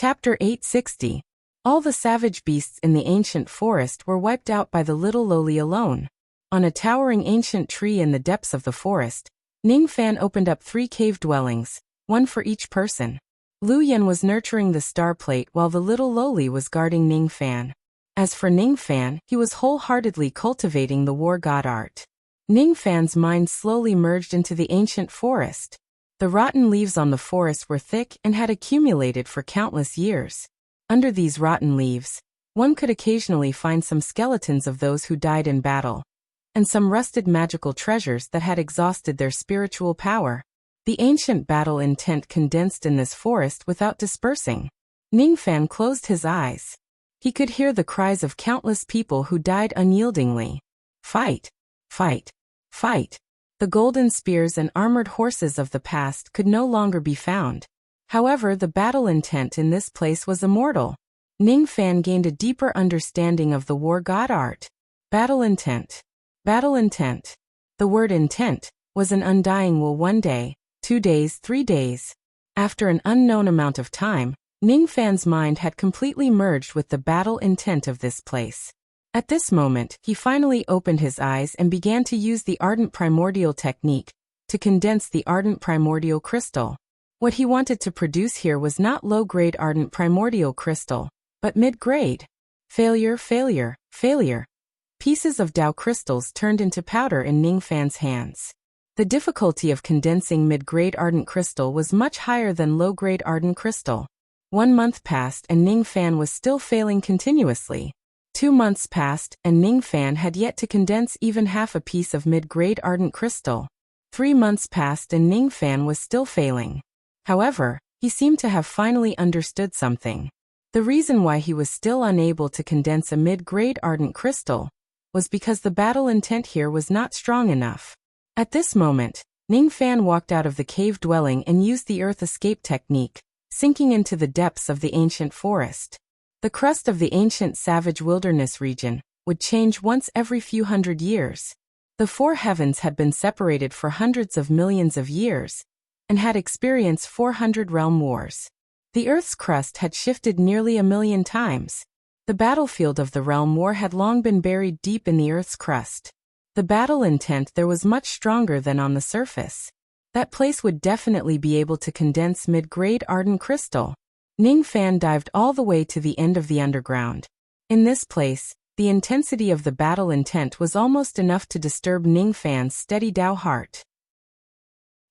Chapter 860. All the savage beasts in the ancient forest were wiped out by the little lowly alone. On a towering ancient tree in the depths of the forest, Ningfan opened up 3 cave dwellings, one for each person. Lu Yan was nurturing the star plate while the little lowly was guarding Ningfan. As for Ningfan, he was wholeheartedly cultivating the war god art. Ningfan's mind slowly merged into the ancient forest. The rotten leaves on the forest were thick and had accumulated for countless years. Under these rotten leaves, one could occasionally find some skeletons of those who died in battle, and some rusted magical treasures that had exhausted their spiritual power. The ancient battle intent condensed in this forest without dispersing. Ningfan closed his eyes. He could hear the cries of countless people who died unyieldingly. Fight! Fight! Fight! The golden spears and armored horses of the past could no longer be found. However, the battle intent in this place was immortal. Ningfan gained a deeper understanding of the war god art. Battle intent. Battle intent. The word intent was an undying will 1 day, 2 days, 3 days. After an unknown amount of time, Ningfan's mind had completely merged with the battle intent of this place. At this moment, he finally opened his eyes and began to use the ardent primordial technique to condense the ardent primordial crystal. What he wanted to produce here was not low-grade ardent primordial crystal, but mid-grade. Failure, failure, failure. Pieces of Dao crystals turned into powder in Ningfan's hands. The difficulty of condensing mid-grade ardent crystal was much higher than low-grade ardent crystal. 1 month passed and Ningfan was still failing continuously. 2 months passed, and Ningfan had yet to condense even half a piece of mid-grade ardent crystal. 3 months passed and Ningfan was still failing. However, he seemed to have finally understood something. The reason why he was still unable to condense a mid-grade ardent crystal was because the battle intent here was not strong enough. At this moment, Ningfan walked out of the cave dwelling and used the earth escape technique, sinking into the depths of the ancient forest. The crust of the ancient savage wilderness region would change once every few hundred years. The 4 heavens had been separated for hundreds of millions of years and had experienced 400 realm wars. The Earth's crust had shifted nearly 1,000,000 times. The battlefield of the realm war had long been buried deep in the Earth's crust. The battle intent there was much stronger than on the surface. That place would definitely be able to condense mid-grade ardent crystal. Ningfan dived all the way to the end of the underground. In this place, the intensity of the battle intent was almost enough to disturb Ningfan's steady Dao heart.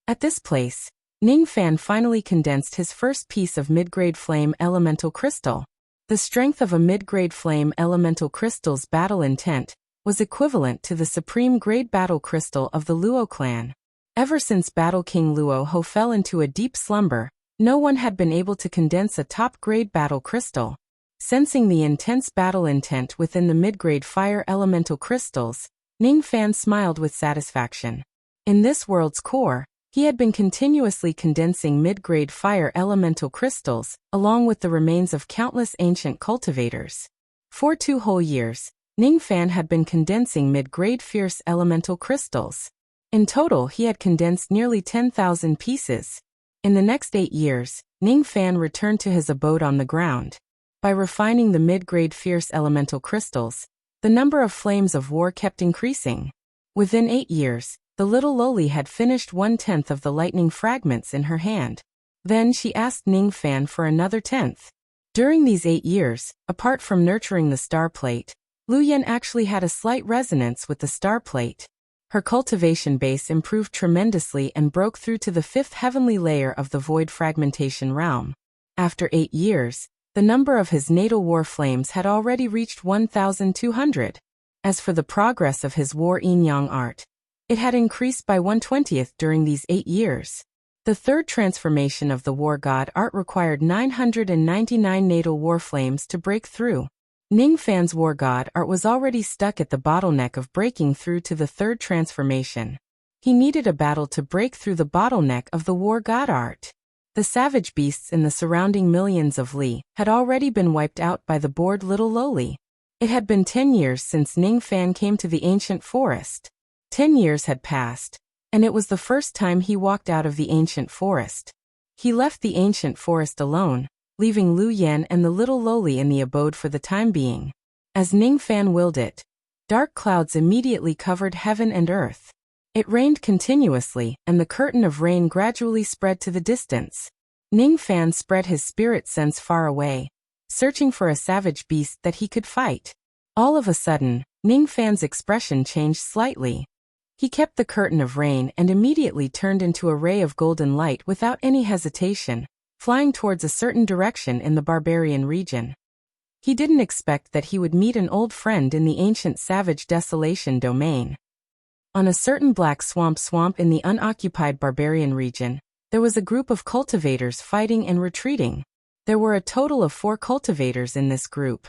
At this place, Ningfan finally condensed his first piece of mid-grade flame elemental crystal. The strength of a mid-grade flame elemental crystal's battle intent was equivalent to the supreme grade battle crystal of the Luo clan. Ever since Battle King Luo Ho fell into a deep slumber, no one had been able to condense a top-grade battle crystal. Sensing the intense battle intent within the mid-grade fire elemental crystals, Ningfan smiled with satisfaction. In this world's core, he had been continuously condensing mid-grade fire elemental crystals, along with the remains of countless ancient cultivators. For 2 whole years, Ningfan had been condensing mid-grade fierce elemental crystals. In total, he had condensed nearly 10,000 pieces. In the next 8 years, Ningfan returned to his abode on the ground. By refining the mid-grade fierce elemental crystals, the number of flames of war kept increasing. Within 8 years, the little lowly had finished 1/10 of the lightning fragments in her hand. Then she asked Ningfan for another 10th. During these 8 years, apart from nurturing the star plate, Lu Yan actually had a slight resonance with the star plate. Her cultivation base improved tremendously and broke through to the 5th heavenly layer of the void fragmentation realm. After 8 years, the number of his natal war flames had already reached 1,200. As for the progress of his war yin-yang art, it had increased by 1/20th during these 8 years. The 3rd transformation of the war god art required 999 natal war flames to break through. Ningfan's war god art was already stuck at the bottleneck of breaking through to the 3rd transformation. He needed a battle to break through the bottleneck of the war god art. The savage beasts in the surrounding millions of li had already been wiped out by the bored little lowly. It had been 10 years since Ningfan came to the ancient forest. 10 years had passed, and it was the first time he walked out of the ancient forest. He left the ancient forest alone, leaving Lu Yan and the little lowly in the abode for the time being. As Ning Fan willed it, dark clouds immediately covered heaven and earth. It rained continuously, and the curtain of rain gradually spread to the distance. Ning Fan spread his spirit sense far away, searching for a savage beast that he could fight. All of a sudden, Ning Fan's expression changed slightly. He kept the curtain of rain and immediately turned into a ray of golden light without any hesitation, flying towards a certain direction in the barbarian region. He didn't expect that he would meet an old friend in the ancient savage desolation domain. On a certain black swamp in the unoccupied barbarian region, there was a group of cultivators fighting and retreating. There were a total of 4 cultivators in this group.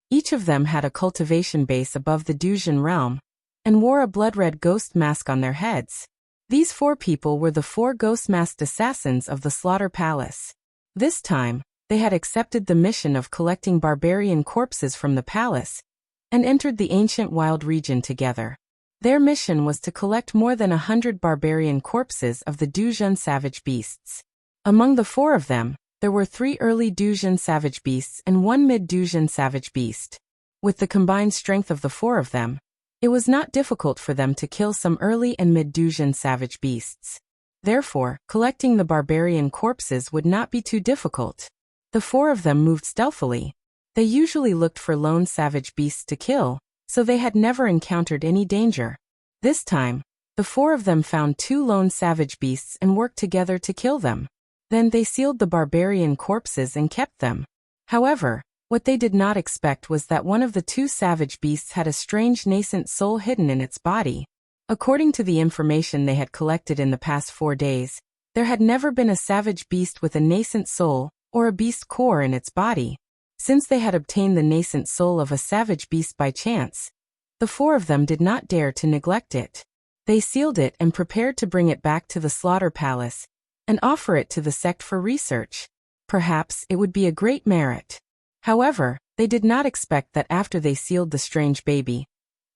Each of them had a cultivation base above the Duzhen realm, and wore a blood-red ghost mask on their heads. These 4 people were the 4 ghost-masked assassins of the Slaughter Palace. This time, they had accepted the mission of collecting barbarian corpses from the palace, and entered the ancient wild region together. Their mission was to collect more than 100 barbarian corpses of the Duzhen savage beasts. Among the 4 of them, there were 3 early Duzhen savage beasts and 1 mid-Duzhen savage beast. With the combined strength of the 4 of them, it was not difficult for them to kill some early and mid-Duzhen savage beasts. Therefore, collecting the barbarian corpses would not be too difficult. The 4 of them moved stealthily. They usually looked for lone savage beasts to kill, so they had never encountered any danger. This time, the 4 of them found 2 lone savage beasts and worked together to kill them. Then they sealed the barbarian corpses and kept them. However, what they did not expect was that one of the 2 savage beasts had a strange nascent soul hidden in its body. According to the information they had collected in the past 4 days, there had never been a savage beast with a nascent soul, or a beast core in its body. Since they had obtained the nascent soul of a savage beast by chance, the 4 of them did not dare to neglect it. They sealed it and prepared to bring it back to the Slaughter Palace, and offer it to the sect for research. Perhaps it would be a great merit. However, they did not expect that after they sealed the strange baby,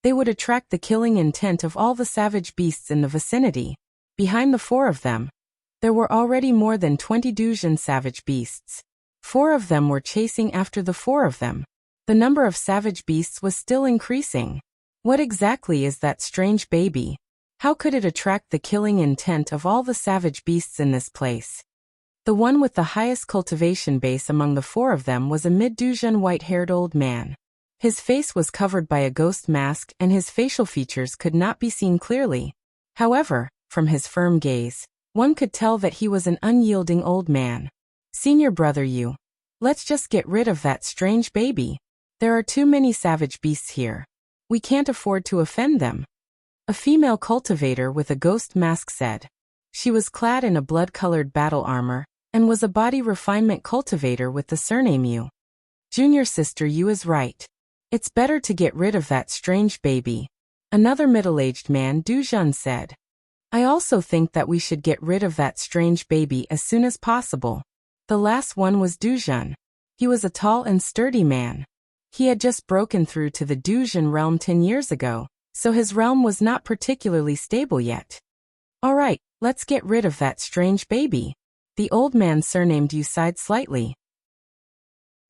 they would attract the killing intent of all the savage beasts in the vicinity. Behind the 4 of them, there were already more than 20 Duzhen savage beasts. 4 of them were chasing after the 4 of them. The number of savage beasts was still increasing. What exactly is that strange baby? How could it attract the killing intent of all the savage beasts in this place? The one with the highest cultivation base among the 4 of them was a mid-Duzhen white-haired old man. His face was covered by a ghost mask and his facial features could not be seen clearly. However, from his firm gaze, one could tell that he was an unyielding old man. Senior brother Yu, let's just get rid of that strange baby. There are too many savage beasts here. We can't afford to offend them. A female cultivator with a ghost mask said. She was clad in a blood-colored battle armor, and was a body refinement cultivator with the surname Yu. Junior sister Yu is right. It's better to get rid of that strange baby. Another middle-aged man Duzhen said. I also think that we should get rid of that strange baby as soon as possible. The last one was Duzhen. He was a tall and sturdy man. He had just broken through to the Duzhen realm 10 years ago, so his realm was not particularly stable yet. All right, let's get rid of that strange baby. The old man surnamed Yu sighed slightly.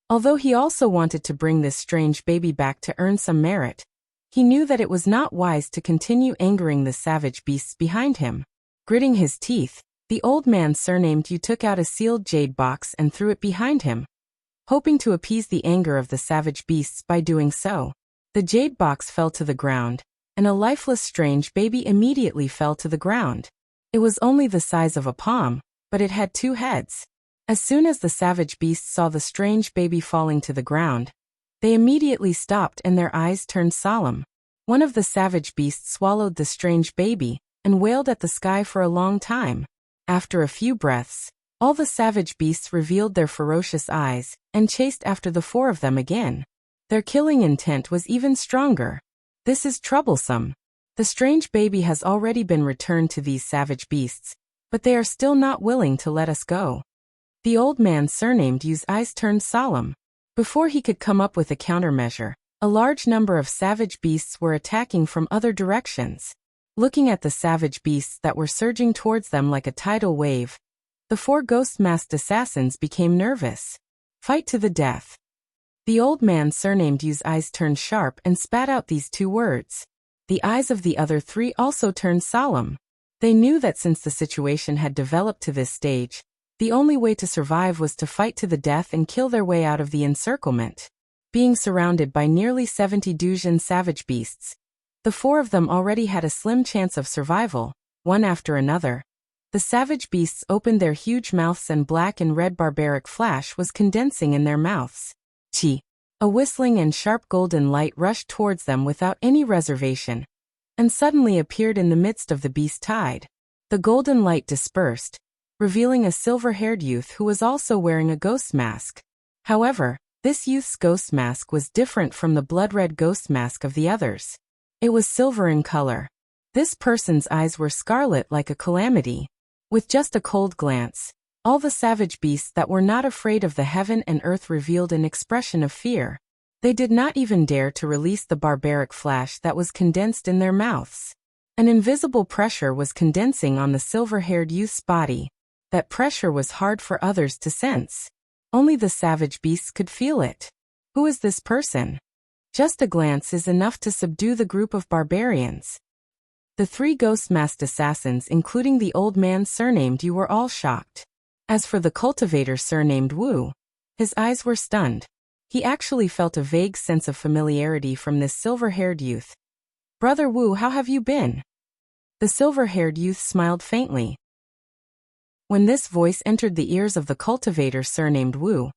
Although he also wanted to bring this strange baby back to earn some merit, he knew that it was not wise to continue angering the savage beasts behind him. Gritting his teeth, the old man surnamed Yu took out a sealed jade box and threw it behind him, hoping to appease the anger of the savage beasts by doing so. The jade box fell to the ground, and a lifeless strange baby immediately fell to the ground. It was only the size of a palm, but it had 2 heads. As soon as the savage beasts saw the strange baby falling to the ground, they immediately stopped and their eyes turned solemn. One of the savage beasts swallowed the strange baby, and wailed at the sky for a long time. After a few breaths, all the savage beasts revealed their ferocious eyes, and chased after the 4 of them again. Their killing intent was even stronger. This is troublesome. The strange baby has already been returned to these savage beasts, but they are still not willing to let us go. The old man surnamed Yu's eyes turned solemn. Before he could come up with a countermeasure, a large number of savage beasts were attacking from other directions. Looking at the savage beasts that were surging towards them like a tidal wave, The 4 ghost-masked assassins became nervous. Fight to the death. The old man surnamed Yu's eyes turned sharp and spat out these 2 words. The eyes of the other 3 also turned solemn. They knew that since the situation had developed to this stage, the only way to survive was to fight to the death and kill their way out of the encirclement. Being surrounded by nearly 70 Duzhen savage beasts, the 4 of them already had a slim chance of survival, one after another. The savage beasts opened their huge mouths and black and red barbaric flash was condensing in their mouths. Chi. A whistling and sharp golden light rushed towards them without any reservation, and suddenly appeared in the midst of the beast tide. The golden light dispersed, revealing a silver-haired youth who was also wearing a ghost mask. However, this youth's ghost mask was different from the blood-red ghost mask of the others. It was silver in color. This person's eyes were scarlet like a calamity. With just a cold glance, all the savage beasts that were not afraid of the heaven and earth revealed an expression of fear. They did not even dare to release the barbaric flash that was condensed in their mouths. An invisible pressure was condensing on the silver-haired youth's body. That pressure was hard for others to sense. Only the savage beasts could feel it. Who is this person? Just a glance is enough to subdue the group of barbarians. The 3 ghost-masked assassins, including the old man surnamed Yu, were all shocked. As for the cultivator surnamed Wu, his eyes were stunned. He actually felt a vague sense of familiarity from this silver-haired youth. "Brother Wu, how have you been?" The silver-haired youth smiled faintly. When this voice entered the ears of the cultivator surnamed Wu,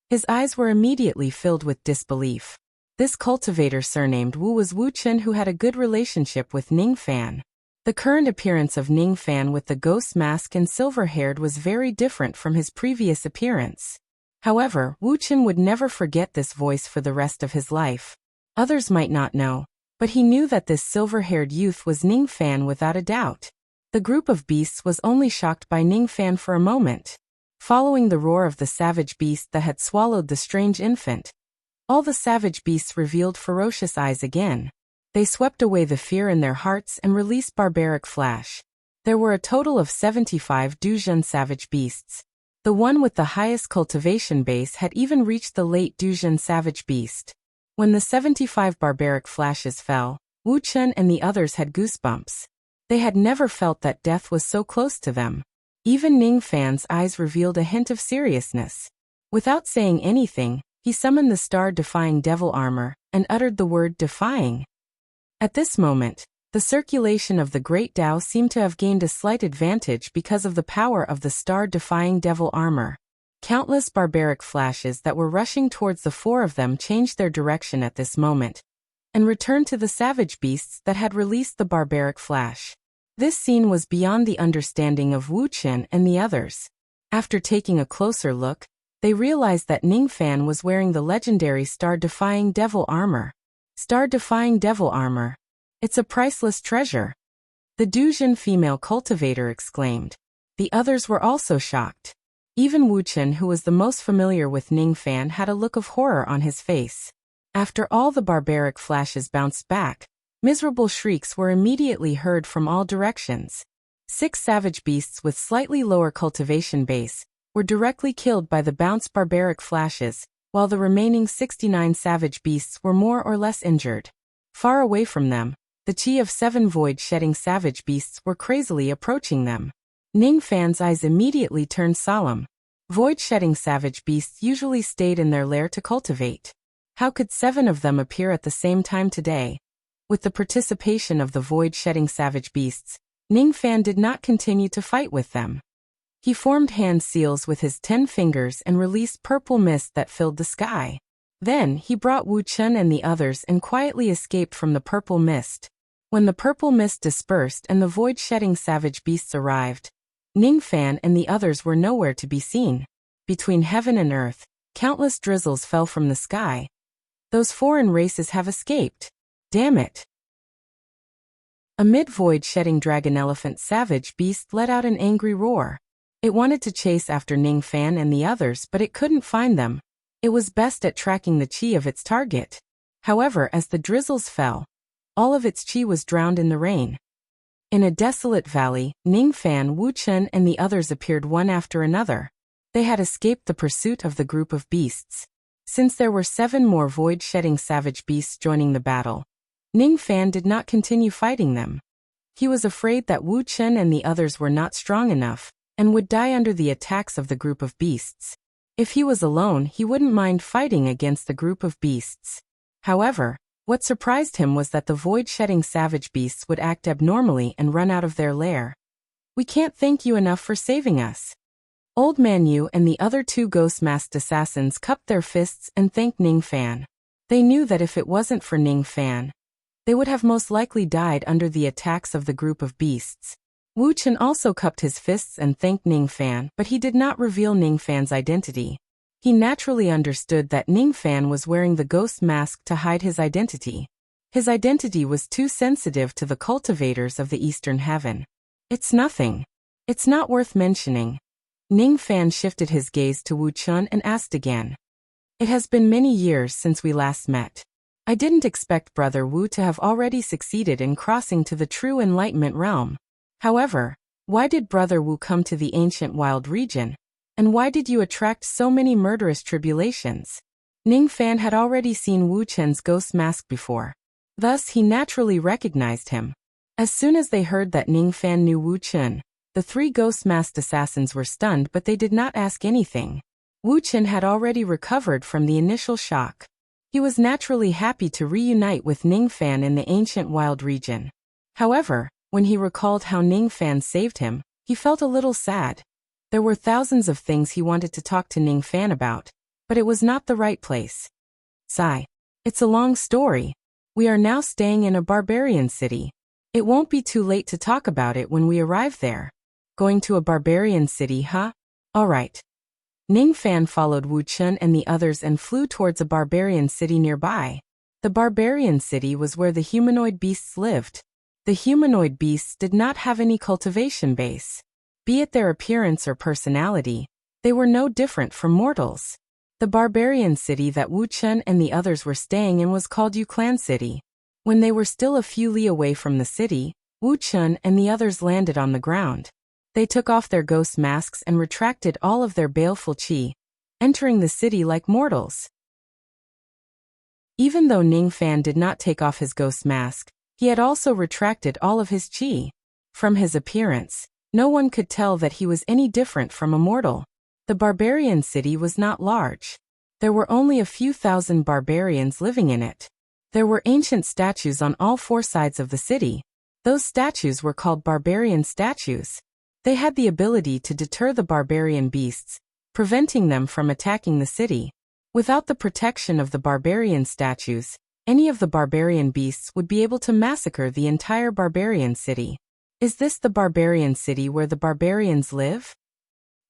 his eyes were immediately filled with disbelief. This cultivator surnamed Wu was Wu Chen, who had a good relationship with Ning Fan. The current appearance of Ning Fan with the ghost mask and silver-haired was very different from his previous appearance. However, Wu Chen would never forget this voice for the rest of his life. Others might not know, but he knew that this silver-haired youth was Ning Fan without a doubt. The group of beasts was only shocked by Ning Fan for a moment. Following the roar of the savage beast that had swallowed the strange infant, all the savage beasts revealed ferocious eyes again. They swept away the fear in their hearts and released barbaric flash. There were a total of 75 Duzhen savage beasts. The one with the highest cultivation base had even reached the late Duzhen savage beast. When the 75 barbaric flashes fell, Wu Chen and the others had goosebumps. They had never felt that death was so close to them. Even Ning Fan's eyes revealed a hint of seriousness. Without saying anything, he summoned the star-defying devil armor and uttered the word defying. At this moment, the circulation of the Great Tao seemed to have gained a slight advantage because of the power of the star-defying devil armor. Countless barbaric flashes that were rushing towards the 4 of them changed their direction at this moment and returned to the savage beasts that had released the barbaric flash. This scene was beyond the understanding of Wu Chen and the others. After taking a closer look, they realized that Ning Fan was wearing the legendary star-defying devil armor. Star-defying devil armor. It's a priceless treasure. The Duzhen female cultivator exclaimed. The others were also shocked. Even Wu Chen, who was the most familiar with Ning Fan, had a look of horror on his face. After all the barbaric flashes bounced back, miserable shrieks were immediately heard from all directions. 6 savage beasts with slightly lower cultivation base were directly killed by the bounced barbaric flashes, while the remaining 69 savage beasts were more or less injured. Far away from them, the chi of 7 void-shedding savage beasts were crazily approaching them. Ning Fan's eyes immediately turned solemn. Void-shedding savage beasts usually stayed in their lair to cultivate. How could 7 of them appear at the same time today? With the participation of the void-shedding savage beasts, Ning Fan did not continue to fight with them. He formed hand seals with his 10 fingers and released purple mist that filled the sky. Then he brought Wu Chen and the others and quietly escaped from the purple mist. When the purple mist dispersed and the void-shedding savage beasts arrived, Ning Fan and the others were nowhere to be seen. Between heaven and earth, countless drizzles fell from the sky. Those foreign races have escaped. Damn it. A mid-void-shedding dragon-elephant savage beast let out an angry roar. It wanted to chase after Ning Fan and the others, but it couldn't find them. It was best at tracking the chi of its target. However, as the drizzles fell, all of its chi was drowned in the rain. In a desolate valley, Ningfan, Wuchen, and the others appeared one after another. They had escaped the pursuit of the group of beasts. Since there were 7 more void-shedding savage beasts joining the battle, Ningfan did not continue fighting them. He was afraid that Wuchen and the others were not strong enough, and would die under the attacks of the group of beasts. If he was alone, he wouldn't mind fighting against the group of beasts. However, what surprised him was that the void-shedding savage beasts would act abnormally and run out of their lair. "We can't thank you enough for saving us." Old Man Yu and the other 2 ghost-masked assassins cupped their fists and thanked Ningfan. They knew that if it wasn't for Ningfan, they would have most likely died under the attacks of the group of beasts. Wu Chen also cupped his fists and thanked Ningfan, but he did not reveal Ningfan's identity. He naturally understood that Ningfan was wearing the ghost mask to hide his identity. His identity was too sensitive to the cultivators of the Eastern Heaven. "It's nothing. It's not worth mentioning." Ningfan shifted his gaze to Wu Chen and asked again. "It has been many years since we last met. I didn't expect Brother Wu to have already succeeded in crossing to the true enlightenment realm. However, why did Brother Wu come to the ancient wild region? And why did you attract so many murderous tribulations?" Ningfan had already seen Wu Chen's ghost mask before. Thus, he naturally recognized him. As soon as they heard that Ningfan knew Wu Chen, the 3 ghost-masked assassins were stunned, but they did not ask anything. Wu Chen had already recovered from the initial shock. He was naturally happy to reunite with Ningfan in the ancient wild region. However, when he recalled how Ningfan saved him, he felt a little sad. There were thousands of things he wanted to talk to Ningfan about, but it was not the right place. Sigh. "It's a long story. We are now staying in a barbarian city. It won't be too late to talk about it when we arrive there." "Going to a barbarian city, huh? All right." Ningfan followed Wu Chen and the others and flew towards a barbarian city nearby. The barbarian city was where the humanoid beasts lived. The humanoid beasts did not have any cultivation base. Be it their appearance or personality, they were no different from mortals. The barbarian city that Wu Chen and the others were staying in was called Clan City. When they were still a few li away from the city, Wu Chen and the others landed on the ground. They took off their ghost masks and retracted all of their baleful qi, entering the city like mortals. Even though Ningfan did not take off his ghost mask, he had also retracted all of his qi. From his appearance, no one could tell that he was any different from a mortal. The barbarian city was not large. There were only a few thousand barbarians living in it. There were ancient statues on all 4 sides of the city. Those statues were called barbarian statues. They had the ability to deter the barbarian beasts, preventing them from attacking the city. Without the protection of the barbarian statues, any of the barbarian beasts would be able to massacre the entire barbarian city. "Is this the barbarian city where the barbarians live?"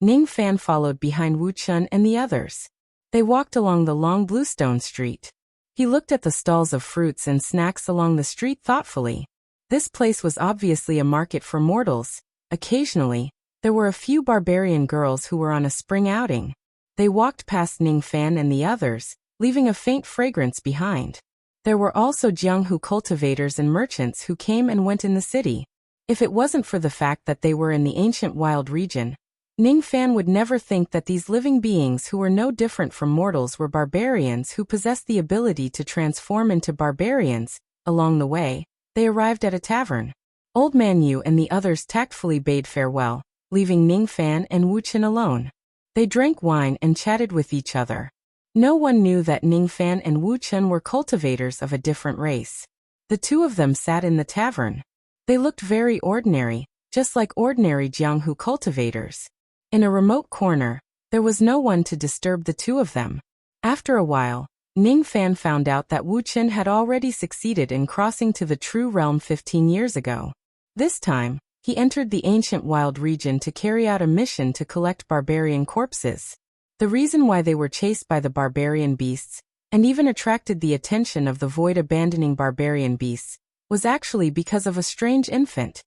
Ningfan followed behind Wu Chen and the others. They walked along the long bluestone street. He looked at the stalls of fruits and snacks along the street thoughtfully. This place was obviously a market for mortals. Occasionally, there were a few barbarian girls who were on a spring outing. They walked past Ningfan and the others, leaving a faint fragrance behind. There were also Jianghu cultivators and merchants who came and went in the city. If it wasn't for the fact that they were in the ancient wild region, Ningfan would never think that these living beings who were no different from mortals were barbarians who possessed the ability to transform into barbarians. Along the way, they arrived at a tavern. Old Man Yu and the others tactfully bade farewell, leaving Ningfan and Wu Chen alone. They drank wine and chatted with each other. No one knew that Ningfan and Wu Chen were cultivators of a different race. The 2 of them sat in the tavern. They looked very ordinary, just like ordinary Jianghu cultivators. In a remote corner, there was no one to disturb the 2 of them. After a while, Ningfan found out that Wu Chen had already succeeded in crossing to the true realm 15 years ago. This time, he entered the ancient wild region to carry out a mission to collect barbarian corpses. The reason why they were chased by the barbarian beasts, and even attracted the attention of the void-abandoning barbarian beasts, was actually because of a strange infant.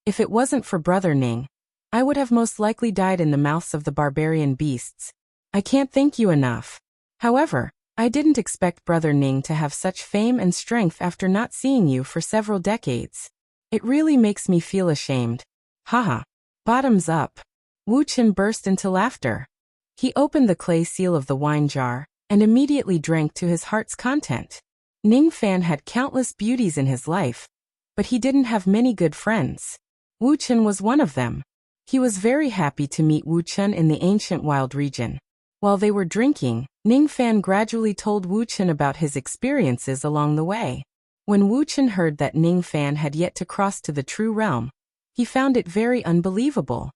If it wasn't for Brother Ning, I would have most likely died in the mouths of the barbarian beasts. I can't thank you enough. However, I didn't expect Brother Ning to have such fame and strength after not seeing you for several decades. It really makes me feel ashamed. Haha. Bottoms up. Wuchen burst into laughter. He opened the clay seal of the wine jar and immediately drank to his heart's content. Ningfan had countless beauties in his life, but he didn't have many good friends. Wuchen was one of them. He was very happy to meet Wuchen in the ancient wild region. While they were drinking, Ningfan gradually told Wuchen about his experiences along the way. When Wuchen heard that Ningfan had yet to cross to the true realm, he found it very unbelievable.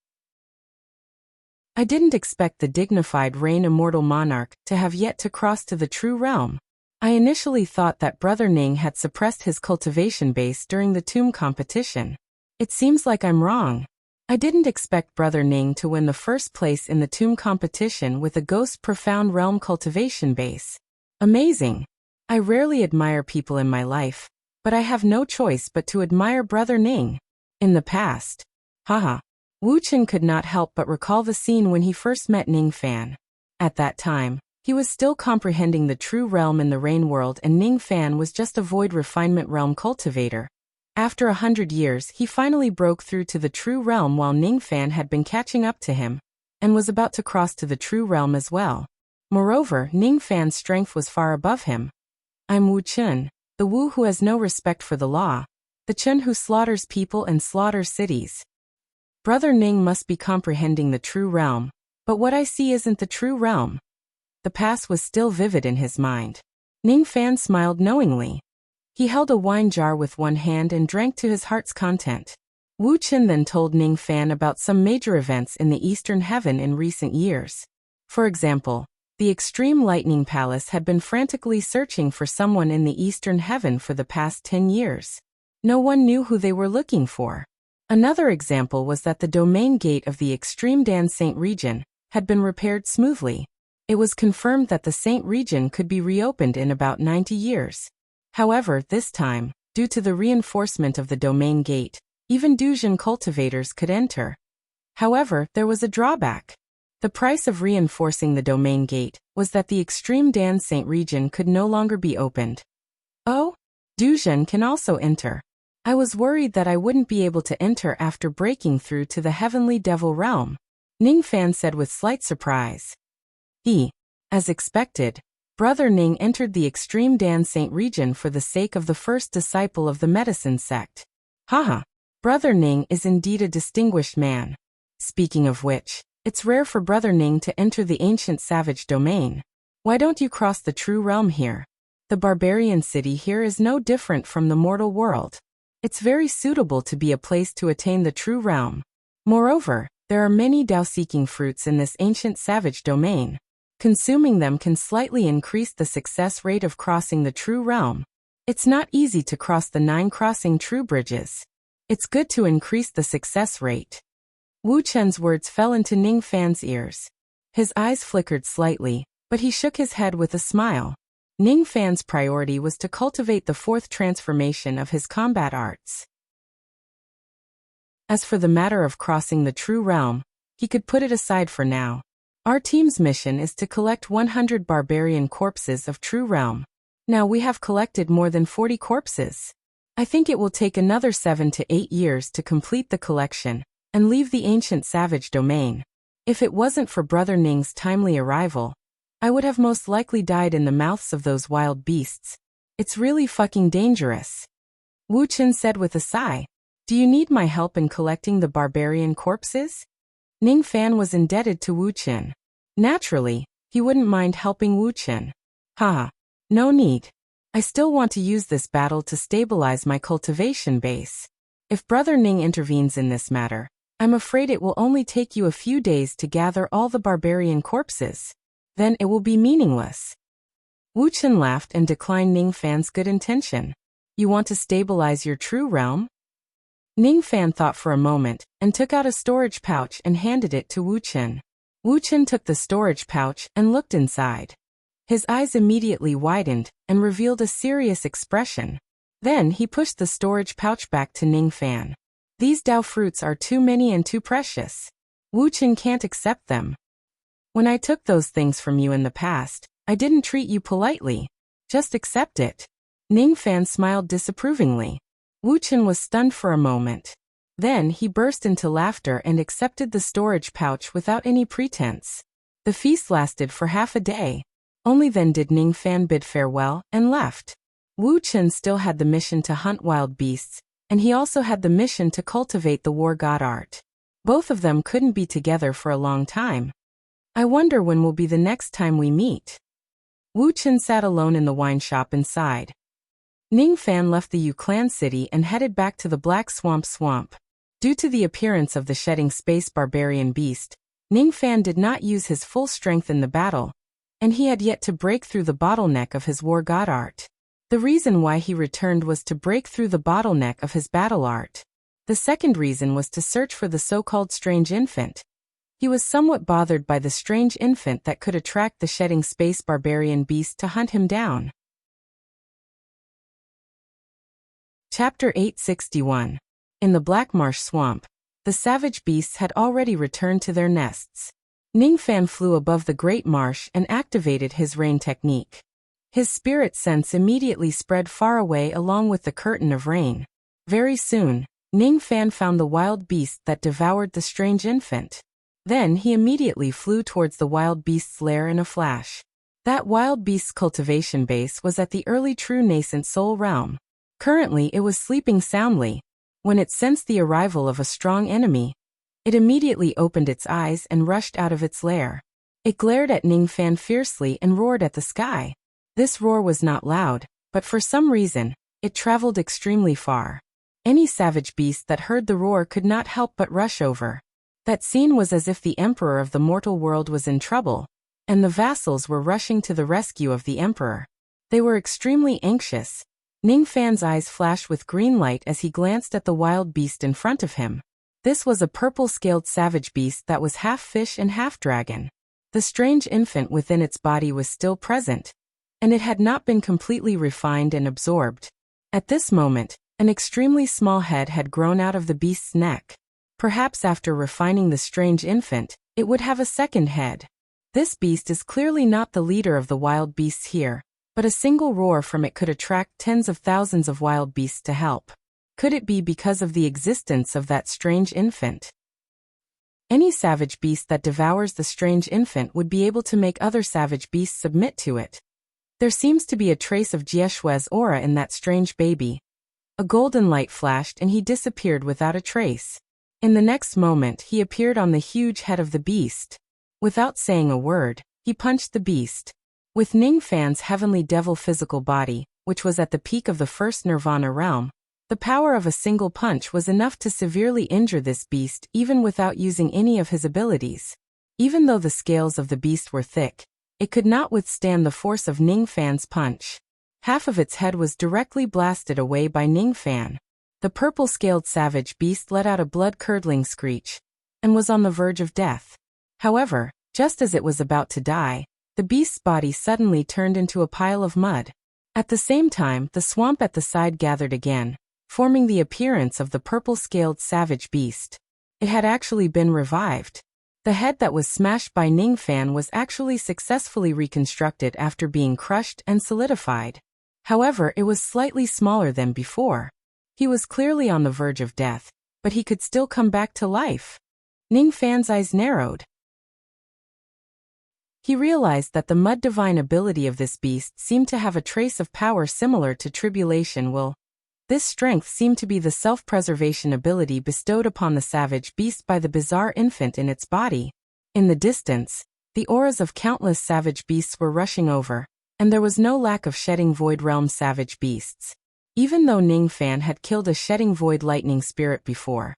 I didn't expect the dignified Rain Immortal Monarch to have yet to cross to the true realm. I initially thought that Brother Ning had suppressed his cultivation base during the tomb competition. It seems like I'm wrong. I didn't expect Brother Ning to win the first place in the tomb competition with a ghost profound realm cultivation base. Amazing. I rarely admire people in my life, but I have no choice but to admire Brother Ning. In the past. Haha. Wuchen could not help but recall the scene when he first met Ningfan. At that time, he was still comprehending the true realm in the rain world, and Ningfan was just a void refinement realm cultivator. After 100 years, he finally broke through to the true realm while Ningfan had been catching up to him, and was about to cross to the true realm as well. Moreover, Ningfan's strength was far above him. I'm Wu Chun, the Wu who has no respect for the law, the Chun who slaughters people and slaughters cities. Brother Ning must be comprehending the true realm, but what I see isn't the true realm. The past was still vivid in his mind. Ningfan smiled knowingly. He held a wine jar with one hand and drank to his heart's content. Wu Chen then told Ningfan about some major events in the Eastern Heaven in recent years. For example, the Extreme Lightning Palace had been frantically searching for someone in the Eastern Heaven for the past 10 years. No one knew who they were looking for. Another example was that the domain gate of the Extreme Dan Saint region had been repaired smoothly. It was confirmed that the Saint region could be reopened in about 90 years. However, this time, due to the reinforcement of the domain gate, even Dujin cultivators could enter. However, there was a drawback. The price of reinforcing the domain gate was that the Extreme Dan Saint region could no longer be opened. Oh? Dujin can also enter. I was worried that I wouldn't be able to enter after breaking through to the Heavenly Devil realm, Ningfan said with slight surprise. As expected, Brother Ning entered the Extreme Dan Saint region for the sake of the first disciple of the medicine sect. Haha. Brother Ning is indeed a distinguished man. Speaking of which, it's rare for Brother Ning to enter the ancient savage domain. Why don't you cross the true realm here? The barbarian city here is no different from the mortal world. It's very suitable to be a place to attain the true realm. Moreover, there are many Dao-seeking fruits in this ancient savage domain. Consuming them can slightly increase the success rate of crossing the true realm. It's not easy to cross the 9 crossing true bridges. It's good to increase the success rate. Wu Chen's words fell into Ningfan's ears. His eyes flickered slightly, but he shook his head with a smile. Ningfan's priority was to cultivate the 4th transformation of his combat arts. As for the matter of crossing the true realm, he could put it aside for now. Our team's mission is to collect 100 barbarian corpses of true realm. Now we have collected more than 40 corpses. I think it will take another 7 to 8 years to complete the collection and leave the ancient savage domain. If it wasn't for Brother Ning's timely arrival, I would have most likely died in the mouths of those wild beasts. It's really fucking dangerous. Wu Chen said with a sigh. Do you need my help in collecting the barbarian corpses? Ningfan was indebted to Wu Chen. Naturally, he wouldn't mind helping Wu Chen. Haha. No need. I still want to use this battle to stabilize my cultivation base. If Brother Ning intervenes in this matter, I'm afraid it will only take you a few days to gather all the barbarian corpses. Then it will be meaningless. Wu Chen laughed and declined Ningfan's good intention. You want to stabilize your true realm? Ningfan thought for a moment, and took out a storage pouch and handed it to Wu Chen. Wu Chen took the storage pouch and looked inside. His eyes immediately widened and revealed a serious expression. Then he pushed the storage pouch back to Ningfan. These Dao fruits are too many and too precious. Wu Chen can't accept them. When I took those things from you in the past, I didn't treat you politely. Just accept it. Ningfan smiled disapprovingly. Wuchen was stunned for a moment. Then he burst into laughter and accepted the storage pouch without any pretense. The feast lasted for half a day. Only then did Ning Fan bid farewell and left. Wu Chen still had the mission to hunt wild beasts, and he also had the mission to cultivate the war god art. Both of them couldn't be together for a long time. I wonder when will be the next time we meet. Wu Chen sat alone in the wine shop inside. Ning Fan left the Yu Clan city and headed back to the Black Swamp. Due to the appearance of the shedding space barbarian beast, Ning Fan did not use his full strength in the battle, and he had yet to break through the bottleneck of his war god art. The reason why he returned was to break through the bottleneck of his battle art. The second reason was to search for the so-called strange infant. He was somewhat bothered by the strange infant that could attract the shedding space barbarian beast to hunt him down. Chapter 861. In the Black Marsh Swamp, the savage beasts had already returned to their nests. Ning Fan flew above the great marsh and activated his rain technique. His spirit sense immediately spread far away along with the curtain of rain. Very soon, Ning Fan found the wild beast that devoured the strange infant. Then he immediately flew towards the wild beast's lair in a flash. That wild beast's cultivation base was at the early true nascent soul realm. Currently it was sleeping soundly. When it sensed the arrival of a strong enemy, it immediately opened its eyes and rushed out of its lair. It glared at Ning Fan fiercely and roared at the sky. This roar was not loud, but for some reason, it traveled extremely far. Any savage beast that heard the roar could not help but rush over. That scene was as if the emperor of the mortal world was in trouble, and the vassals were rushing to the rescue of the emperor. They were extremely anxious. Ning Fan's eyes flashed with green light as he glanced at the wild beast in front of him. This was a purple-scaled savage beast that was half fish and half dragon. The strange infant within its body was still present, and it had not been completely refined and absorbed. At this moment, an extremely small head had grown out of the beast's neck. Perhaps after refining the strange infant, it would have a second head. This beast is clearly not the leader of the wild beasts here, but a single roar from it could attract tens of thousands of wild beasts to help. Could it be because of the existence of that strange infant? Any savage beast that devours the strange infant would be able to make other savage beasts submit to it. There seems to be a trace of Jieshue's aura in that strange baby. A golden light flashed and he disappeared without a trace. In the next moment he appeared on the huge head of the beast. Without saying a word, he punched the beast. With Ning Fan's heavenly devil physical body, which was at the peak of the first nirvana realm, the power of a single punch was enough to severely injure this beast even without using any of his abilities. Even though the scales of the beast were thick, it could not withstand the force of Ning Fan's punch. Half of its head was directly blasted away by Ning Fan. The purple-scaled savage beast let out a blood-curdling screech, and was on the verge of death. However, just as it was about to die, the beast's body suddenly turned into a pile of mud. At the same time, the swamp at the side gathered again, forming the appearance of the purple-scaled savage beast. It had actually been revived. The head that was smashed by Ning Fan was actually successfully reconstructed after being crushed and solidified. However, it was slightly smaller than before. He was clearly on the verge of death, but he could still come back to life. Ning Fan's eyes narrowed. He realized that the mud divine ability of this beast seemed to have a trace of power similar to tribulation will. This strength seemed to be the self-preservation ability bestowed upon the savage beast by the bizarre infant in its body. In the distance, the auras of countless savage beasts were rushing over, and there was no lack of shedding void realm savage beasts. Even though Ning Fan had killed a shedding void lightning spirit before,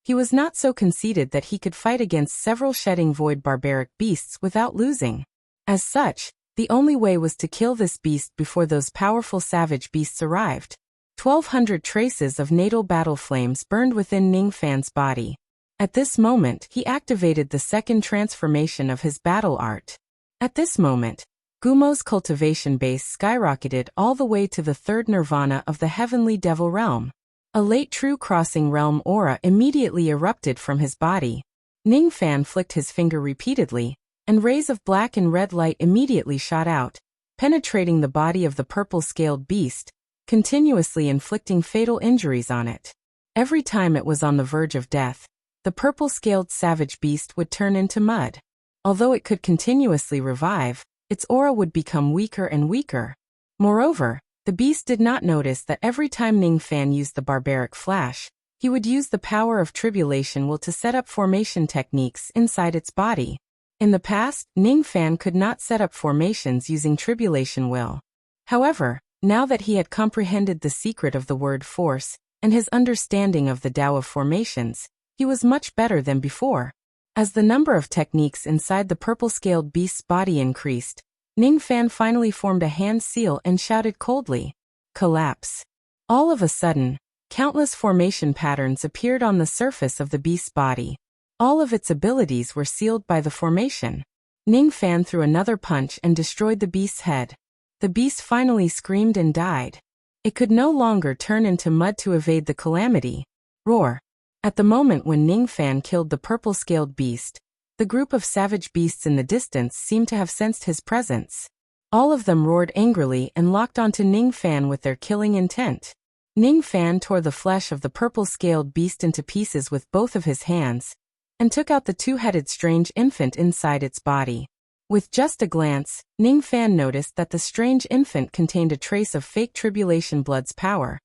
he was not so conceited that he could fight against several shedding void barbaric beasts without losing. As such, the only way was to kill this beast before those powerful savage beasts arrived. 1,200 traces of natal battle flames burned within Ning Fan's body. At this moment, he activated the second transformation of his battle art. At this moment, Gumo's cultivation base skyrocketed all the way to the third nirvana of the heavenly devil realm. A late true crossing realm aura immediately erupted from his body. Ning Fan flicked his finger repeatedly, and rays of black and red light immediately shot out, penetrating the body of the purple-scaled beast, continuously inflicting fatal injuries on it. Every time it was on the verge of death, the purple-scaled savage beast would turn into mud. Although it could continuously revive, its aura would become weaker and weaker. Moreover, the beast did not notice that every time Ning Fan used the barbaric flash, he would use the power of tribulation will to set up formation techniques inside its body. In the past, Ning Fan could not set up formations using tribulation will. However, now that he had comprehended the secret of the word force, and his understanding of the Tao of formations, he was much better than before. As the number of techniques inside the purple-scaled beast's body increased, Ning Fan finally formed a hand seal and shouted coldly, "Collapse." All of a sudden, countless formation patterns appeared on the surface of the beast's body. All of its abilities were sealed by the formation. Ning Fan threw another punch and destroyed the beast's head. The beast finally screamed and died. It could no longer turn into mud to evade the calamity. Roar. At the moment when Ning Fan killed the purple-scaled beast, the group of savage beasts in the distance seemed to have sensed his presence. All of them roared angrily and locked onto Ning Fan with their killing intent. Ning Fan tore the flesh of the purple-scaled beast into pieces with both of his hands, and took out the two-headed strange infant inside its body. With just a glance, Ning Fan noticed that the strange infant contained a trace of fake tribulation blood's power.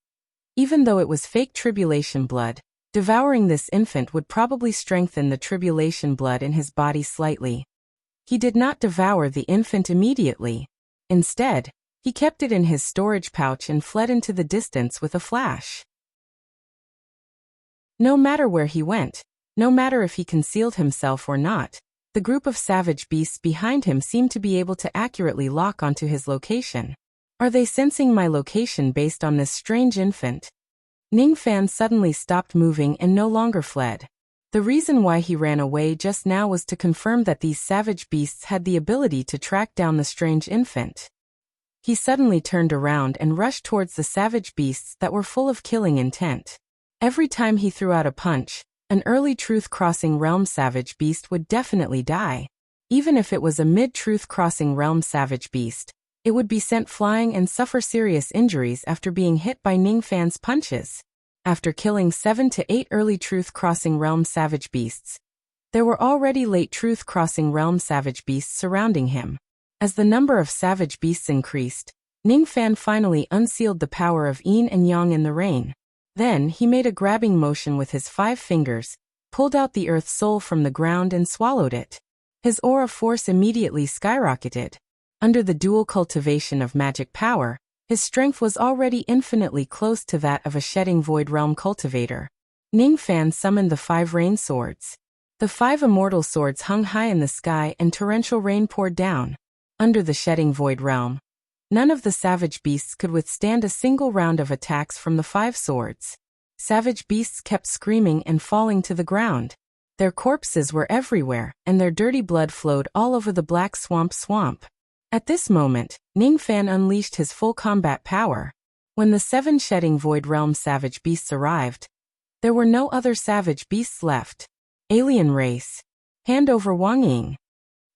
Even though it was fake tribulation blood, devouring this infant would probably strengthen the tribulation blood in his body slightly. He did not devour the infant immediately. Instead, he kept it in his storage pouch and fled into the distance with a flash. No matter where he went, no matter if he concealed himself or not, the group of savage beasts behind him seemed to be able to accurately lock onto his location. Are they sensing my location based on this strange infant? Ning Fan suddenly stopped moving and no longer fled. The reason why he ran away just now was to confirm that these savage beasts had the ability to track down the strange infant. He suddenly turned around and rushed towards the savage beasts that were full of killing intent. Every time he threw out a punch, an early truth-crossing realm savage beast would definitely die. Even if it was a mid-truth crossing realm savage beast, it would be sent flying and suffer serious injuries after being hit by Ning Fan's punches. After killing 7 to 8 early truth-crossing realm savage beasts, there were already late truth-crossing realm savage beasts surrounding him. As the number of savage beasts increased, Ning Fan finally unsealed the power of yin and yang in the rain. Then he made a grabbing motion with his 5 fingers, pulled out the earth soul from the ground and swallowed it. His aura force immediately skyrocketed. Under the dual cultivation of magic power, his strength was already infinitely close to that of a shedding void realm cultivator. Ning Fan summoned the 5 rain swords. The 5 immortal swords hung high in the sky and torrential rain poured down. Under the shedding void realm, none of the savage beasts could withstand a single round of attacks from the 5 swords. Savage beasts kept screaming and falling to the ground. Their corpses were everywhere, and their dirty blood flowed all over the black swamp. At this moment, Ning Fan unleashed his full combat power. When the 7 shedding void realm savage beasts arrived, there were no other savage beasts left. Alien race. Hand over Wang Ying.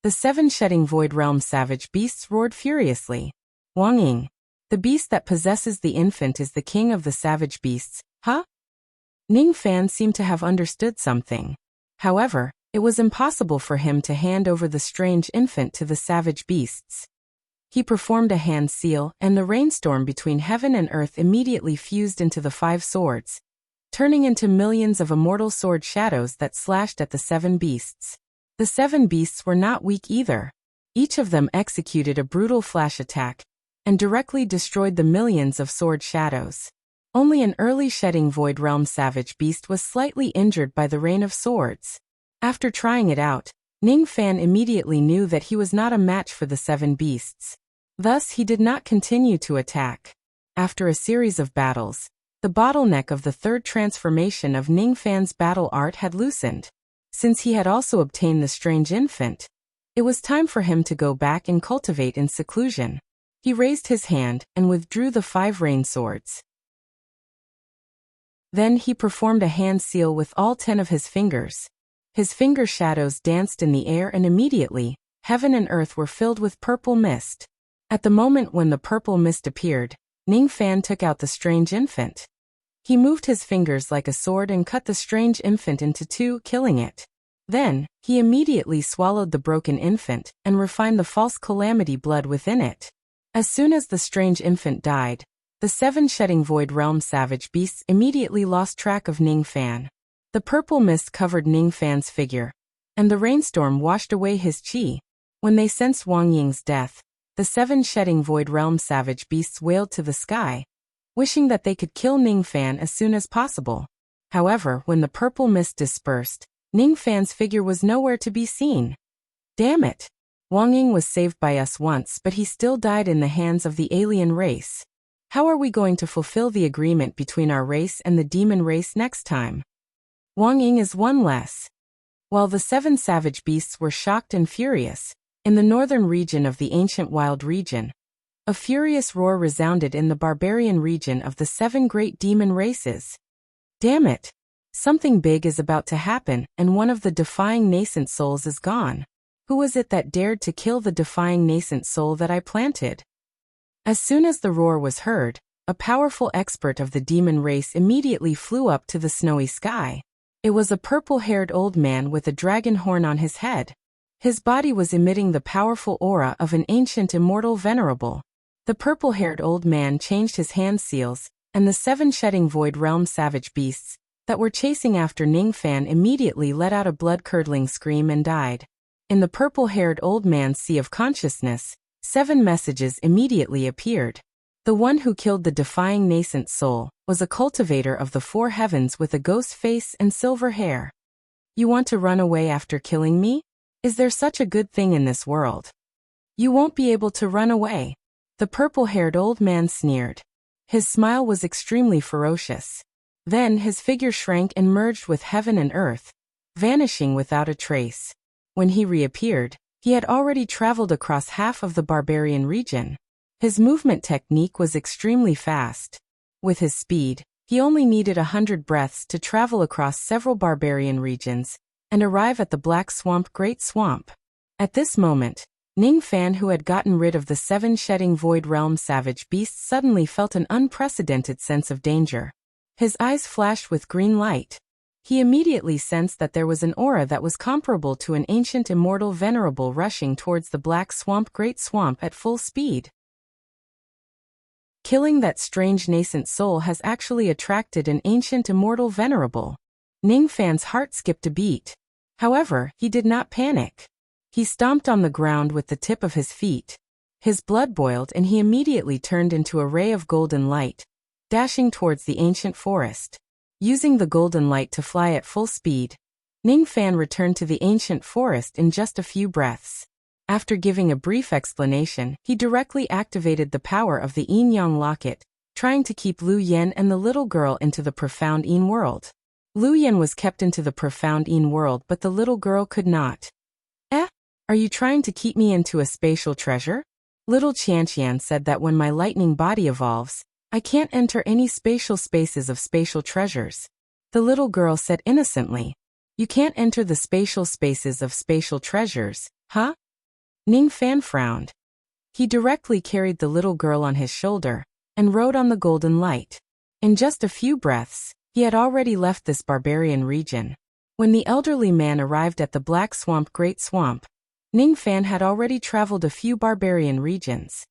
The 7 shedding void realm savage beasts roared furiously. Wang Ying. The beast that possesses the infant is the king of the savage beasts, huh? Ning Fan seemed to have understood something. However, it was impossible for him to hand over the strange infant to the savage beasts. He performed a hand seal, and the rainstorm between heaven and earth immediately fused into the 5 swords, turning into millions of immortal sword shadows that slashed at the 7 beasts. The 7 beasts were not weak either. Each of them executed a brutal flash attack, and directly destroyed the millions of sword shadows. Only an early shedding void realm savage beast was slightly injured by the rain of swords. After trying it out, Ning Fan immediately knew that he was not a match for the 7 beasts. Thus he did not continue to attack. After a series of battles, the bottleneck of the 3rd transformation of Ning Fan's battle art had loosened. Since he had also obtained the strange infant, it was time for him to go back and cultivate in seclusion. He raised his hand and withdrew the 5 rain swords. Then he performed a hand seal with all 10 of his fingers. His finger shadows danced in the air and immediately, heaven and earth were filled with purple mist. At the moment when the purple mist appeared, Ning Fan took out the strange infant. He moved his fingers like a sword and cut the strange infant into two, killing it. Then, he immediately swallowed the broken infant and refined the false calamity blood within it. As soon as the strange infant died, the 7 shedding void realm savage beasts immediately lost track of Ning Fan. The purple mist covered Ning Fan's figure, and the rainstorm washed away his qi. When they sensed Wang Ying's death, the 7 shedding void realm savage beasts wailed to the sky, wishing that they could kill Ning Fan as soon as possible. However, when the purple mist dispersed, Ning Fan's figure was nowhere to be seen. Damn it! Wang Ying was saved by us once, but he still died in the hands of the alien race. How are we going to fulfill the agreement between our race and the demon race next time? Wang Ying is one less. While the 7 savage beasts were shocked and furious, in the northern region of the ancient wild region, a furious roar resounded in the barbarian region of the 7 great demon races. Damn it! Something big is about to happen, and one of the defying nascent souls is gone. Who was it that dared to kill the defying nascent soul that I planted? As soon as the roar was heard, a powerful expert of the demon race immediately flew up to the snowy sky. It was a purple-haired old man with a dragon horn on his head. His body was emitting the powerful aura of an ancient immortal venerable. The purple-haired old man changed his hand seals, and the 7 shedding void realm savage beasts that were chasing after Ning Fan immediately let out a blood-curdling scream and died. In the purple-haired old man's sea of consciousness, 7 messages immediately appeared. The one who killed the defying nascent soul was a cultivator of the 4 heavens with a ghost face and silver hair. You want to run away after killing me? Is there such a good thing in this world? You won't be able to run away. The purple-haired old man sneered. His smile was extremely ferocious. Then his figure shrank and merged with heaven and earth, vanishing without a trace. When he reappeared, he had already traveled across half of the barbarian region. His movement technique was extremely fast. With his speed, he only needed 100 breaths to travel across several barbarian regions and arrive at the Black Swamp Great Swamp. At this moment, Ning Fan, who had gotten rid of the 7 shedding void realm savage beasts, suddenly felt an unprecedented sense of danger. His eyes flashed with green light. He immediately sensed that there was an aura that was comparable to an ancient immortal venerable rushing towards the Black Swamp Great Swamp at full speed. Killing that strange nascent soul has actually attracted an ancient immortal venerable. Ning Fan's heart skipped a beat. However, he did not panic. He stomped on the ground with the tip of his feet. His blood boiled and he immediately turned into a ray of golden light, dashing towards the ancient forest. Using the golden light to fly at full speed, Ning Fan returned to the ancient forest in just a few breaths. After giving a brief explanation, he directly activated the power of the Yin-Yang locket, trying to keep Lu Yen and the little girl into the profound Yin world. Lu Yen was kept into the profound Yin world, but the little girl could not. Are you trying to keep me into a spatial treasure? Little Qianqian said that when my lightning body evolves, I can't enter any spatial spaces of spatial treasures. The little girl said innocently, You can't enter the spatial spaces of spatial treasures, huh? Ning Fan frowned. He directly carried the little girl on his shoulder and rode on the golden light. In just a few breaths, he had already left this barbarian region. When the elderly man arrived at the Black Swamp Great Swamp, Ning Fan had already traveled a few barbarian regions.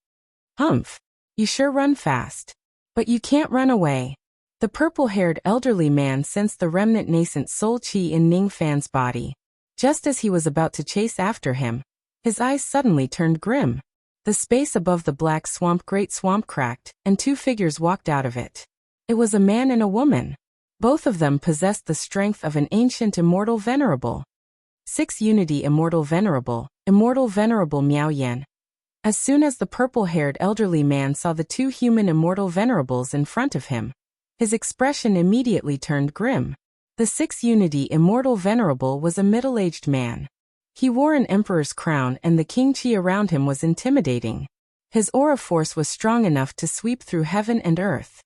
Humph! You sure run fast. But you can't run away. The purple-haired elderly man sensed the remnant nascent soul qi in Ning Fan's body. Just as he was about to chase after him, his eyes suddenly turned grim. The space above the Black Swamp Great Swamp cracked, and 2 figures walked out of it. It was a man and a woman. Both of them possessed the strength of an ancient immortal venerable. 6 Unity Immortal Venerable Miao Yan. As soon as the purple-haired elderly man saw the 2 human immortal venerables in front of him, his expression immediately turned grim. The 6 Unity Immortal Venerable was a middle-aged man. He wore an emperor's crown and the king qi around him was intimidating. His aura force was strong enough to sweep through heaven and earth.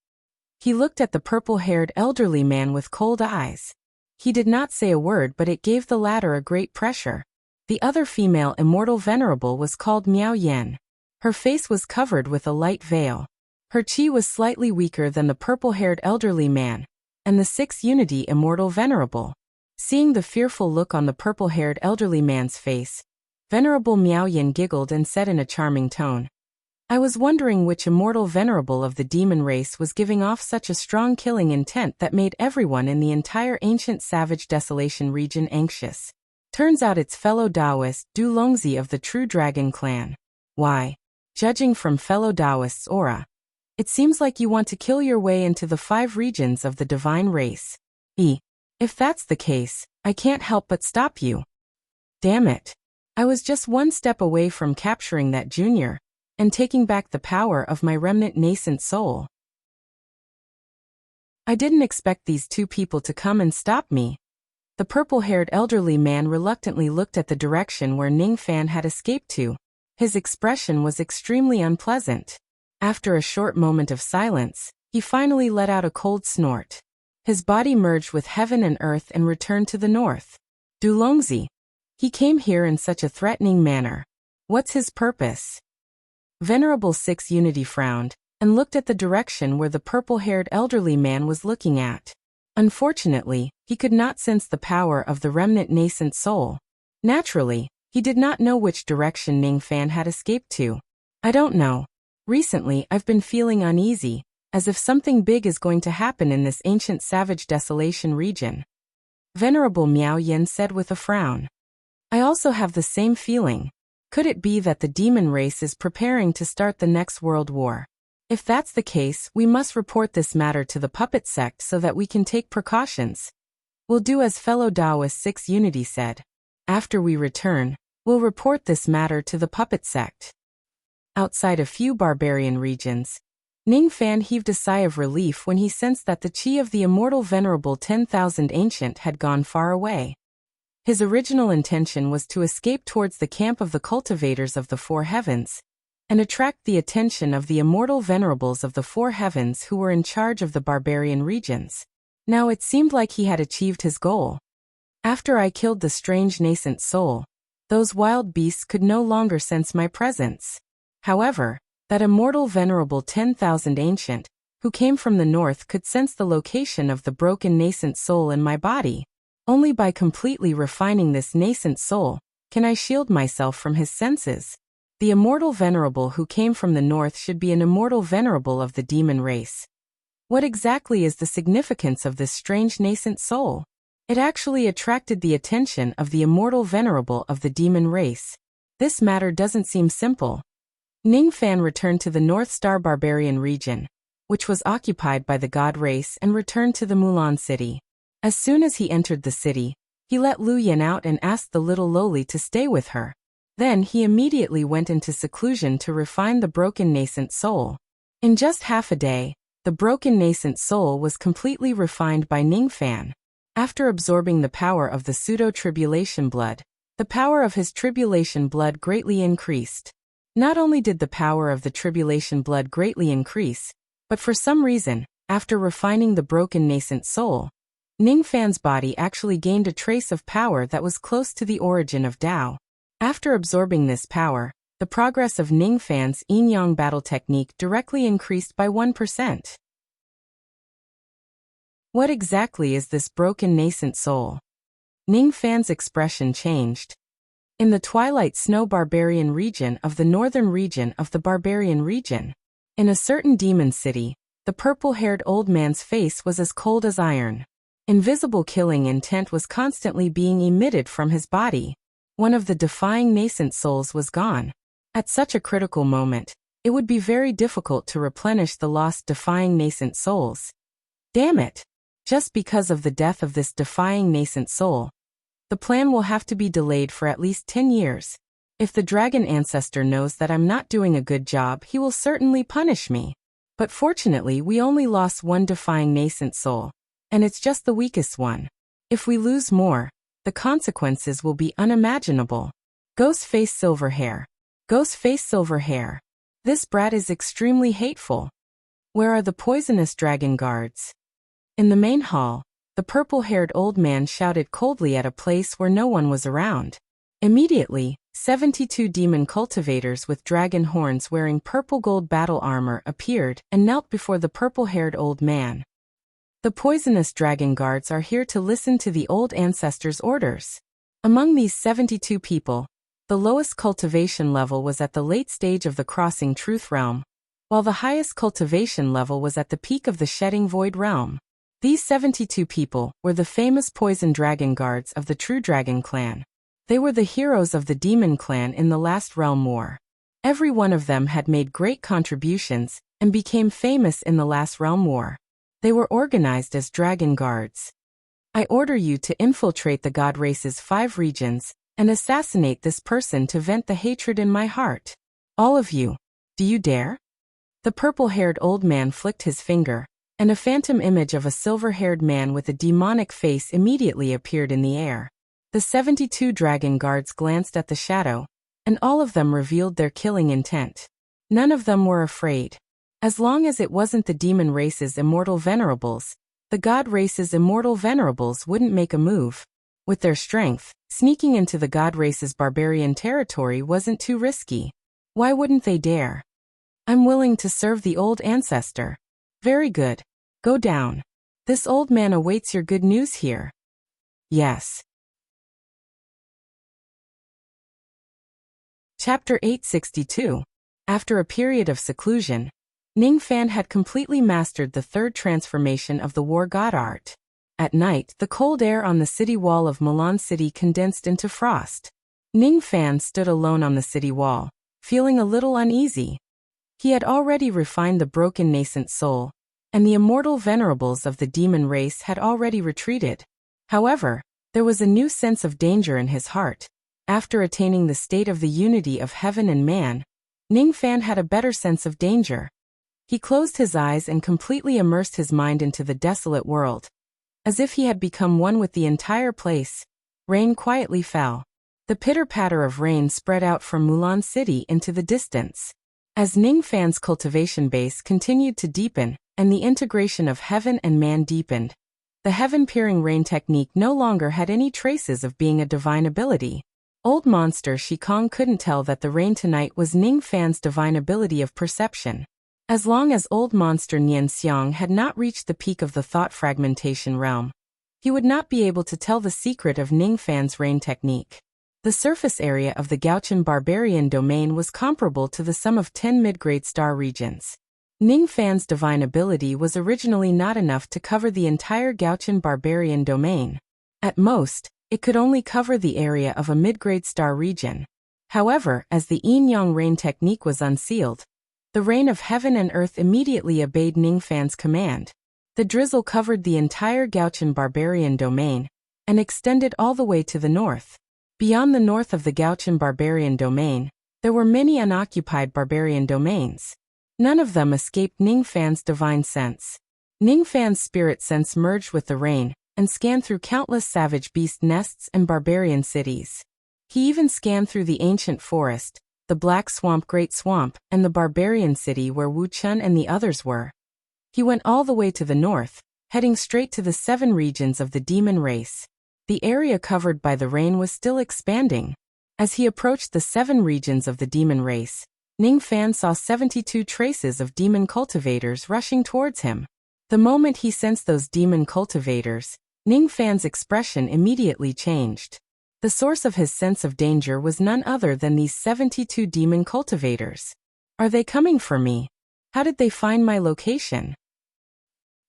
He looked at the purple-haired elderly man with cold eyes. He did not say a word, but it gave the latter a great pressure. The other female immortal venerable was called Miao Yan. Her face was covered with a light veil. Her chi was slightly weaker than the purple-haired elderly man, and the 6th Unity Immortal Venerable. Seeing the fearful look on the purple-haired elderly man's face, Venerable Miao Yin giggled and said in a charming tone, "I was wondering which immortal venerable of the demon race was giving off such a strong killing intent that made everyone in the entire ancient savage desolation region anxious. Turns out it's fellow Taoist Du Longzi of the True Dragon clan. Why, judging from fellow Taoist's aura, it seems like you want to kill your way into the 5 regions of the divine race. If that's the case, I can't help but stop you. Damn it. I was just one step away from capturing that junior and taking back the power of my remnant nascent soul. I didn't expect these 2 people to come and stop me." The purple-haired elderly man reluctantly looked at the direction where Ning Fan had escaped to. His expression was extremely unpleasant. After a short moment of silence, he finally let out a cold snort. His body merged with heaven and earth and returned to the north. Du Longzi. He came here in such a threatening manner. What's his purpose? Venerable 6 Unity frowned and looked at the direction where the purple-haired elderly man was looking at. Unfortunately, he could not sense the power of the remnant nascent soul. Naturally, he did not know which direction Ning Fan had escaped to. "I don't know. Recently I've been feeling uneasy, as if something big is going to happen in this ancient savage desolation region," Venerable Miao Yin said with a frown. "I also have the same feeling. Could it be that the demon race is preparing to start the next world war? If that's the case, we must report this matter to the puppet sect so that we can take precautions. We'll do as fellow Taoist 6 Unity said. After we return, we'll report this matter to the puppet sect." Outside a few barbarian regions, Ning Fan heaved a sigh of relief when he sensed that the chi of the immortal venerable 10,000 ancient had gone far away. His original intention was to escape towards the camp of the cultivators of the 4 heavens, and attract the attention of the immortal venerables of the 4 heavens who were in charge of the barbarian regions. Now it seemed like he had achieved his goal. After I killed the strange nascent soul, those wild beasts could no longer sense my presence. However, that immortal venerable 10,000 ancient, who came from the north, could sense the location of the broken nascent soul in my body. Only by completely refining this nascent soul can I shield myself from his senses. The immortal venerable who came from the north should be an immortal venerable of the demon race. What exactly is the significance of this strange nascent soul? It actually attracted the attention of the immortal venerable of the demon race. This matter doesn't seem simple. Ning Fan returned to the North Star Barbarian region, which was occupied by the god race, and returned to the Mulan city. As soon as he entered the city, he let Lu Yan out and asked the little lowly to stay with her. Then he immediately went into seclusion to refine the broken nascent soul. In just half a day, the broken nascent soul was completely refined by Ning Fan. After absorbing the power of the pseudo-tribulation blood, the power of his tribulation blood greatly increased. Not only did the power of the tribulation blood greatly increase, but for some reason, after refining the broken nascent soul, Ning Fan's body actually gained a trace of power that was close to the origin of Tao. After absorbing this power, the progress of Ning Fan's yin-yang battle technique directly increased by 1%. What exactly is this broken nascent soul? Ning Fan's expression changed. In the Twilight Snow Barbarian region of the northern region of the Barbarian region, in a certain demon city, the purple-haired old man's face was as cold as iron. Invisible killing intent was constantly being emitted from his body. One of the defying nascent souls was gone. At such a critical moment, it would be very difficult to replenish the lost defying nascent souls. Damn it! Just because of the death of this defying nascent soul, the plan will have to be delayed for at least 10 years. If the dragon ancestor knows that I'm not doing a good job, he will certainly punish me. But fortunately, we only lost one defying nascent soul, and it's just the weakest one. If we lose more, the consequences will be unimaginable. Ghostface Silverhair. Ghostface Silverhair. This brat is extremely hateful. Where are the poisonous dragon guards? In the main hall, the purple-haired old man shouted coldly at a place where no one was around. Immediately, 72 demon cultivators with dragon horns wearing purple gold battle armor appeared and knelt before the purple-haired old man. The poisonous dragon guards are here to listen to the old ancestors' orders. Among these 72 people, the lowest cultivation level was at the late stage of the crossing truth realm, while the highest cultivation level was at the peak of the shedding void realm. These 72 people were the famous poison dragon guards of the True Dragon clan. They were the heroes of the demon clan in the last realm war. Every one of them had made great contributions and became famous in the last realm war. They were organized as dragon guards. I order you to infiltrate the god race's 5 regions and assassinate this person to vent the hatred in my heart. All of you, do you dare? The purple-haired old man flicked his finger, and a phantom image of a silver-haired man with a demonic face immediately appeared in the air. The 72 dragon guards glanced at the shadow, and all of them revealed their killing intent. None of them were afraid. As long as it wasn't the demon race's immortal venerables, the god race's immortal venerables wouldn't make a move. With their strength, sneaking into the god race's barbarian territory wasn't too risky. Why wouldn't they dare? I'm willing to serve the old ancestor. Very good. Go down. This old man awaits your good news here. Yes. Chapter 862. After a period of seclusion, Ning Fan had completely mastered the 3rd transformation of the war god art. At night, the cold air on the city wall of Milan City condensed into frost. Ning Fan stood alone on the city wall, feeling a little uneasy. He had already refined the broken nascent soul, and the immortal venerables of the demon race had already retreated. However, there was a new sense of danger in his heart. After attaining the state of the unity of heaven and man, Ning Fan had a better sense of danger. He closed his eyes and completely immersed his mind into the desolate world. As if he had become one with the entire place, rain quietly fell. The pitter-patter of rain spread out from Mulan City into the distance. As Ning Fan's cultivation base continued to deepen, and the integration of heaven and man deepened, the heaven-peering rain technique no longer had any traces of being a divine ability. Old monster Shikong couldn't tell that the rain tonight was Ning Fan's divine ability of perception. As long as old monster Nian Xiang had not reached the peak of the thought fragmentation realm, he would not be able to tell the secret of Ning Fan's rain technique. The surface area of the Gauchan barbarian domain was comparable to the sum of 10 mid-grade star regions. Ning Fan's divine ability was originally not enough to cover the entire Gauchan barbarian domain. At most, it could only cover the area of a mid-grade star region. However, as the yin-yang rain technique was unsealed, the rain of heaven and earth immediately obeyed Ning Fan's command. The drizzle covered the entire Gauchan barbarian domain, and extended all the way to the north. Beyond the north of the Gauchan barbarian domain, there were many unoccupied barbarian domains. None of them escaped Ning Fan's divine sense. Ning Fan's spirit sense merged with the rain, and scanned through countless savage beast nests and barbarian cities. He even scanned through the ancient forest, the Black Swamp Great Swamp, and the barbarian city where Wuxia and the others were. He went all the way to the north, heading straight to the 7 regions of the demon race. The area covered by the rain was still expanding. As he approached the 7 regions of the demon race, Ning Fan saw 72 traces of demon cultivators rushing towards him. The moment he sensed those demon cultivators, Ning Fan's expression immediately changed. The source of his sense of danger was none other than these 72 demon cultivators. Are they coming for me? How did they find my location?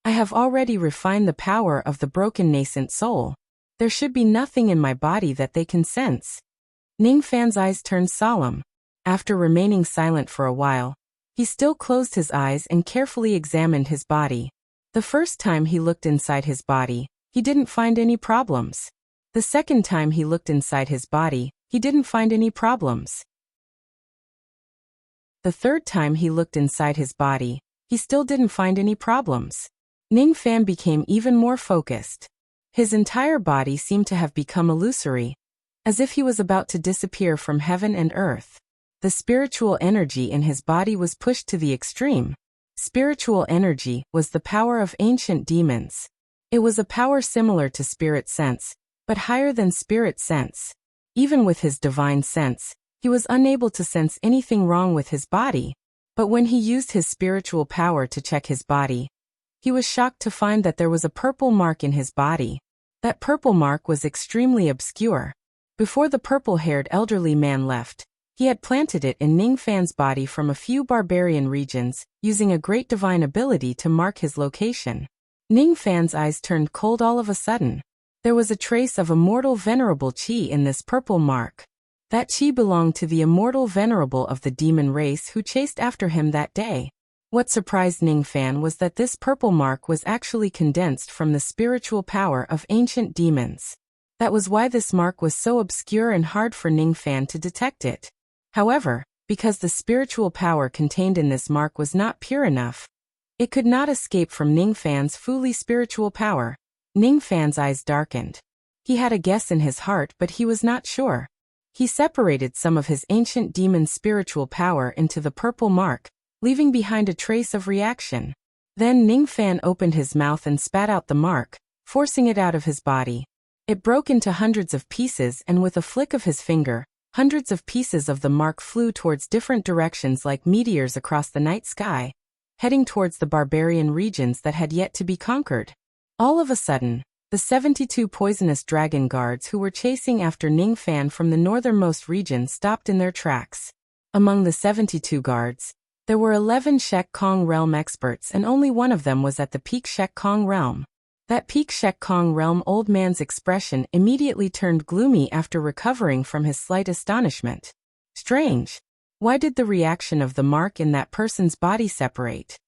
I have already refined the power of the broken nascent soul. There should be nothing in my body that they can sense. Ning Fan's eyes turned solemn. After remaining silent for a while, he still closed his eyes and carefully examined his body. The first time he looked inside his body, he didn't find any problems. The second time he looked inside his body, he didn't find any problems. The third time he looked inside his body, he still didn't find any problems. Ning Fan became even more focused. His entire body seemed to have become illusory, as if he was about to disappear from heaven and earth. The spiritual energy in his body was pushed to the extreme. Spiritual energy was the power of ancient demons. It was a power similar to spirit sense, but higher than spirit sense. Even with his divine sense, He was unable to sense anything wrong with his body, but when he used his spiritual power to check his body, he was shocked to find that there was a purple mark in his body. That purple mark was extremely obscure. Before the purple-haired elderly man left, he had planted it in Ningfan's body from a few barbarian regions, using a great divine ability to mark his location. Ningfan's eyes turned cold all of a sudden. There was a trace of immortal venerable qi in this purple mark. That qi belonged to the immortal venerable of the demon race who chased after him that day. What surprised Ningfan was that this purple mark was actually condensed from the spiritual power of ancient demons. That was why this mark was so obscure and hard for Ningfan to detect it. However, because the spiritual power contained in this mark was not pure enough, it could not escape from Ningfan's fully spiritual power. Ningfan's eyes darkened. He had a guess in his heart, but he was not sure. He separated some of his ancient demon's spiritual power into the purple mark, leaving behind a trace of reaction. Then Ningfan opened his mouth and spat out the mark, forcing it out of his body. It broke into hundreds of pieces, and with a flick of his finger, hundreds of pieces of the mark flew towards different directions like meteors across the night sky, heading towards the barbarian regions that had yet to be conquered. All of a sudden, the 72 poisonous dragon guards who were chasing after Ningfan from the northernmost region stopped in their tracks. Among the 72 guards, there were 11 Shek Kong realm experts, and only one of them was at the peak Shek Kong realm. That peak Shek Kong realm old man's expression immediately turned gloomy after recovering from his slight astonishment. Strange. Why did the reaction of the mark in that person's body separate?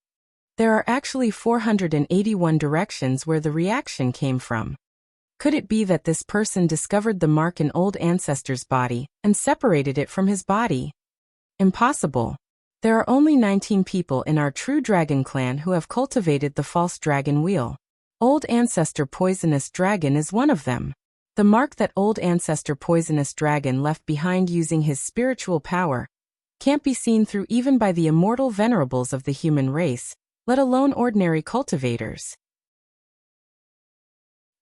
There are actually 481 directions where the reaction came from. Could it be that this person discovered the mark in old ancestor's body and separated it from his body? Impossible. There are only 19 people in our true dragon clan who have cultivated the false dragon wheel. Old ancestor poisonous dragon is one of them. The mark that old ancestor poisonous dragon left behind using his spiritual power can't be seen through even by the immortal venerables of the human race, let alone ordinary cultivators.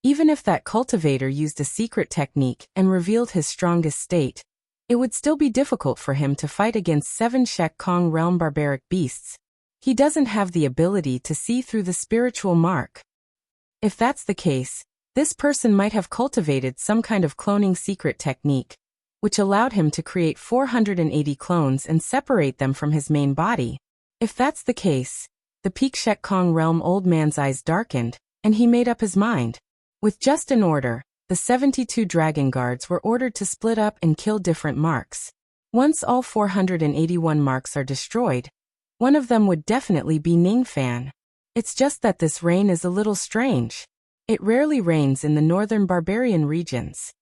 Even if that cultivator used a secret technique and revealed his strongest state, it would still be difficult for him to fight against 7 Shek Kong realm barbaric beasts. He doesn't have the ability to see through the spiritual mark. If that's the case, this person might have cultivated some kind of cloning secret technique, which allowed him to create 480 clones and separate them from his main body. If that's the case, the peak Shek Kong realm old man's eyes darkened, and he made up his mind. With just an order, the 72 dragon guards were ordered to split up and kill different marks. Once all 481 marks are destroyed, one of them would definitely be Ningfan. It's just that this rain is a little strange. It rarely rains in the northern barbarian regions.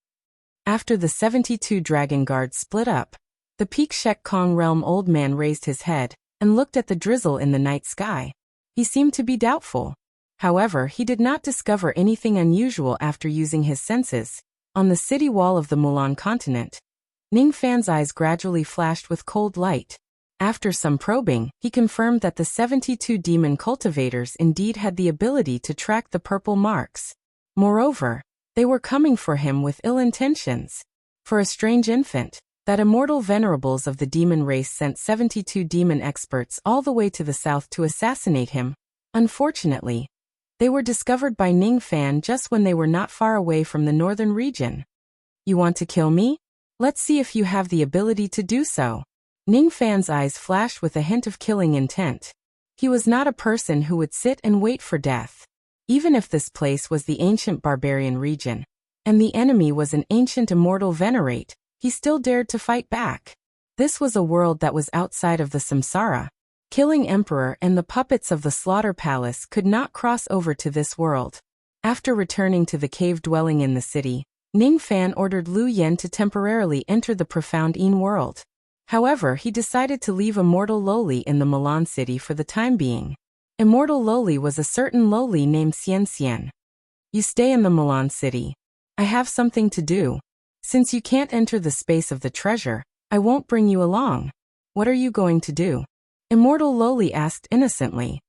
After the 72 dragon guards split up, the peak Shek Kong realm old man raised his head and looked at the drizzle in the night sky. He seemed to be doubtful. However, he did not discover anything unusual after using his senses. On the city wall of the Mulan continent, Ningfan's eyes gradually flashed with cold light. After some probing, he confirmed that the 72 demon cultivators indeed had the ability to track the purple marks. Moreover, they were coming for him with ill intentions. For a strange infant, that immortal venerables of the demon race sent 72 demon experts all the way to the south to assassinate him. Unfortunately, they were discovered by Ningfan just when they were not far away from the northern region. You want to kill me? Let's see if you have the ability to do so. Ningfan's eyes flashed with a hint of killing intent. He was not a person who would sit and wait for death. Even if this place was the ancient barbarian region, and the enemy was an ancient immortal venerate, he still dared to fight back. This was a world that was outside of the samsara. Killing Emperor and the puppets of the slaughter palace could not cross over to this world. After returning to the cave dwelling in the city, Ningfan ordered Lu Yen to temporarily enter the profound Yin world. However, he decided to leave Immortal Loli in the Milan city for the time being. Immortal Loli was a certain Loli named Xian Xian. You stay in the Milan city. I have something to do. Since you can't enter the space of the treasure, I won't bring you along. What are you going to do? Immortal Loli asked innocently.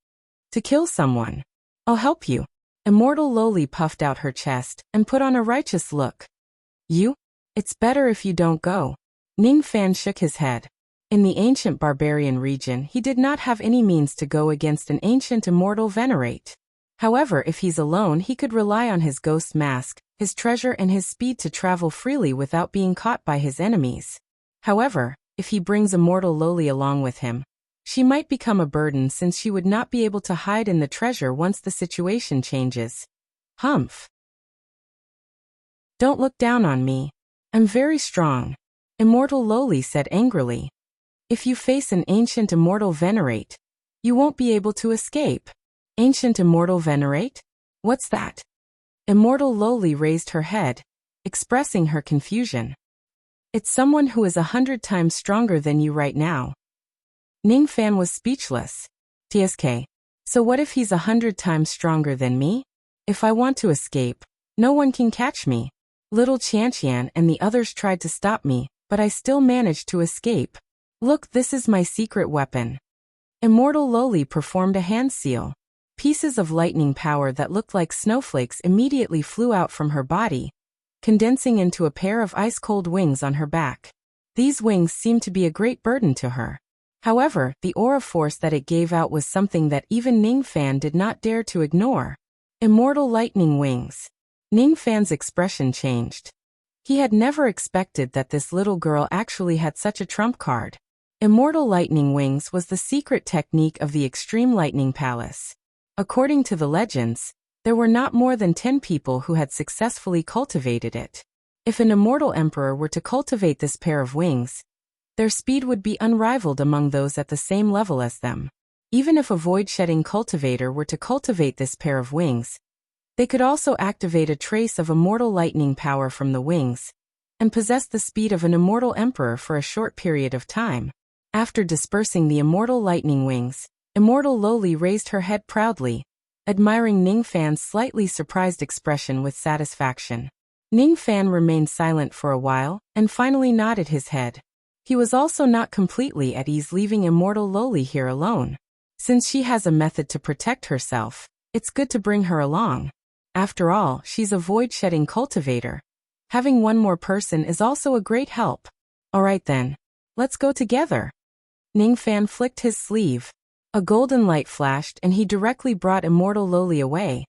To kill someone. I'll help you. Immortal Loli puffed out her chest and put on a righteous look. You? It's better if you don't go. Ning Fan shook his head. In the ancient barbarian region, he did not have any means to go against an ancient immortal venerate. However, if he's alone, he could rely on his ghost mask, his treasure and his speed to travel freely without being caught by his enemies. However, if he brings immortal Loli along with him, she might become a burden since she would not be able to hide in the treasure once the situation changes. Humph. Don't look down on me. I'm very strong, Immortal Loli said angrily. If you face an ancient immortal venerate, you won't be able to escape. Ancient immortal venerate? What's that? Immortal Loli raised her head, expressing her confusion. It's someone who is 100 times stronger than you right now. Ning Fan was speechless. TSK. So what if he's 100 times stronger than me? If I want to escape, no one can catch me. Little Qianqian and the others tried to stop me, but I still managed to escape. Look, this is my secret weapon. Immortal Loli performed a hand seal. Pieces of lightning power that looked like snowflakes immediately flew out from her body, condensing into a pair of ice-cold wings on her back. These wings seemed to be a great burden to her. However, the aura force that it gave out was something that even Ning Fan did not dare to ignore. Immortal lightning wings. Ning Fan's expression changed. He had never expected that this little girl actually had such a trump card. Immortal lightning wings was the secret technique of the Extreme Lightning Palace. According to the legends, there were not more than 10 people who had successfully cultivated it. If an immortal emperor were to cultivate this pair of wings, their speed would be unrivaled among those at the same level as them. Even if a void-shedding cultivator were to cultivate this pair of wings, they could also activate a trace of immortal lightning power from the wings, and possess the speed of an immortal emperor for a short period of time. After dispersing the immortal lightning wings, Immortal Loli raised her head proudly, admiring Ning Fan's slightly surprised expression with satisfaction. Ning Fan remained silent for a while, and finally nodded his head. He was also not completely at ease leaving Immortal Loli here alone. Since she has a method to protect herself, it's good to bring her along. After all, she's a void-shedding cultivator. Having one more person is also a great help. Alright then, let's go together. Ning Fan flicked his sleeve. A golden light flashed and he directly brought Immortal Loli away,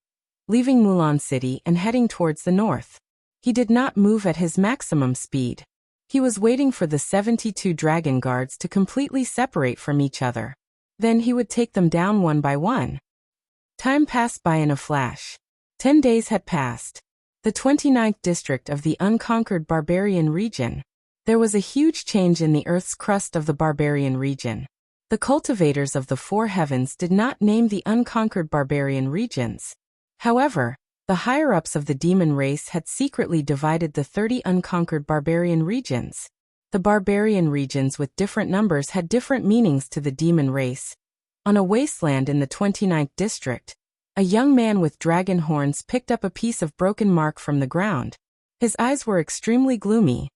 leaving Mulan City and heading towards the north. He did not move at his maximum speed. He was waiting for the 72 dragon guards to completely separate from each other. Then he would take them down one by one. Time passed by in a flash. 10 days had passed. The 29th district of the unconquered barbarian region. There was a huge change in the earth's crust of the barbarian region. The cultivators of the four heavens did not name the unconquered barbarian regions. However, the higher-ups of the demon race had secretly divided the 30 unconquered barbarian regions. The barbarian regions with different numbers had different meanings to the demon race. On a wasteland in the 29th district, a young man with dragon horns picked up a piece of broken mark from the ground. His eyes were extremely gloomy.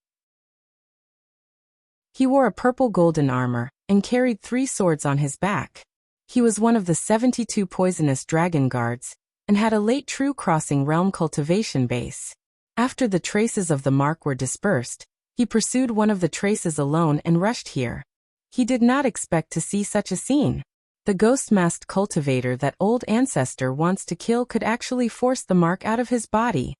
He wore a purple golden armor, and carried 3 swords on his back. He was one of the 72 poisonous dragon guards, and had a late true crossing realm cultivation base. After the traces of the mark were dispersed, he pursued one of the traces alone and rushed here. He did not expect to see such a scene. The ghost-masked cultivator that old ancestor wants to kill could actually force the mark out of his body.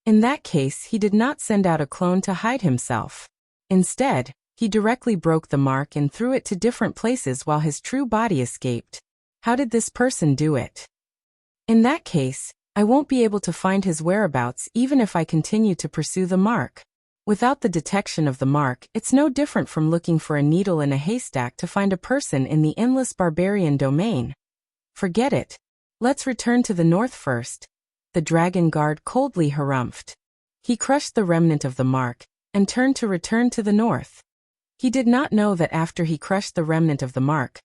In that case, he did not send out a clone to hide himself. Instead, he directly broke the mark and threw it to different places while his true body escaped. How did this person do it? In that case, I won't be able to find his whereabouts even if I continue to pursue the mark. Without the detection of the mark, it's no different from looking for a needle in a haystack to find a person in the endless barbarian domain. Forget it. Let's return to the north first. The dragon guard coldly harumphed. He crushed the remnant of the mark, and turned to return to the north. He did not know that after he crushed the remnant of the mark,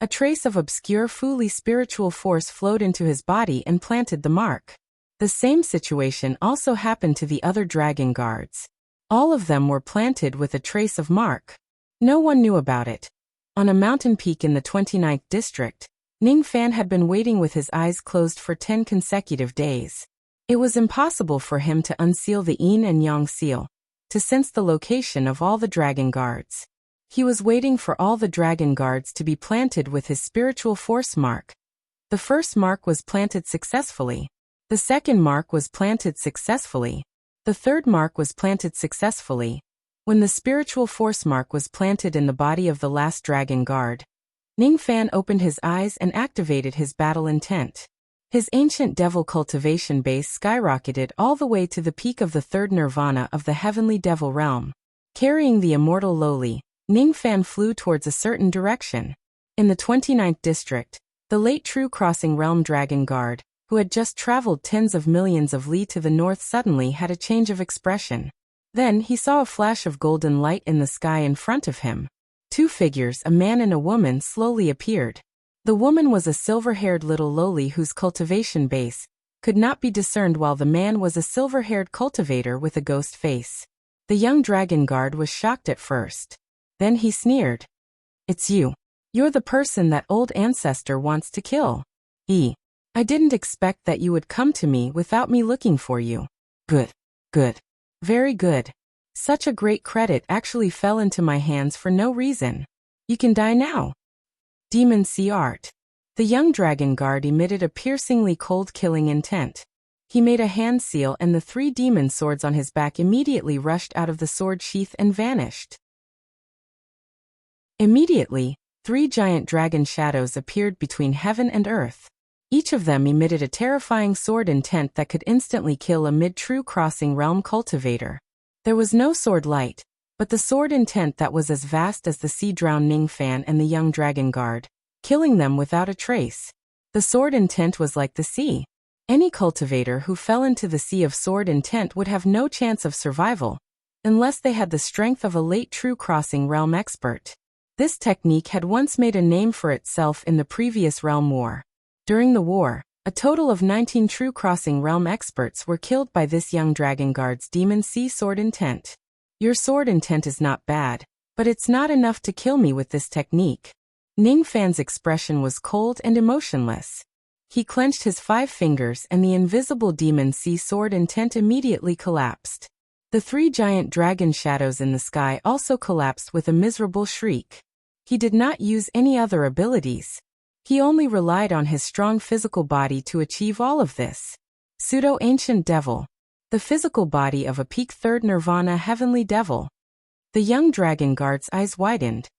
a trace of obscure fully spiritual force flowed into his body and planted the mark. The same situation also happened to the other dragon guards. All of them were planted with a trace of mark. No one knew about it. On a mountain peak in the 29th district, Ning Fan had been waiting with his eyes closed for 10 consecutive days. It was impossible for him to unseal the yin and yang seal, to sense the location of all the dragon guards. He was waiting for all the dragon guards to be planted with his spiritual force mark. The first mark was planted successfully. The second mark was planted successfully. The third mark was planted successfully. When the spiritual force mark was planted in the body of the last dragon guard, Ningfan opened his eyes and activated his battle intent. His ancient devil cultivation base skyrocketed all the way to the peak of the third nirvana of the heavenly devil realm. Carrying the immortal lowly, Ningfan flew towards a certain direction. In the 29th district, the late true crossing realm dragon guard, who had just traveled tens of millions of li to the north, suddenly had a change of expression. Then he saw a flash of golden light in the sky in front of him. Two figures, a man and a woman, slowly appeared. The woman was a silver-haired little lowly whose cultivation base could not be discerned, while the man was a silver-haired cultivator with a ghost face. The young dragon guard was shocked at first. Then he sneered. "It's you. You're the person that old ancestor wants to kill. I didn't expect that you would come to me without me looking for you. Good. Good. Very good. Such a great credit actually fell into my hands for no reason. You can die now." Demon Sea Art. The young dragon guard emitted a piercingly cold killing intent. He made a hand seal, and the three demon swords on his back immediately rushed out of the sword sheath and vanished. Immediately, three giant dragon shadows appeared between heaven and earth. Each of them emitted a terrifying sword intent that could instantly kill a mid-true crossing realm cultivator. There was no sword light, but the sword intent that was as vast as the sea drowned Ningfan and the young dragon guard, killing them without a trace. The sword intent was like the sea. Any cultivator who fell into the sea of sword intent would have no chance of survival, unless they had the strength of a late true crossing realm expert. This technique had once made a name for itself in the previous realm war. During the war, a total of 19 true crossing realm experts were killed by this young dragon guard's demon sea sword intent. Your sword intent is not bad, but it's not enough to kill me with this technique. Ningfan's expression was cold and emotionless. He clenched his 5 fingers and the invisible demon sea sword intent immediately collapsed. The 3 giant dragon shadows in the sky also collapsed with a miserable shriek. He did not use any other abilities. He only relied on his strong physical body to achieve all of this. Pseudo-ancient devil. The physical body of a peak third nirvana heavenly devil. The young dragon guard's eyes widened.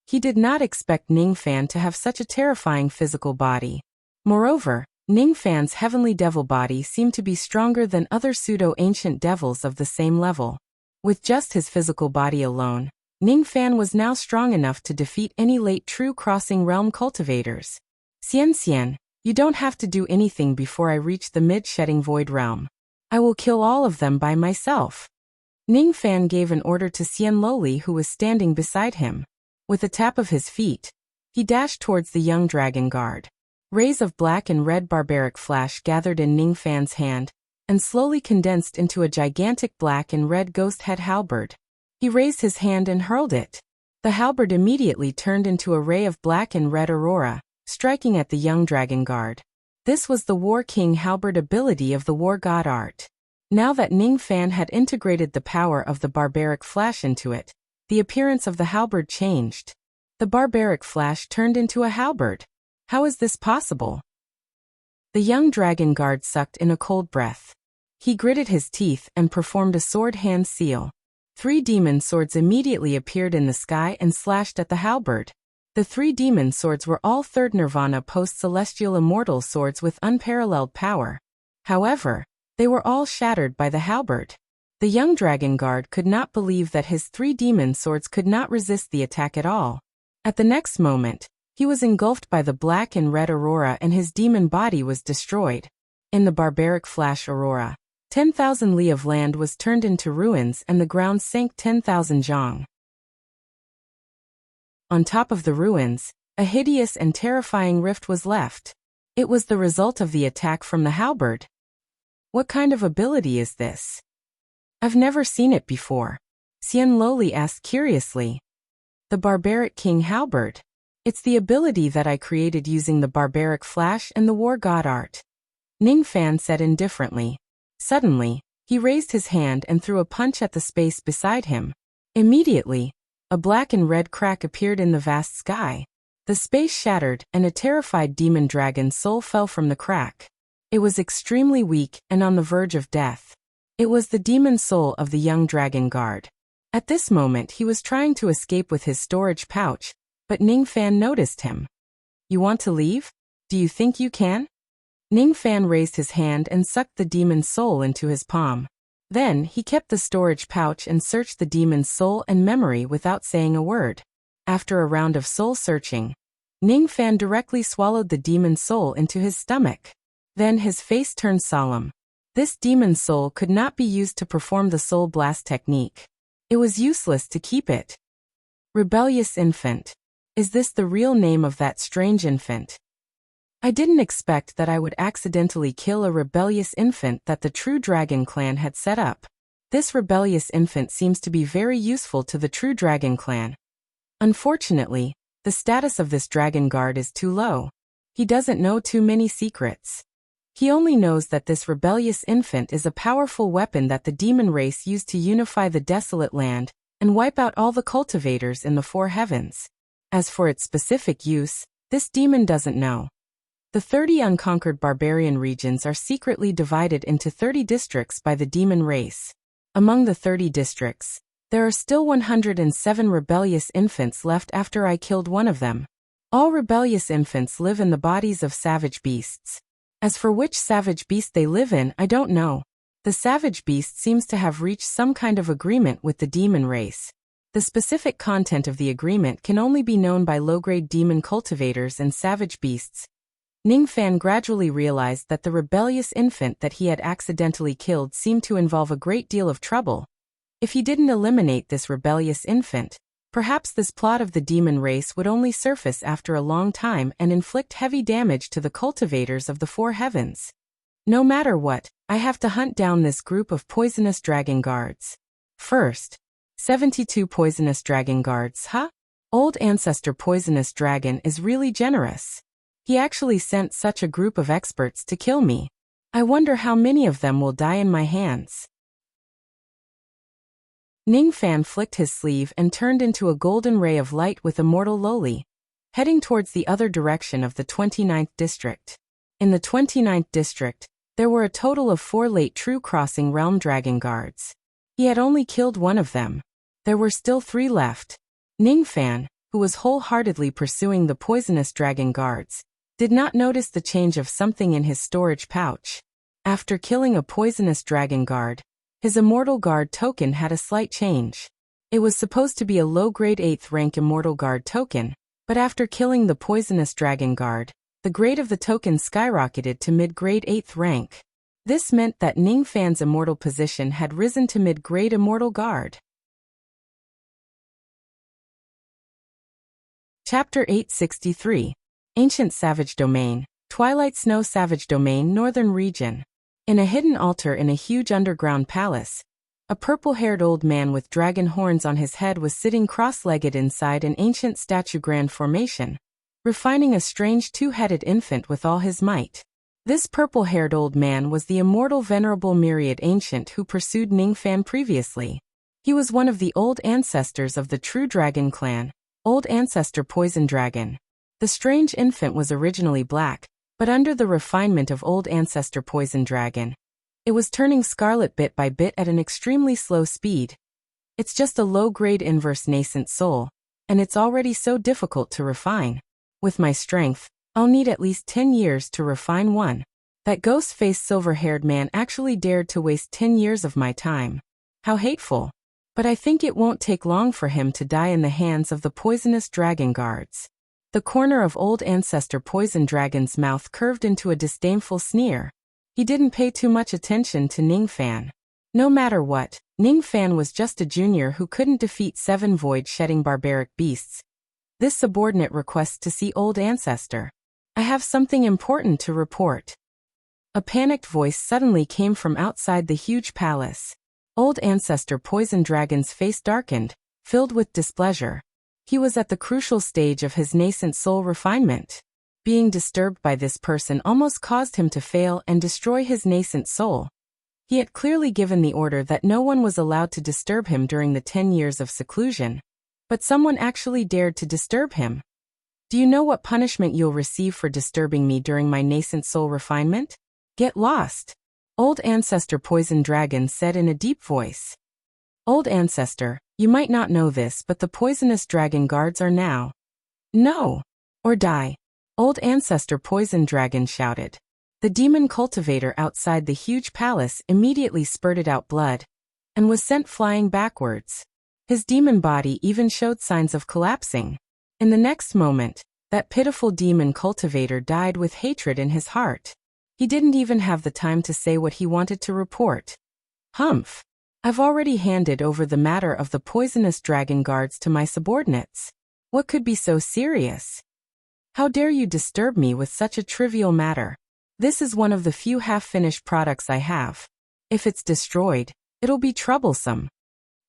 He did not expect Ningfan to have such a terrifying physical body. Moreover, Ningfan's heavenly devil body seemed to be stronger than other pseudo-ancient devils of the same level. With just his physical body alone, Ningfan was now strong enough to defeat any late true crossing realm cultivators. Xian, you don't have to do anything before I reach the mid-shedding void realm. I will kill all of them by myself. Ningfan gave an order to Xian Loli, who was standing beside him. With a tap of his feet, he dashed towards the young dragon guard. Rays of black and red barbaric flash gathered in Ningfan's hand, and slowly condensed into a gigantic black and red ghost head halberd. He raised his hand and hurled it. The halberd immediately turned into a ray of black and red aurora, striking at the young dragon guard. This was the War King halberd ability of the War God art. Now that Ningfan had integrated the power of the barbaric flash into it, the appearance of the halberd changed. The barbaric flash turned into a halberd. How is this possible? The young dragon guard sucked in a cold breath. He gritted his teeth and performed a sword hand seal. 3 demon swords immediately appeared in the sky and slashed at the halberd. The 3 demon swords were all third nirvana post-celestial immortal swords with unparalleled power. However, they were all shattered by the halberd. The young dragon guard could not believe that his 3 demon swords could not resist the attack at all. At the next moment, he was engulfed by the black and red aurora and his demon body was destroyed. In the barbaric flash aurora, 10,000 li of land was turned into ruins and the ground sank 10,000 zhang. On top of the ruins, a hideous and terrifying rift was left. It was the result of the attack from the halberd. What kind of ability is this? I've never seen it before. Xian Loli asked curiously. The barbaric king halberd. It's the ability that I created using the barbaric flash and the war god art. Ningfan said indifferently. Suddenly, He raised his hand and threw a punch at the space beside him. Immediately, a black and red crack appeared in the vast sky. The space shattered, and a terrified demon dragon's soul fell from the crack. It was extremely weak and on the verge of death. It was the demon soul of the young dragon guard. At this moment he was trying to escape with his storage pouch, but Ningfan noticed him. "You want to leave? Do you think you can?" Ningfan raised his hand and sucked the demon's soul into his palm. Then he kept the storage pouch and searched the demon's soul and memory without saying a word. After a round of soul searching, Ningfan directly swallowed the demon's soul into his stomach. Then his face turned solemn. This demon's soul could not be used to perform the soul blast technique. It was useless to keep it. Rebellious infant. Is this the real name of that strange infant? I didn't expect that I would accidentally kill a rebellious infant that the True Dragon clan had set up. This rebellious infant seems to be very useful to the True Dragon clan. Unfortunately, the status of this dragon guard is too low. He doesn't know too many secrets. He only knows that this rebellious infant is a powerful weapon that the demon race used to unify the desolate land and wipe out all the cultivators in the four heavens. As for its specific use, this demon doesn't know. The 30 unconquered barbarian regions are secretly divided into 30 districts by the demon race. Among the 30 districts, there are still 107 rebellious infants left after I killed one of them. All rebellious infants live in the bodies of savage beasts. As for which savage beast they live in, I don't know. The savage beast seems to have reached some kind of agreement with the demon race. The specific content of the agreement can only be known by low-grade demon cultivators and savage beasts. Ningfan gradually realized that the rebellious infant that he had accidentally killed seemed to involve a great deal of trouble. If he didn't eliminate this rebellious infant, perhaps this plot of the demon race would only surface after a long time and inflict heavy damage to the cultivators of the four heavens. No matter what, I have to hunt down this group of poisonous dragon guards. First, 72 poisonous dragon guards, huh? Old Ancestor Poisonous Dragon is really generous. He actually sent such a group of experts to kill me. I wonder how many of them will die in my hands. Ningfan flicked his sleeve and turned into a golden ray of light with Immortal Loli, heading towards the other direction of the 29th district. In the 29th district, there were a total of 4 late True Crossing Realm Dragon Guards. He had only killed one of them. There were still 3 left. Ningfan, who was wholeheartedly pursuing the poisonous dragon guards, did not notice the change of something in his storage pouch. After killing a poisonous dragon guard, his Immortal Guard token had a slight change. It was supposed to be a low-grade 8th rank Immortal Guard token, but after killing the poisonous dragon guard, the grade of the token skyrocketed to mid-grade 8th rank. This meant that Ningfan's immortal position had risen to mid-grade Immortal Guard. Chapter 863. Ancient Savage Domain, Twilight Snow Savage Domain Northern Region. In a hidden altar in a huge underground palace, a purple-haired old man with dragon horns on his head was sitting cross-legged inside an ancient statue grand formation, refining a strange 2-headed infant with all his might. This purple-haired old man was the immortal venerable Myriad Ancient who pursued Ningfan previously. He was one of the old ancestors of the True Dragon clan, Old Ancestor Poison Dragon. The strange infant was originally black, but under the refinement of Old Ancestor Poison Dragon, it was turning scarlet bit by bit at an extremely slow speed. It's just a low-grade inverse nascent soul, and it's already so difficult to refine. With my strength, I'll need at least 10 years to refine one. That ghost-faced silver-haired man actually dared to waste 10 years of my time. How hateful. But I think it won't take long for him to die in the hands of the poisonous dragon guards. The corner of Old Ancestor Poison Dragon's mouth curved into a disdainful sneer. He didn't pay too much attention to Ningfan. No matter what, Ningfan was just a junior who couldn't defeat 7 void-shedding barbaric beasts. This subordinate requests to see Old Ancestor. I have something important to report. A panicked voice suddenly came from outside the huge palace. Old Ancestor Poison Dragon's face darkened, filled with displeasure. He was at the crucial stage of his nascent soul refinement. Being disturbed by this person almost caused him to fail and destroy his nascent soul. He had clearly given the order that no one was allowed to disturb him during the 10 years of seclusion. But someone actually dared to disturb him. Do you know what punishment you'll receive for disturbing me during my nascent soul refinement? Get lost. Old Ancestor Poison Dragon said in a deep voice. Old Ancestor, you might not know this, but the poisonous dragon guards are now. No. Or die. Old Ancestor Poison Dragon shouted. The demon cultivator outside the huge palace immediately spurted out blood and was sent flying backwards. His demon body even showed signs of collapsing. In the next moment, that pitiful demon cultivator died with hatred in his heart. He didn't even have the time to say what he wanted to report. Humph. I've already handed over the matter of the poisonous dragon guards to my subordinates. What could be so serious? How dare you disturb me with such a trivial matter? This is one of the few half-finished products I have. If it's destroyed, it'll be troublesome.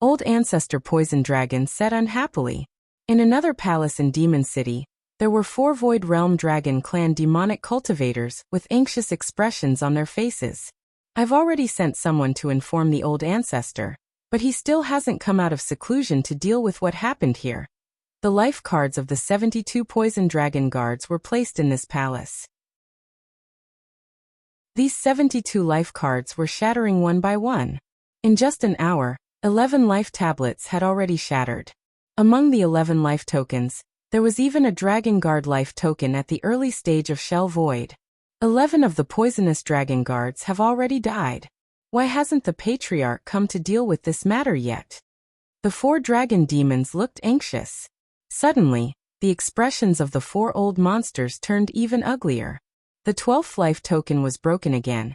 Old Ancestor Poison Dragon said unhappily. In another palace in Demon City, there were 4 Void Realm Dragon Clan demonic cultivators with anxious expressions on their faces. I've already sent someone to inform the Old Ancestor, but he still hasn't come out of seclusion to deal with what happened here. The life cards of the 72 Poison Dragon Guards were placed in this palace. These 72 life cards were shattering one by one. In just an hour, 11 life tablets had already shattered. Among the 11 life tokens, there was even a Dragon Guard life token at the early stage of Shell Void. 11 of the poisonous Dragon Guards have already died. Why hasn't the Patriarch come to deal with this matter yet? The 4 dragon demons looked anxious. Suddenly, the expressions of the 4 old monsters turned even uglier. The 12th life token was broken again.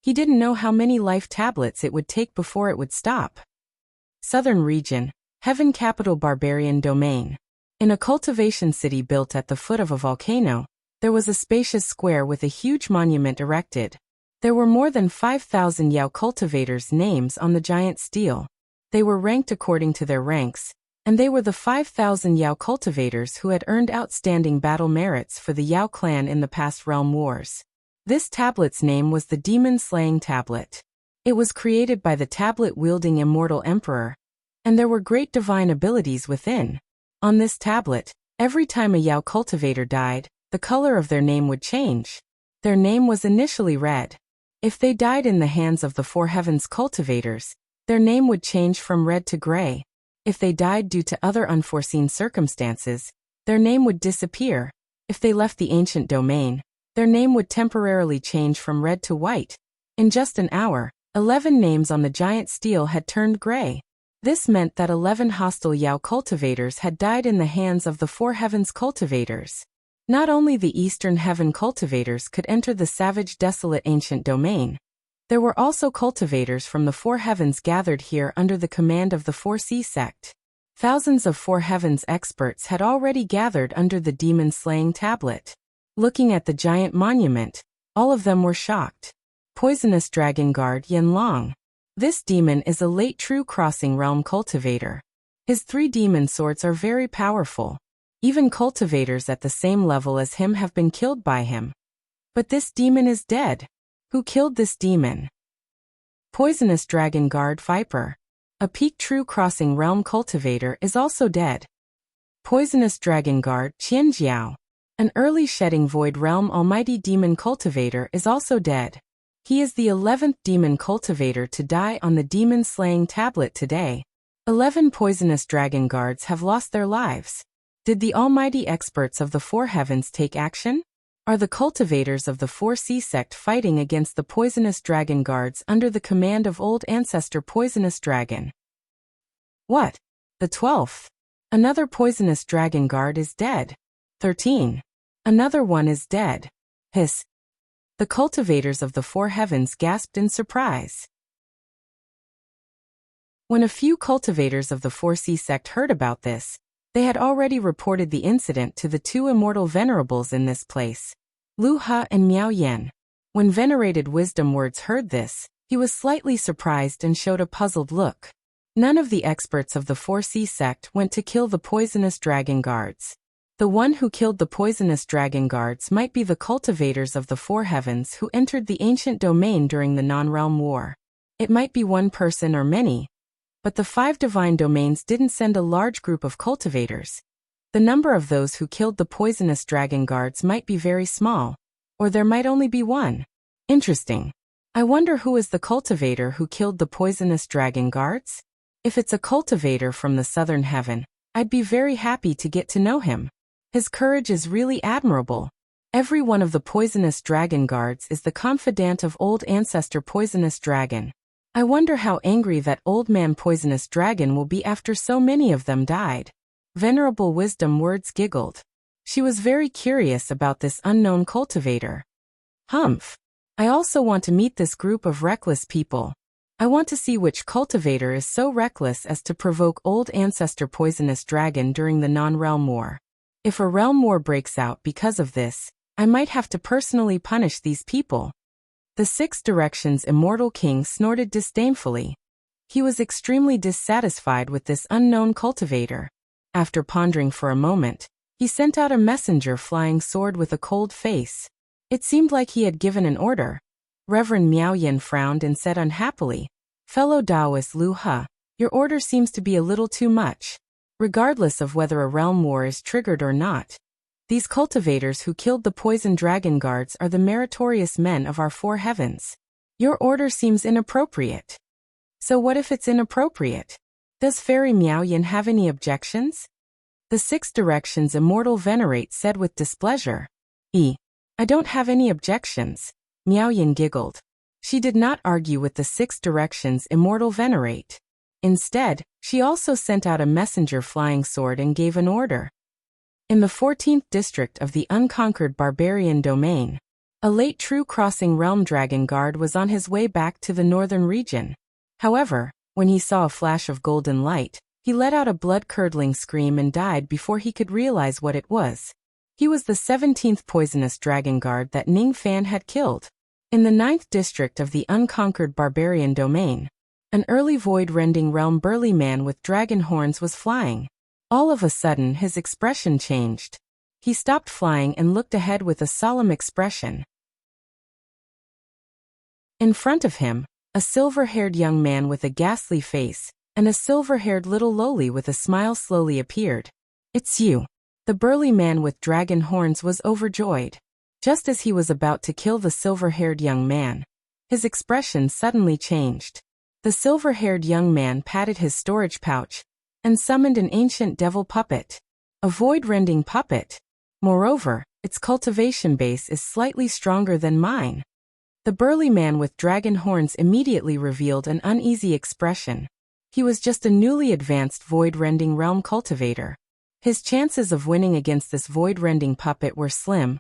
He didn't know how many life tablets it would take before it would stop. Southern Region, Heaven Capital Barbarian Domain. In a cultivation city built at the foot of a volcano, there was a spacious square with a huge monument erected. There were more than 5,000 Yao cultivators' names on the giant stele. They were ranked according to their ranks, and they were the 5,000 Yao cultivators who had earned outstanding battle merits for the Yao clan in the past realm wars. This tablet's name was the Demon Slaying Tablet. It was created by the tablet-wielding immortal emperor, and there were great divine abilities within. On this tablet, every time a Yao cultivator died, the color of their name would change. Their name was initially red. If they died in the hands of the 4 heavens cultivators, their name would change from red to gray. If they died due to other unforeseen circumstances, their name would disappear. If they left the ancient domain, their name would temporarily change from red to white. In just an hour, 11 names on the giant stele had turned gray. This meant that 11 hostile Yao cultivators had died in the hands of the 4 heavens cultivators. Not only the Eastern Heaven cultivators could enter the savage desolate ancient domain, there were also cultivators from the 4 heavens gathered here under the command of the 4C sect. Thousands of 4 heavens experts had already gathered under the demon slaying tablet. Looking at the giant monument, all of them were shocked. Poisonous Dragon Guard Yen Long. This demon is a late true crossing realm cultivator. His 3 demon swords are very powerful. Even cultivators at the same level as him have been killed by him. But this demon is dead. Who killed this demon? Poisonous Dragon Guard Viper. A peak true crossing realm cultivator is also dead. Poisonous Dragon Guard Qianjiao. An early shedding void realm almighty demon cultivator is also dead. He is the 11th demon cultivator to die on the demon slaying tablet today. 11 poisonous dragon guards have lost their lives. Did the almighty experts of the 4 heavens take action? Are the cultivators of the 4C sect fighting against the poisonous dragon guards under the command of old ancestor Poisonous Dragon? What? The 12th? Another poisonous dragon guard is dead. 13. Another one is dead. Hiss. The cultivators of the 4 heavens gasped in surprise. When a few cultivators of the 4C sect heard about this, they had already reported the incident to the 2 immortal venerables in this place, Lu Ha and Miao Yan. When venerated wisdom words heard this, he was slightly surprised and showed a puzzled look. None of the experts of the 4C sect went to kill the poisonous dragon guards. The one who killed the poisonous dragon guards might be the cultivators of the 4 heavens who entered the ancient domain during the non-realm war. It might be one person or many, but the 5 divine domains didn't send a large group of cultivators. The number of those who killed the poisonous dragon guards might be very small, or there might only be one. Interesting. I wonder who is the cultivator who killed the poisonous dragon guards? If it's a cultivator from the southern heaven, I'd be very happy to get to know him. His courage is really admirable. Every one of the poisonous dragon guards is the confidant of old ancestor poisonous dragon. I wonder how angry that old man poisonous dragon will be after so many of them died. Venerable Wisdom Words giggled. She was very curious about this unknown cultivator. Humph. I also want to meet this group of reckless people. I want to see which cultivator is so reckless as to provoke old ancestor poisonous dragon during the non-realm war. If a realm war breaks out because of this, I might have to personally punish these people. The 6 Directions Immortal King snorted disdainfully. He was extremely dissatisfied with this unknown cultivator. After pondering for a moment, he sent out a messenger flying sword with a cold face. It seemed like he had given an order. Reverend Miao Yin frowned and said unhappily, "Fellow Taoist Lu He, your order seems to be a little too much. Regardless of whether a realm war is triggered or not, these cultivators who killed the poison dragon guards are the meritorious men of our 4 heavens. Your order seems inappropriate." So what if it's inappropriate? Does Fairy Miao Yin have any objections? The 6 Directions Immortal Venerate said with displeasure. I don't have any objections. Miao Yin giggled. She did not argue with the 6 Directions Immortal Venerate. Instead, she also sent out a messenger flying sword and gave an order. In the 14th district of the unconquered barbarian domain, a late true crossing realm dragon guard was on his way back to the northern region. However, when he saw a flash of golden light, he let out a blood-curdling scream and died before he could realize what it was. He was the 17th poisonous dragon guard that Ning Fan had killed. In the 9th district of the unconquered barbarian domain, an early void-rending realm burly man with dragon horns was flying. All of a sudden his expression changed. He stopped flying and looked ahead with a solemn expression. In front of him, a silver-haired young man with a ghastly face, and a silver-haired little loli with a smile slowly appeared. "It's you." The burly man with dragon horns was overjoyed. Just as he was about to kill the silver-haired young man, his expression suddenly changed. The silver-haired young man patted his storage pouch and summoned an ancient devil puppet. A void-rending puppet. Moreover, its cultivation base is slightly stronger than mine. The burly man with dragon horns immediately revealed an uneasy expression. He was just a newly advanced void-rending realm cultivator. His chances of winning against this void-rending puppet were slim.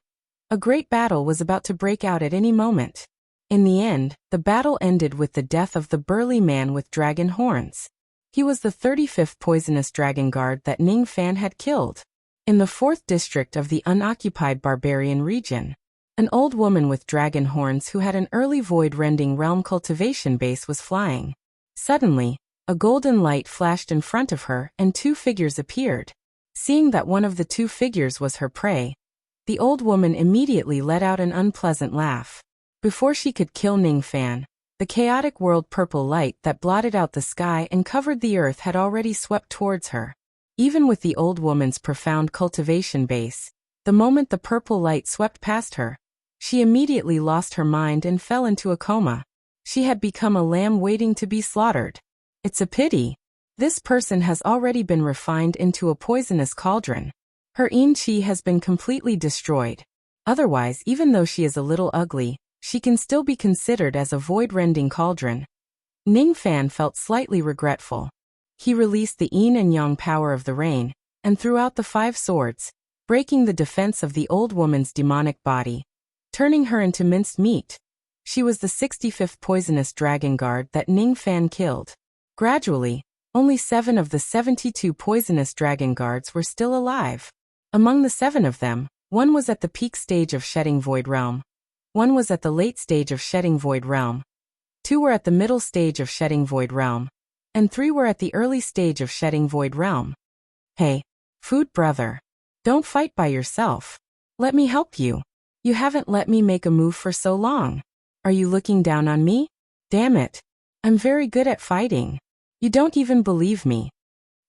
A great battle was about to break out at any moment. In the end, the battle ended with the death of the burly man with dragon horns. He was the 35th poisonous dragon guard that Ning Fan had killed. In the 4th district of the unoccupied barbarian region, an old woman with dragon horns who had an early void-rending realm cultivation base was flying. Suddenly, a golden light flashed in front of her and 2 figures appeared. Seeing that one of the 2 figures was her prey, the old woman immediately let out an unpleasant laugh. Before she could kill Ning Fan, the chaotic world purple light that blotted out the sky and covered the earth had already swept towards her. Even with the old woman's profound cultivation base, the moment the purple light swept past her, she immediately lost her mind and fell into a coma. She had become a lamb waiting to be slaughtered. It's a pity. This person has already been refined into a poisonous cauldron. Her yin qi has been completely destroyed. Otherwise, even though she is a little ugly, she can still be considered as a void-rending cauldron. Ning Fan felt slightly regretful. He released the yin and yang power of the rain, and threw out the 5 swords, breaking the defense of the old woman's demonic body, turning her into minced meat. She was the 65th poisonous dragon guard that Ning Fan killed. Gradually, only 7 of the 72 poisonous dragon guards were still alive. Among the 7 of them, 1 was at the peak stage of shedding void realm. 1 was at the late stage of shedding void realm. 2 were at the middle stage of shedding void realm. And 3 were at the early stage of shedding void realm. Hey, food brother. Don't fight by yourself. Let me help you. You haven't let me make a move for so long. Are you looking down on me? Damn it. I'm very good at fighting. You don't even believe me.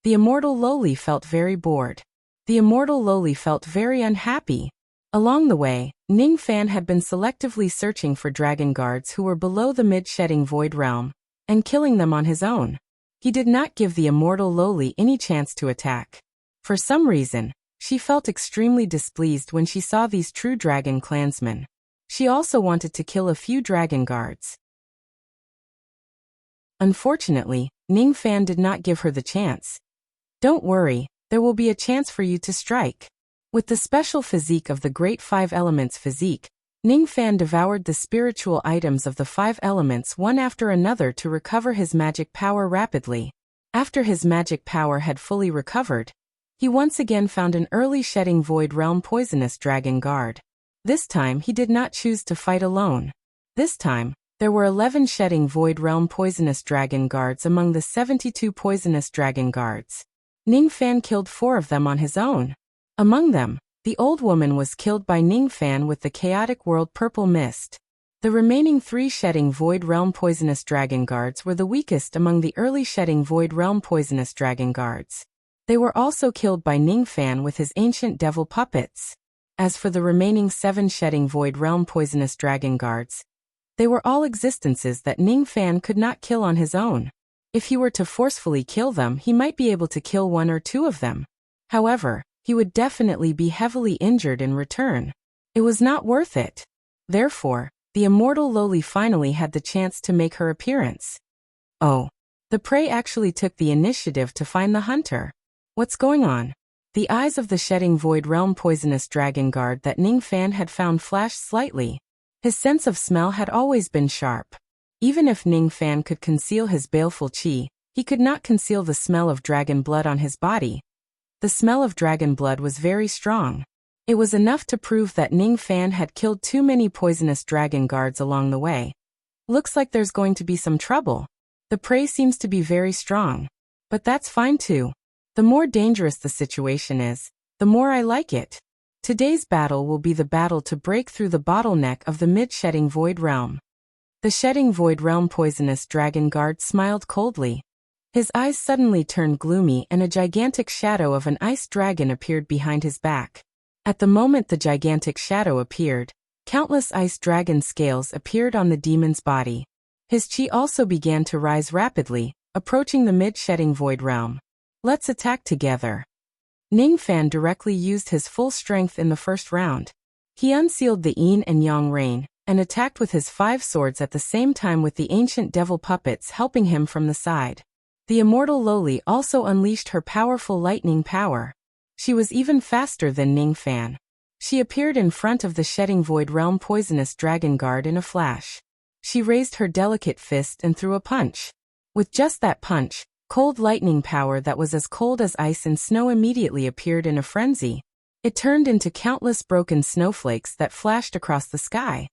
The immortal lowly felt very bored. The immortal lowly felt very unhappy. Along the way, Ning Fan had been selectively searching for dragon guards who were below the mid-shedding void realm, and killing them on his own. He did not give the immortal lowly any chance to attack. For some reason, she felt extremely displeased when she saw these true dragon clansmen. She also wanted to kill a few dragon guards. Unfortunately, Ning Fan did not give her the chance. Don't worry, there will be a chance for you to strike. With the special physique of the Great Five Elements physique, Ning Fan devoured the spiritual items of the five elements one after another to recover his magic power rapidly. After his magic power had fully recovered, he once again found an early shedding void realm poisonous dragon guard. This time he did not choose to fight alone. This time, there were 11 shedding void realm poisonous dragon guards among the 72 poisonous dragon guards. Ning Fan killed 4 of them on his own. Among them, the old woman was killed by Ning Fan with the chaotic world purple mist. The remaining 3 shedding void realm poisonous dragon guards were the weakest among the early shedding void realm poisonous dragon guards. They were also killed by Ning Fan with his ancient devil puppets. As for the remaining 7 shedding void realm poisonous dragon guards, they were all existences that Ning Fan could not kill on his own. If he were to forcefully kill them, he might be able to kill 1 or 2 of them. However, he would definitely be heavily injured in return. It was not worth it. Therefore, the immortal lowly finally had the chance to make her appearance. Oh. The prey actually took the initiative to find the hunter. What's going on? The eyes of the shedding void realm poisonous dragon guard that Ning Fan had found flashed slightly. His sense of smell had always been sharp. Even if Ning Fan could conceal his baleful qi, he could not conceal the smell of dragon blood on his body. The smell of dragon blood was very strong. It was enough to prove that Ning Fan had killed too many poisonous dragon guards along the way. Looks like there's going to be some trouble. The prey seems to be very strong. But that's fine too. The more dangerous the situation is, the more I like it. Today's battle will be the battle to break through the bottleneck of the mid-shedding void realm. The shedding void realm poisonous dragon guard smiled coldly. His eyes suddenly turned gloomy and a gigantic shadow of an ice dragon appeared behind his back. At the moment the gigantic shadow appeared, countless ice dragon scales appeared on the demon's body. His qi also began to rise rapidly, approaching the mid-shedding void realm. Let's attack together. Ning Fan directly used his full strength in the first round. He unsealed the yin and yang rain, and attacked with his 5 swords at the same time with the ancient devil puppets helping him from the side. The immortal lowly also unleashed her powerful lightning power. She was even faster than Ning Fan. She appeared in front of the shedding void realm poisonous dragon guard in a flash. She raised her delicate fist and threw a punch. With just that punch, cold lightning power that was as cold as ice and snow immediately appeared in a frenzy. It turned into countless broken snowflakes that flashed across the sky.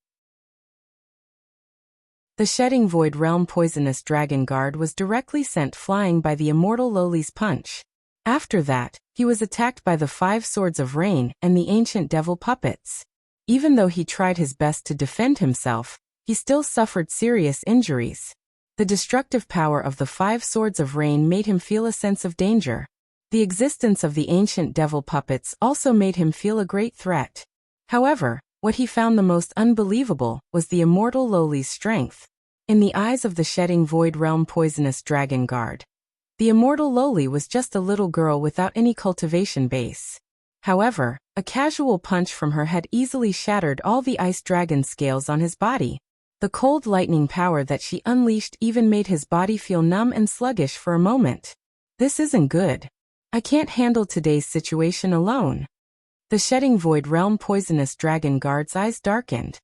The shedding void realm poisonous dragon guard was directly sent flying by the immortal lowly's punch. After that, he was attacked by the 5 swords of rain and the ancient devil puppets. Even though he tried his best to defend himself, he still suffered serious injuries. The destructive power of the 5 swords of rain made him feel a sense of danger. The existence of the ancient devil puppets also made him feel a great threat. However, what he found the most unbelievable was the immortal lowly's strength. In the eyes of the shedding void realm poisonous dragon guard, the immortal lowly was just a little girl without any cultivation base. However, a casual punch from her had easily shattered all the ice dragon scales on his body. The cold lightning power that she unleashed even made his body feel numb and sluggish for a moment. This isn't good. I can't handle today's situation alone. The shedding void realm poisonous dragon guard's eyes darkened.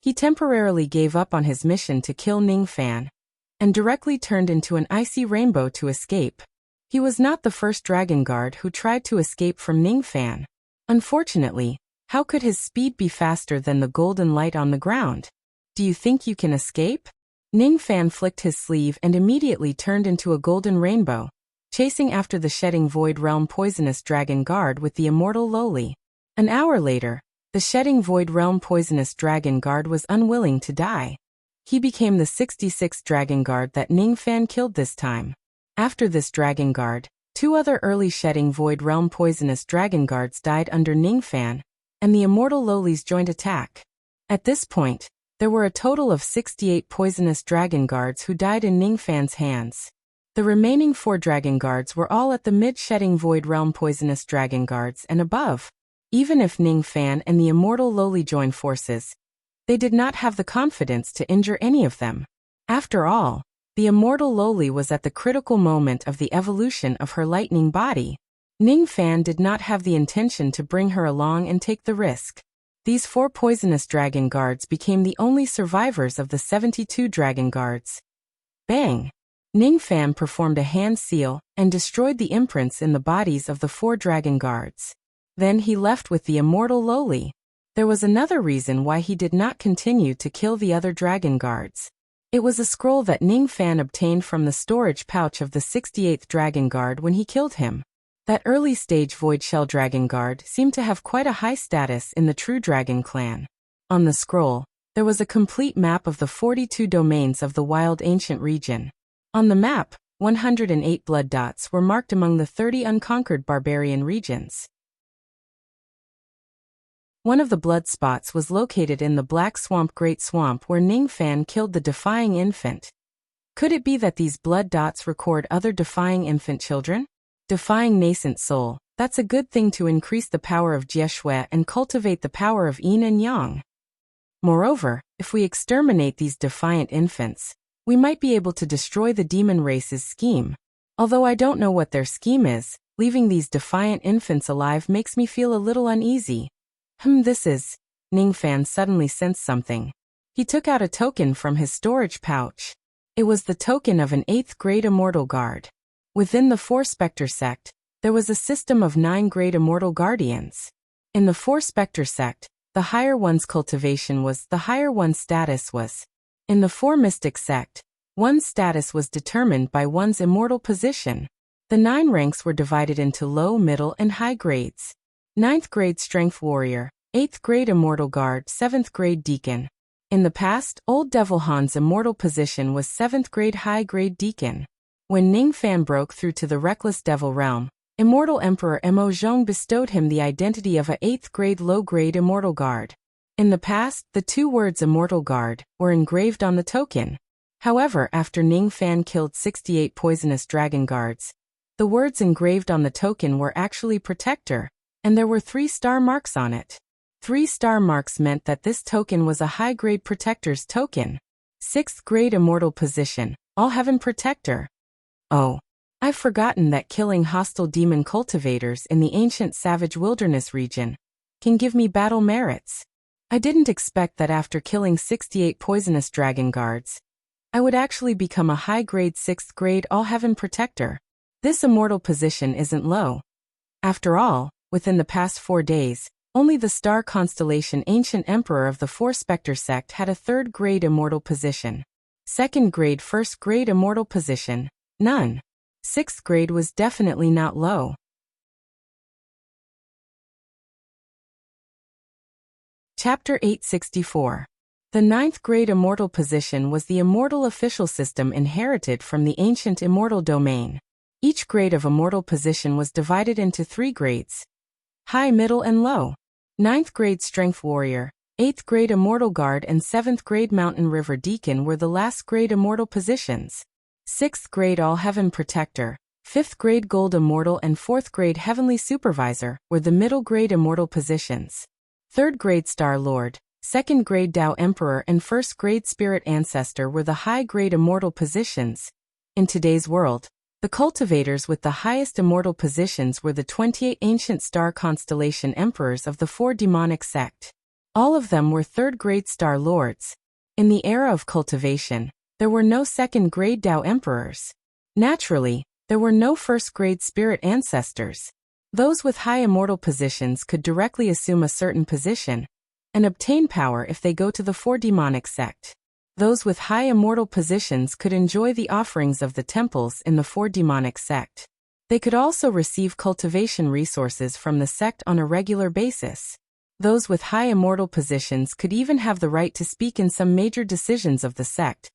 He temporarily gave up on his mission to kill Ning Fan, and directly turned into an icy rainbow to escape. He was not the first dragon guard who tried to escape from Ning Fan. Unfortunately, how could his speed be faster than the golden light on the ground? Do you think you can escape? Ning Fan flicked his sleeve and immediately turned into a golden rainbow, chasing after the shedding void realm poisonous dragon guard with the immortal lowly. An hour later, the shedding void realm poisonous dragon guard was unwilling to die. He became the 66th dragon guard that Ningfan killed this time. After this dragon guard, 2 other early shedding Void Realm poisonous dragon guards died under Ningfan, and the immortal lowlies joined attack. At this point, there were a total of 68 poisonous dragon guards who died in Ningfan's hands. The remaining 4 dragon guards were all at the mid-shedding Void Realm poisonous dragon guards and above. Even if Ningfan and the immortal lowly joined forces, they did not have the confidence to injure any of them. After all, the immortal lowly was at the critical moment of the evolution of her lightning body. Ningfan did not have the intention to bring her along and take the risk. These 4 poisonous dragon guards became the only survivors of the 72 dragon guards. Bang! Ningfan performed a hand seal and destroyed the imprints in the bodies of the 4 dragon guards. Then he left with the immortal lowly. There was another reason why he did not continue to kill the other dragon guards. It was a scroll that Ningfan obtained from the storage pouch of the 68th dragon guard when he killed him. That early-stage Void Shell dragon guard seemed to have quite a high status in the True Dragon clan. On the scroll, there was a complete map of the 42 domains of the Wild Ancient region. On the map, 108 blood dots were marked among the 30 unconquered barbarian regions. One of the blood spots was located in the Black Swamp Great Swamp where Ningfan killed the Defying Infant. Could it be that these blood dots record other Defying Infant children? Defying Nascent Soul, that's a good thing to increase the power of Jieshui and cultivate the power of Yin and Yang. Moreover, if we exterminate these defiant infants, we might be able to destroy the demon race's scheme. Although I don't know what their scheme is, leaving these defiant infants alive makes me feel a little uneasy. This is... Ningfan suddenly sensed something. He took out a token from his storage pouch. It was the token of an 8th grade immortal guard. Within the 4 Spectre sect, there was a system of 9 grade immortal guardians. In the 4 Spectre sect, the higher one's cultivation was, the higher one's status was. In the 4 Mystic sect, one's status was determined by one's immortal position. The 9 ranks were divided into low, middle, and high grades. 9th grade Strength Warrior, 8th grade Immortal Guard, 7th grade Deacon. In the past, Old Devil Han's immortal position was 7th grade High grade Deacon. When Ningfan broke through to the Reckless Devil realm, Immortal Emperor Mo Zhong bestowed him the identity of a 8th grade Low grade Immortal Guard. In the past, the 2 words Immortal Guard were engraved on the token. However, after Ningfan killed 68 poisonous dragon guards, the words engraved on the token were actually Protector, and there were 3 star marks on it. 3 star marks meant that this token was a high-grade Protector's token. 6th grade Immortal Position, All Heaven Protector. Oh, I've forgotten that killing hostile demon cultivators in the ancient savage wilderness region can give me battle merits. I didn't expect that after killing 68 poisonous dragon guards, I would actually become a high-grade 6th grade All Heaven Protector. This immortal position isn't low. After all, within the past 4 days, only the star constellation Ancient Emperor of the 4 Spectre sect had a 3rd grade immortal position. 2nd grade 1st grade immortal position, none. 6th grade was definitely not low. Chapter 864. The 9th grade immortal position was the immortal official system inherited from the ancient immortal domain. Each grade of immortal position was divided into 3 grades. High, middle, and low. 9th grade Strength Warrior, 8th grade Immortal Guard and 7th grade Mountain River Deacon were the last grade immortal positions. 6th grade All Heaven Protector, 5th grade Gold Immortal and 4th grade Heavenly Supervisor were the middle grade immortal positions. 3rd grade Star Lord, 2nd grade Tao Emperor and 1st grade Spirit Ancestor were the high grade immortal positions. In today's world, the cultivators with the highest immortal positions were the 28 ancient star constellation emperors of the 4 demonic sect. All of them were 3rd grade star lords. In the era of cultivation, there were no 2nd grade Tao emperors. Naturally, there were no 1st grade spirit ancestors. Those with high immortal positions could directly assume a certain position and obtain power if they go to the 4 demonic sect. Those with high immortal positions could enjoy the offerings of the temples in the 4 demonic sect. They could also receive cultivation resources from the sect on a regular basis. Those with high immortal positions could even have the right to speak in some major decisions of the sect.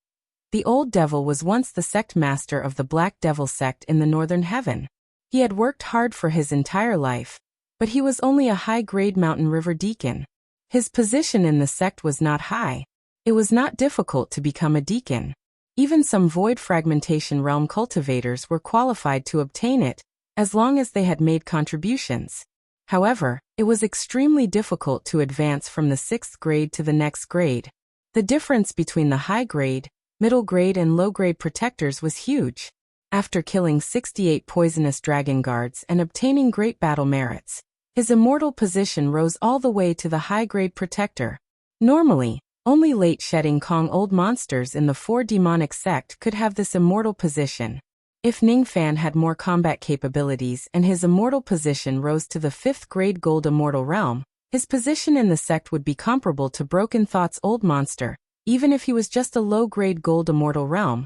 The old devil was once the sect master of the Black Devil sect in the Northern Heaven. He had worked hard for his entire life, but he was only a high-grade mountain river deacon. His position in the sect was not high. It was not difficult to become a deacon. Even some void fragmentation realm cultivators were qualified to obtain it, as long as they had made contributions. However, it was extremely difficult to advance from the 6th grade to the next grade. The difference between the high-grade, middle-grade and low-grade protectors was huge. After killing 68 poisonous dragon guards and obtaining great battle merits, his immortal position rose all the way to the high-grade protector. Normally, only late-shedding Kong old monsters in the 4 demonic sect could have this immortal position. If Ningfan had more combat capabilities and his immortal position rose to the 5th grade gold immortal realm, his position in the sect would be comparable to Broken Thought's old monster, even if he was just a low-grade gold immortal realm.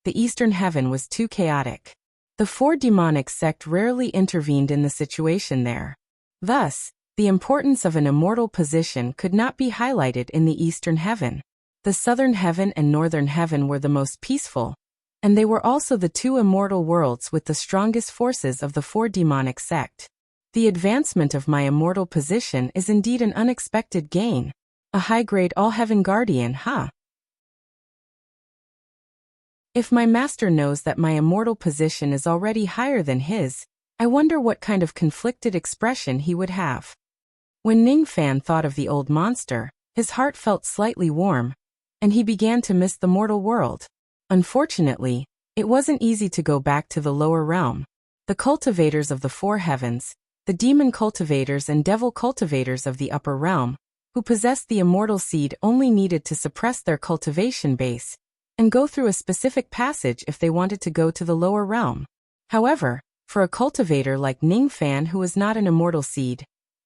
The Eastern Heaven was too chaotic. The 4 demonic sect rarely intervened in the situation there. Thus, the importance of an immortal position could not be highlighted in the Eastern Heaven. The Southern Heaven and Northern Heaven were the most peaceful, and they were also the 2 immortal worlds with the strongest forces of the 4 demonic sect. The advancement of my immortal position is indeed an unexpected gain. A high-grade all-heaven guardian, huh? If my master knows that my immortal position is already higher than his, I wonder what kind of conflicted expression he would have. When Ningfan thought of the old monster, his heart felt slightly warm, and he began to miss the mortal world. Unfortunately, it wasn't easy to go back to the lower realm. The cultivators of the 4 heavens, the demon cultivators and devil cultivators of the upper realm, who possessed the immortal seed only needed to suppress their cultivation base and go through a specific passage if they wanted to go to the lower realm. However, for a cultivator like Ningfan who was not an immortal seed,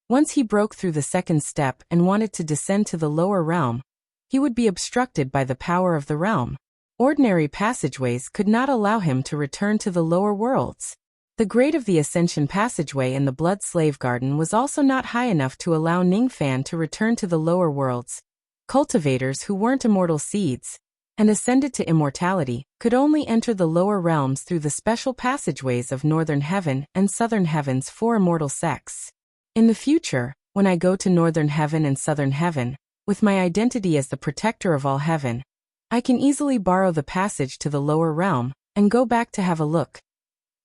once he broke through the 2nd step and wanted to descend to the lower realm, he would be obstructed by the power of the realm. Ordinary passageways could not allow him to return to the lower worlds. The grade of the Ascension passageway in the Blood Slave Garden was also not high enough to allow Ningfan to return to the lower worlds. Cultivators who weren't immortal seeds and ascended to immortality could only enter the lower realms through the special passageways of Northern Heaven and Southern Heaven's 4 immortal sects. In the future, when I go to Northern Heaven and Southern Heaven, with my identity as the protector of all heaven, I can easily borrow the passage to the lower realm and go back to have a look.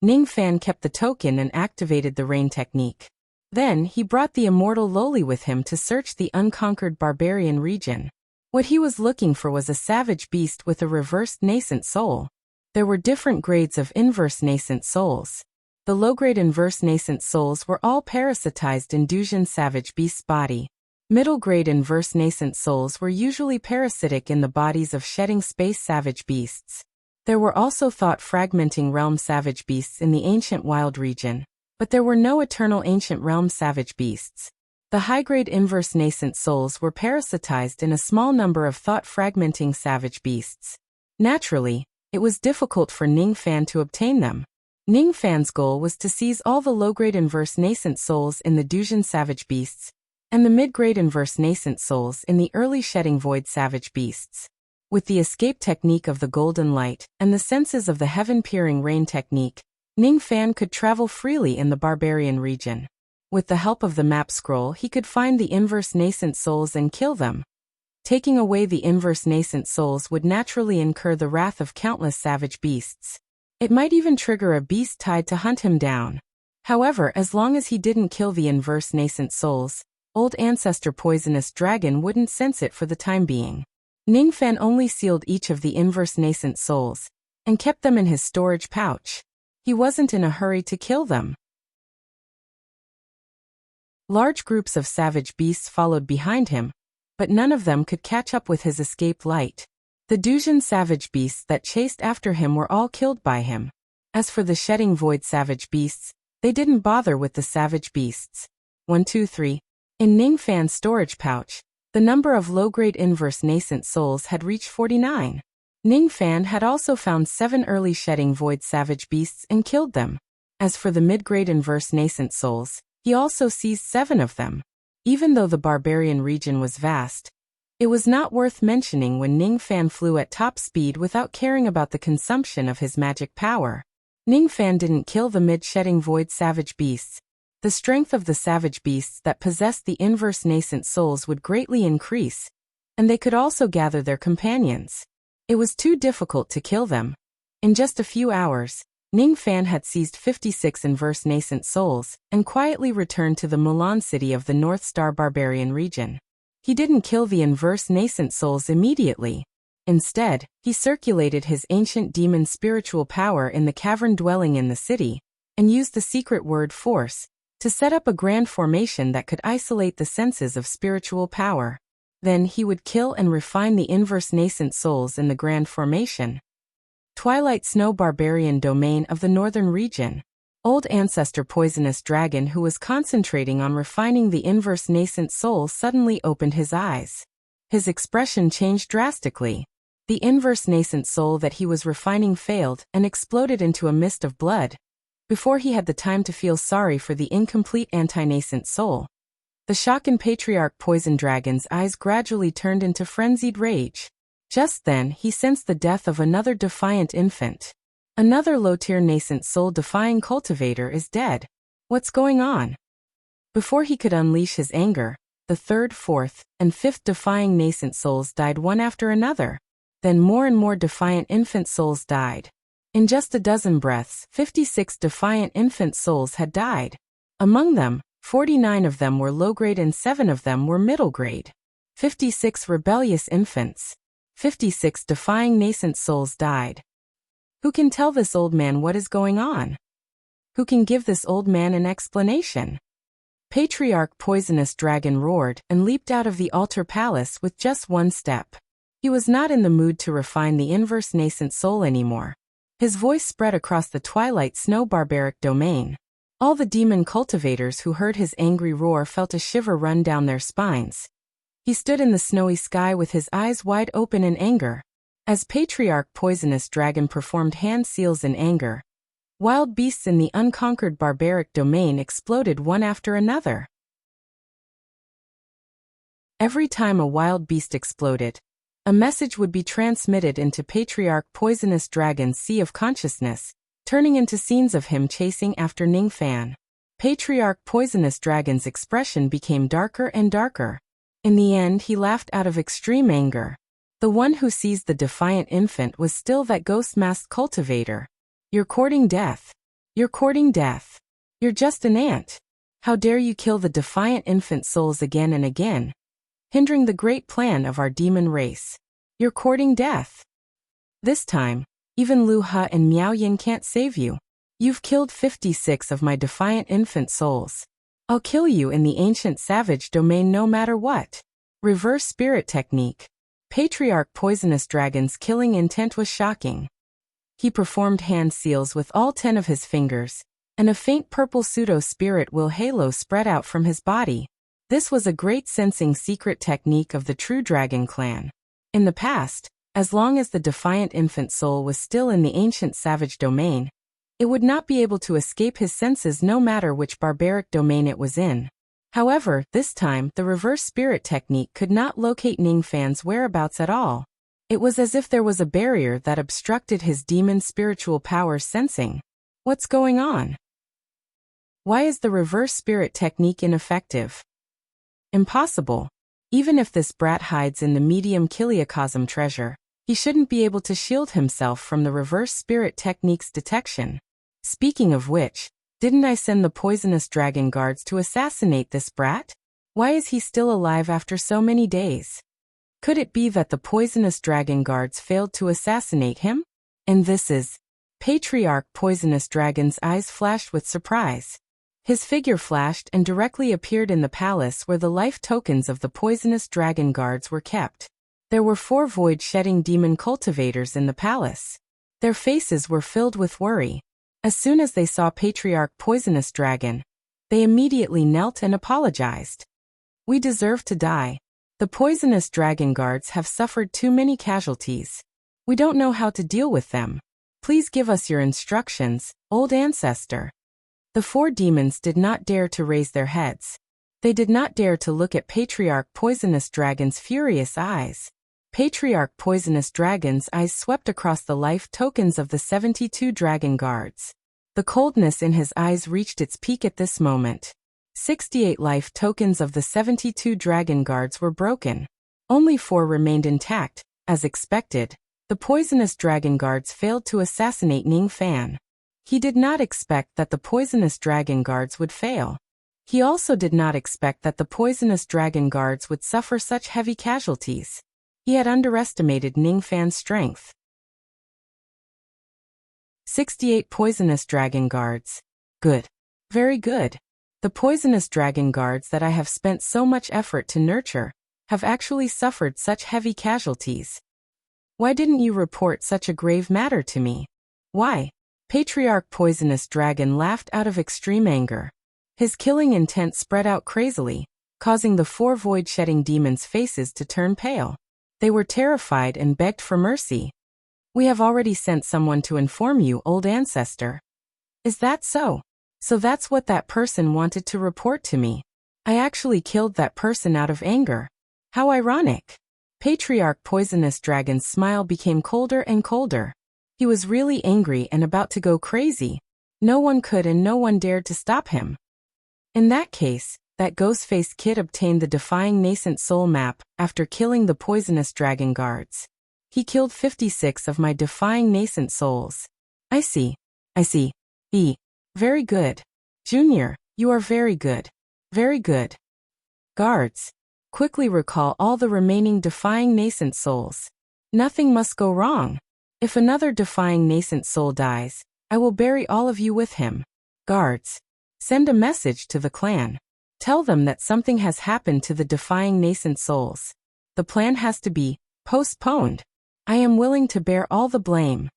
Ningfan kept the token and activated the rain technique. Then he brought the immortal Loli with him to search the unconquered barbarian region. What he was looking for was a savage beast with a reversed nascent soul. There were different grades of inverse nascent souls. The low-grade inverse nascent souls were all parasitized in Dujin savage beast's body. Middle-grade inverse nascent souls were usually parasitic in the bodies of shedding space savage beasts. There were also thought-fragmenting realm savage beasts in the ancient wild region, but there were no eternal ancient realm savage beasts. The high-grade inverse nascent souls were parasitized in a small number of thought-fragmenting savage beasts. Naturally, it was difficult for Ningfan to obtain them. Ningfan's goal was to seize all the low-grade inverse nascent souls in the Dujin savage beasts, and the mid-grade inverse nascent souls in the early shedding void savage beasts. With the escape technique of the golden light and the senses of the heaven-peering rain technique, Ningfan could travel freely in the barbarian region. With the help of the map scroll he could find the inverse nascent souls and kill them. Taking away the inverse nascent souls would naturally incur the wrath of countless savage beasts. It might even trigger a beast tide to hunt him down. However, as long as he didn't kill the inverse nascent souls, old ancestor poisonous dragon wouldn't sense it for the time being. Ningfan only sealed each of the inverse nascent souls and kept them in his storage pouch. He wasn't in a hurry to kill them. Large groups of savage beasts followed behind him, but none of them could catch up with his escape light. The Dujin savage beasts that chased after him were all killed by him. As for the shedding void savage beasts, they didn't bother with the savage beasts. 1, 2, 3. In Ningfan's storage pouch, the number of low-grade inverse nascent souls had reached 49. Ningfan had also found 7 early shedding void savage beasts and killed them. As for the mid-grade inverse nascent souls, he also seized 7 of them. Even though the barbarian region was vast, it was not worth mentioning when Ning Fan flew at top speed without caring about the consumption of his magic power. Ning Fan didn't kill the mid-shedding void savage beasts. The strength of the savage beasts that possessed the inverse nascent souls would greatly increase, and they could also gather their companions. It was too difficult to kill them. In just a few hours, Ning Fan had seized 56 inverse nascent souls and quietly returned to the Mulan city of the North Star barbarian region. He didn't kill the inverse nascent souls immediately. Instead, he circulated his ancient demon spiritual power in the cavern dwelling in the city, and used the secret word force to set up a grand formation that could isolate the senses of spiritual power. Then he would kill and refine the inverse nascent souls in the grand formation. Twilight Snow Barbarian Domain of the Northern Region. Old Ancestor Poisonous Dragon, who was concentrating on refining the inverse nascent soul, suddenly opened his eyes. His expression changed drastically. The inverse nascent soul that he was refining failed and exploded into a mist of blood. Before he had the time to feel sorry for the incomplete anti-nascent soul, the Shaken Patriarch Poison Dragon's eyes gradually turned into frenzied rage. Just then, he sensed the death of another defiant infant. Another low-tier nascent soul-defying cultivator is dead. What's going on? Before he could unleash his anger, the third, fourth, and fifth defying nascent souls died one after another. Then more and more defiant infant souls died. In just a dozen breaths, 56 defiant infant souls had died. Among them, 49 of them were low-grade and 7 of them were middle-grade. 56 rebellious infants. 56 defying nascent souls died. Who can tell this old man what is going on? Who can give this old man an explanation? Patriarch Poisonous Dragon roared and leaped out of the altar palace with just one step. He was not in the mood to refine the inverse nascent soul anymore. His voice spread across the Twilight Snow barbaric domain. All the demon cultivators who heard his angry roar felt a shiver run down their spines. He stood in the snowy sky with his eyes wide open in anger. As Patriarch Poisonous Dragon performed hand seals in anger, wild beasts in the unconquered barbaric domain exploded one after another. Every time a wild beast exploded, a message would be transmitted into Patriarch Poisonous Dragon's sea of consciousness, turning into scenes of him chasing after Ning Fan. Patriarch Poisonous Dragon's expression became darker and darker. In the end, he laughed out of extreme anger. The one who seized the defiant infant was still that ghost-masked cultivator. You're courting death. You're courting death. You're just an ant. How dare you kill the defiant infant souls again and again, hindering the great plan of our demon race. You're courting death. This time, even Lu He and Miao Yin can't save you. You've killed 56 of my defiant infant souls. I'll kill you in the ancient savage domain no matter what. Reverse spirit technique. Patriarch Poisonous Dragon's killing intent was shocking. He performed hand seals with all 10 of his fingers, and a faint purple pseudo-spirit will halo spread out from his body. This was a great sensing secret technique of the true dragon clan. In the past, as long as the defiant infant soul was still in the ancient savage domain, it would not be able to escape his senses no matter which barbaric domain it was in. However, this time, the reverse spirit technique could not locate Ning Fan's whereabouts at all. It was as if there was a barrier that obstructed his demon spiritual power's sensing. What's going on? Why is the reverse spirit technique ineffective? Impossible. Even if this brat hides in the medium Kiliacosm treasure, he shouldn't be able to shield himself from the reverse spirit technique's detection. Speaking of which, didn't I send the poisonous dragon guards to assassinate this brat? Why is he still alive after so many days? Could it be that the poisonous dragon guards failed to assassinate him? And this is... Patriarch Poisonous Dragon's eyes flashed with surprise. His figure flashed and directly appeared in the palace where the life tokens of the poisonous dragon guards were kept. There were 4 void-shedding demon cultivators in the palace. Their faces were filled with worry. As soon as they saw Patriarch Poisonous Dragon, they immediately knelt and apologized. We deserve to die. The poisonous dragon guards have suffered too many casualties. We don't know how to deal with them. Please give us your instructions, old ancestor. The 4 demons did not dare to raise their heads. They did not dare to look at Patriarch Poisonous Dragon's furious eyes. Patriarch Poisonous Dragon's eyes swept across the life tokens of the 72 dragon guards. The coldness in his eyes reached its peak at this moment. 68 life tokens of the 72 dragon guards were broken. Only 4 remained intact. As expected, the poisonous dragon guards failed to assassinate Ning Fan. He did not expect that the poisonous dragon guards would fail. He also did not expect that the poisonous dragon guards would suffer such heavy casualties. He had underestimated Ning Fan's strength. 68 poisonous dragon guards. Good. Very good. The poisonous dragon guards that I have spent so much effort to nurture have actually suffered such heavy casualties. Why didn't you report such a grave matter to me? Why? Patriarch Poisonous Dragon laughed out of extreme anger. His killing intent spread out crazily, causing the 4 void-shedding demons' faces to turn pale. They were terrified and begged for mercy. We have already sent someone to inform you, old ancestor. Is that so? So that's what that person wanted to report to me. I actually killed that person out of anger. How ironic. Patriarch Poisonous Dragon's smile became colder and colder. He was really angry and about to go crazy. No one could and no one dared to stop him. In that case, that ghost-faced kid obtained the Defying Nascent Soul map after killing the poisonous dragon guards. He killed 56 of my Defying Nascent Souls. I see. Very good. Junior, you are very good. Very good. Guards, quickly recall all the remaining Defying Nascent Souls. Nothing must go wrong. If another Defying Nascent Soul dies, I will bury all of you with him. Guards, send a message to the clan. Tell them that something has happened to the Defying Nascent Souls. The plan has to be postponed. I am willing to bear all the blame.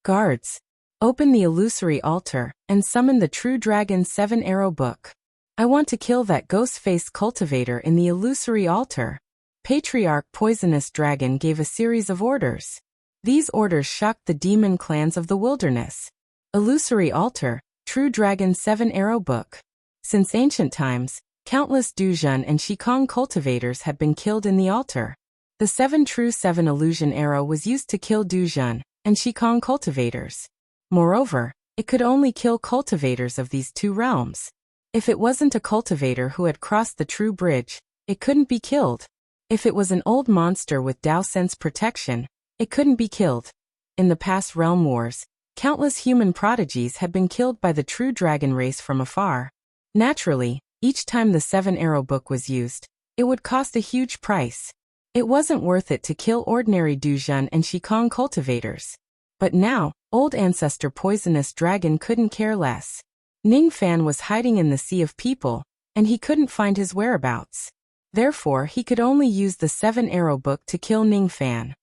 Guards, open the illusory altar and summon the True Dragon's 7-arrow book. I want to kill that ghost-faced cultivator in the illusory altar. Patriarch Poisonous Dragon gave a series of orders. These orders shocked the demon clans of the wilderness. Illusory altar, True Dragon's 7-arrow book. Since ancient times, countless Duzhun and Shikong cultivators had been killed in the altar. The 7 True 7 illusion arrow was used to kill Duzhun and Shikong cultivators. Moreover, it could only kill cultivators of these 2 realms. If it wasn't a cultivator who had crossed the true bridge, it couldn't be killed. If it was an old monster with Dao Sense protection, it couldn't be killed. In the past realm wars, countless human prodigies had been killed by the true dragon race from afar. Naturally, each time the 7-arrow book was used, it would cost a huge price. It wasn't worth it to kill ordinary Duzhun and Shikong cultivators. But now, old ancestor Poisonous Dragon couldn't care less. Ning Fan was hiding in the sea of people, and he couldn't find his whereabouts. Therefore, he could only use the 7-arrow book to kill Ning Fan.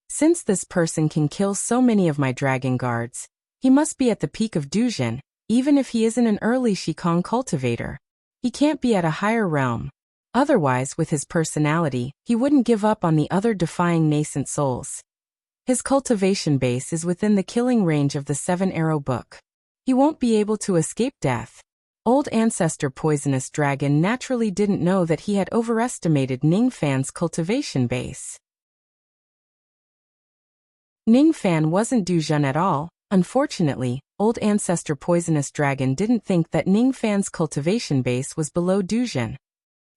Since this person can kill so many of my dragon guards, he must be at the peak of Duzhun, even if he isn't an early Shikong cultivator. He can't be at a higher realm. Otherwise, with his personality, he wouldn't give up on the other Defying Nascent Souls. His cultivation base is within the killing range of the 7-arrow book. He won't be able to escape death. Old ancestor Poisonous Dragon naturally didn't know that he had overestimated Ning Fan's cultivation base. Ning Fan wasn't Duzhun at all. Unfortunately, old ancestor Poisonous Dragon didn't think that Ning Fan's cultivation base was below Duzhun.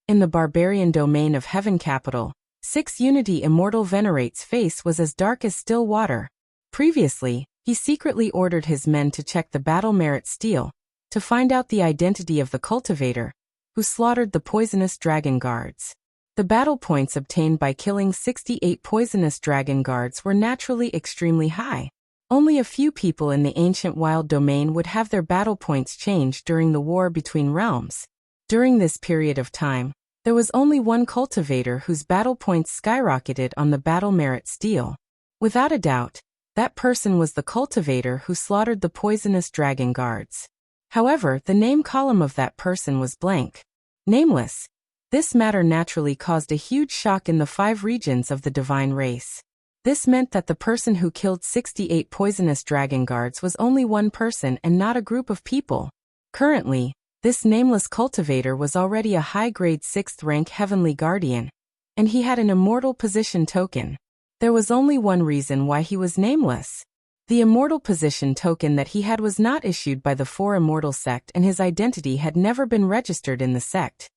In the barbarian domain of Heaven Capital, 6 Unity Immortal Venerate's face was as dark as still water. Previously, he secretly ordered his men to check the battle merit stele, to find out the identity of the cultivator, who slaughtered the poisonous dragon guards. The battle points obtained by killing 68 poisonous dragon guards were naturally extremely high. Only a few people in the ancient wild domain would have their battle points changed during the war between realms. During this period of time, there was only one cultivator whose battle points skyrocketed on the battle merit stele. Without a doubt, that person was the cultivator who slaughtered the poisonous dragon guards. However, the name column of that person was blank. Nameless. This matter naturally caused a huge shock in the 5 regions of the divine race. This meant that the person who killed 68 poisonous dragon guards was only one person and not a group of people. Currently, This nameless cultivator was already a high-grade 6th rank heavenly guardian, and he had an immortal position token. There was only one reason why he was nameless. The immortal position token that he had was not issued by the Four Immortal sect, and his identity had never been registered in the sect.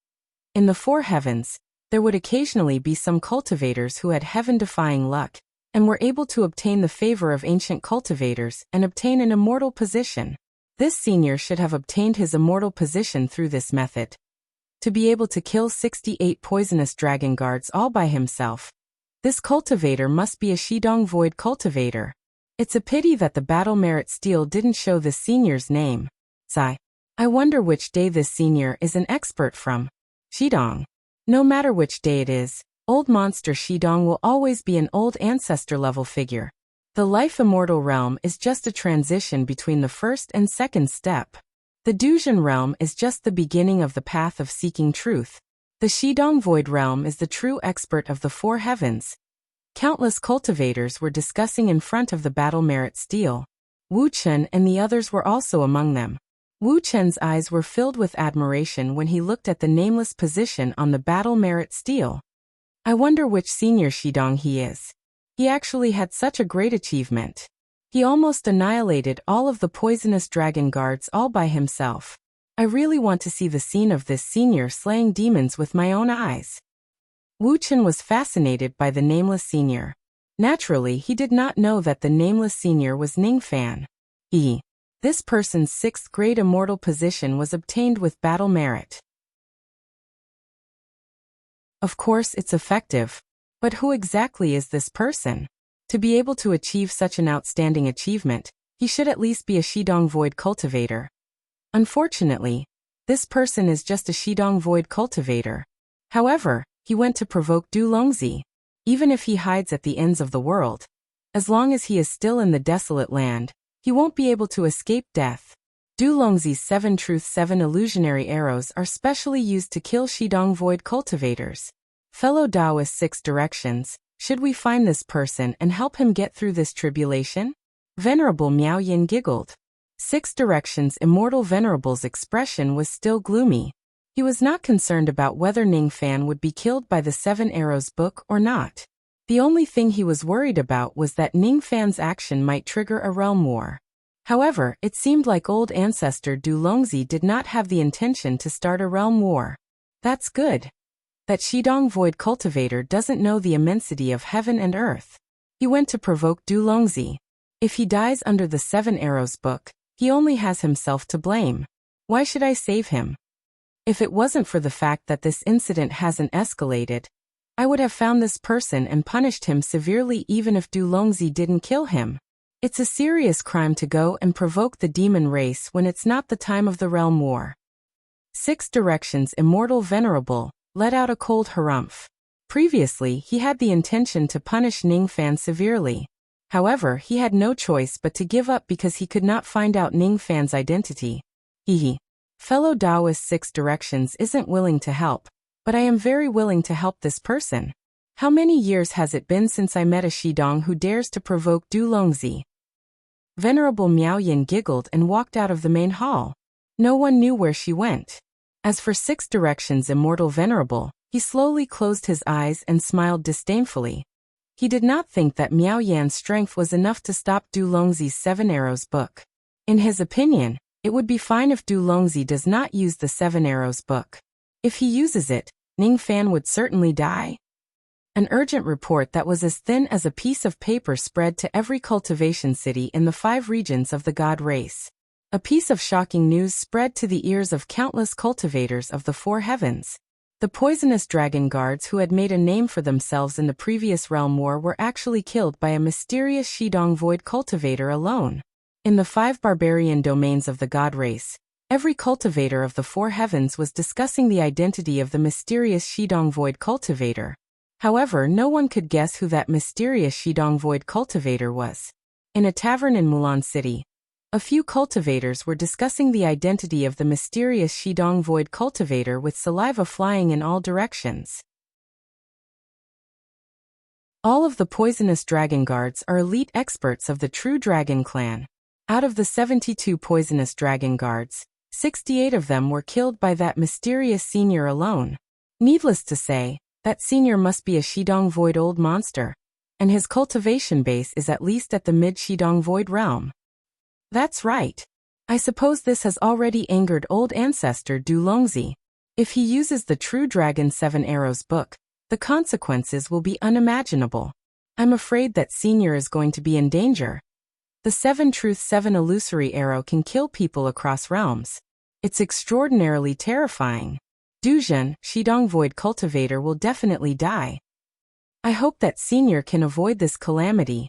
In the Four Heavens, there would occasionally be some cultivators who had heaven-defying luck, and were able to obtain the favor of ancient cultivators and obtain an immortal position. This senior should have obtained his immortal position through this method. To be able to kill 68 poisonous dragon guards all by himself, this cultivator must be a Shidong Void cultivator. It's a pity that the battle merit steel didn't show this senior's name. Sigh. I wonder which day this senior is an expert from. Shidong. No matter which day it is, old monster Shidong will always be an old ancestor-level figure. The life immortal realm is just a transition between the first and second step. The Dujin realm is just the beginning of the path of seeking truth. The Shidong Void realm is the true expert of the Four Heavens. Countless cultivators were discussing in front of the battle merit steel. Wu Chen and the others were also among them. Wu Chen's eyes were filled with admiration when he looked at the nameless position on the battle merit steel. I wonder which senior Shidong he is. He actually had such a great achievement. He almost annihilated all of the poisonous dragon guards all by himself. I really want to see the scene of this senior slaying demons with my own eyes. Wu Chen was fascinated by the nameless senior. Naturally, he did not know that the nameless senior was Ning Fan. This person's 6th grade immortal position was obtained with battle merit. Of course, it's effective. But who exactly is this person? To be able to achieve such an outstanding achievement, he should at least be a Shidong Void cultivator. Unfortunately, this person is just a Shidong Void cultivator. However, he went to provoke Du Longzi. Even if he hides at the ends of the world, as long as he is still in the desolate land, he won't be able to escape death. Du Longzi's 7 Truth 7 illusionary arrows are specially used to kill Shidong Void cultivators. Fellow Taoist 6 directions, should we find this person and help him get through this tribulation? Venerable Miao Yin giggled. 6 directions Immortal Venerable's expression was still gloomy. He was not concerned about whether Ning Fan would be killed by the 7 Arrows book or not. The only thing he was worried about was that Ning Fan's action might trigger a realm war. However, it seemed like old ancestor Du Longzi did not have the intention to start a realm war. That's good. That Shidong Void cultivator doesn't know the immensity of heaven and earth. He went to provoke Du Longzi. If he dies under the 7 Arrows book, he only has himself to blame. Why should I save him? If it wasn't for the fact that this incident hasn't escalated, I would have found this person and punished him severely even if Du Longzi didn't kill him. It's a serious crime to go and provoke the demon race when it's not the time of the realm war. 6 directions Immortal Venerable let out a cold harumph. Previously, he had the intention to punish Ning Fan severely. However, he had no choice but to give up because he could not find out Ning Fan's identity. Fellow Taoist 6 directions isn't willing to help, but I am very willing to help this person. How many years has it been since I met a Shidong who dares to provoke Du Longzi? Venerable Miao Yin giggled and walked out of the main hall. No one knew where she went. As for 6 directions Immortal Venerable, he slowly closed his eyes and smiled disdainfully. He did not think that Miao Yan's strength was enough to stop Du Longzi's 7 Arrows book. In his opinion, it would be fine if Du Longzi does not use the 7 Arrows book. If he uses it, Ning Fan would certainly die. An urgent report that was as thin as a piece of paper spread to every cultivation city in the 5 regions of the god race. A piece of shocking news spread to the ears of countless cultivators of the 4 heavens. The poisonous dragon guards who had made a name for themselves in the previous realm war were actually killed by a mysterious Shidong Void cultivator alone. In the 5 barbarian domains of the god race, every cultivator of the 4 heavens was discussing the identity of the mysterious Shidong Void cultivator. However, no one could guess who that mysterious Shidong Void cultivator was. In a tavern in Mulan City, a few cultivators were discussing the identity of the mysterious Shidong Void cultivator with saliva flying in all directions. All of the poisonous dragon guards are elite experts of the true dragon clan. Out of the 72 poisonous dragon guards, 68 of them were killed by that mysterious senior alone. Needless to say, that senior must be a Shidong Void old monster, and his cultivation base is at least at the mid-Shidong Void realm. That's right. I suppose this has already angered old ancestor Du Longzi. If he uses the True Dragon 7 Arrows book, the consequences will be unimaginable. I'm afraid that senior is going to be in danger. The 7 Truth 7 illusory arrow can kill people across realms. It's extraordinarily terrifying. Duzhen, Shidong Void cultivator, will definitely die. I hope that senior can avoid this calamity.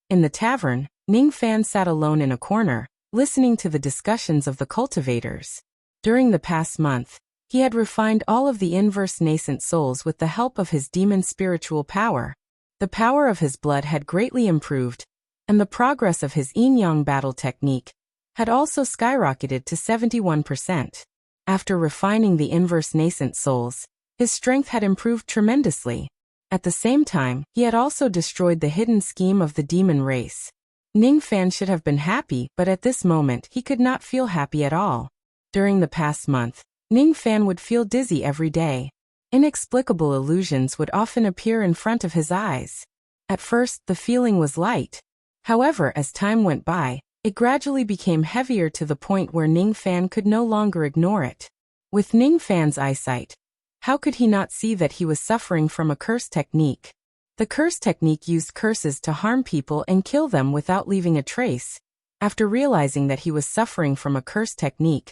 In the tavern, Ning Fan sat alone in a corner, listening to the discussions of the cultivators. During the past month, he had refined all of the inverse nascent souls with the help of his demon spiritual power. The power of his blood had greatly improved, and the progress of his yin-yang battle technique had also skyrocketed to 71%. After refining the inverse nascent souls, his strength had improved tremendously. At the same time, he had also destroyed the hidden scheme of the demon race. Ning Fan should have been happy, but at this moment he could not feel happy at all. During the past month, Ning Fan would feel dizzy every day. Inexplicable illusions would often appear in front of his eyes. At first, the feeling was light. However, as time went by, it gradually became heavier to the point where Ning Fan could no longer ignore it. With Ning Fan's eyesight, how could he not see that he was suffering from a curse technique? The curse technique used curses to harm people and kill them without leaving a trace. After realizing that he was suffering from a curse technique,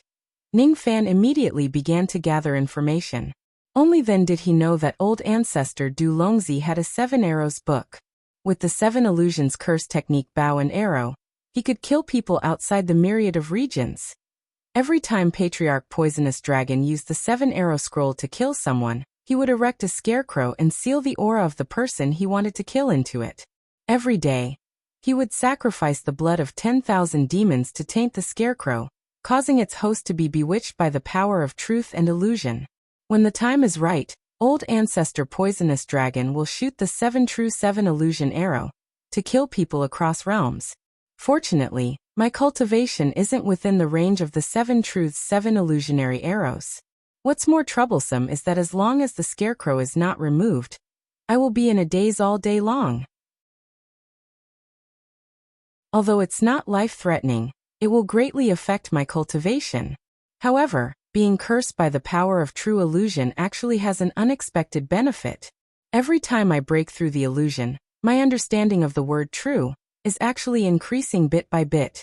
Ning Fan immediately began to gather information. Only then did he know that old ancestor Du Longzi had a 7 Arrows book. With the 7 Illusions curse technique bow and arrow, he could kill people outside the myriad of regions. Every time Patriarch Poisonous Dragon used the 7 Arrow scroll to kill someone, he would erect a scarecrow and seal the aura of the person he wanted to kill into it. Every day, he would sacrifice the blood of 10,000 demons to taint the scarecrow, causing its host to be bewitched by the power of truth and illusion. When the time is right, old ancestor Poisonous Dragon will shoot the 7 True 7 Illusion arrow to kill people across realms. Fortunately, my cultivation isn't within the range of the 7 Truths 7 illusionary arrows. What's more troublesome is that as long as the scarecrow is not removed, I will be in a daze all day long. Although it's not life-threatening, it will greatly affect my cultivation. However, being cursed by the power of true illusion actually has an unexpected benefit. Every time I break through the illusion, my understanding of the word true is actually increasing bit by bit.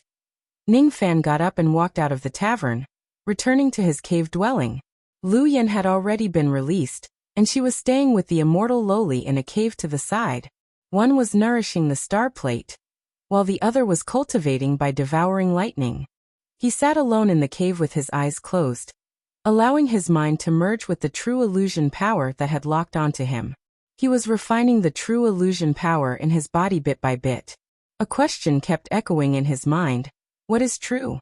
Ning Fan got up and walked out of the tavern, returning to his cave dwelling. Lu Yan had already been released, and she was staying with the immortal Loli in a cave to the side. One was nourishing the star plate, while the other was cultivating by devouring lightning. He sat alone in the cave with his eyes closed, allowing his mind to merge with the true illusion power that had locked onto him. He was refining the true illusion power in his body bit by bit. A question kept echoing in his mind: what is true?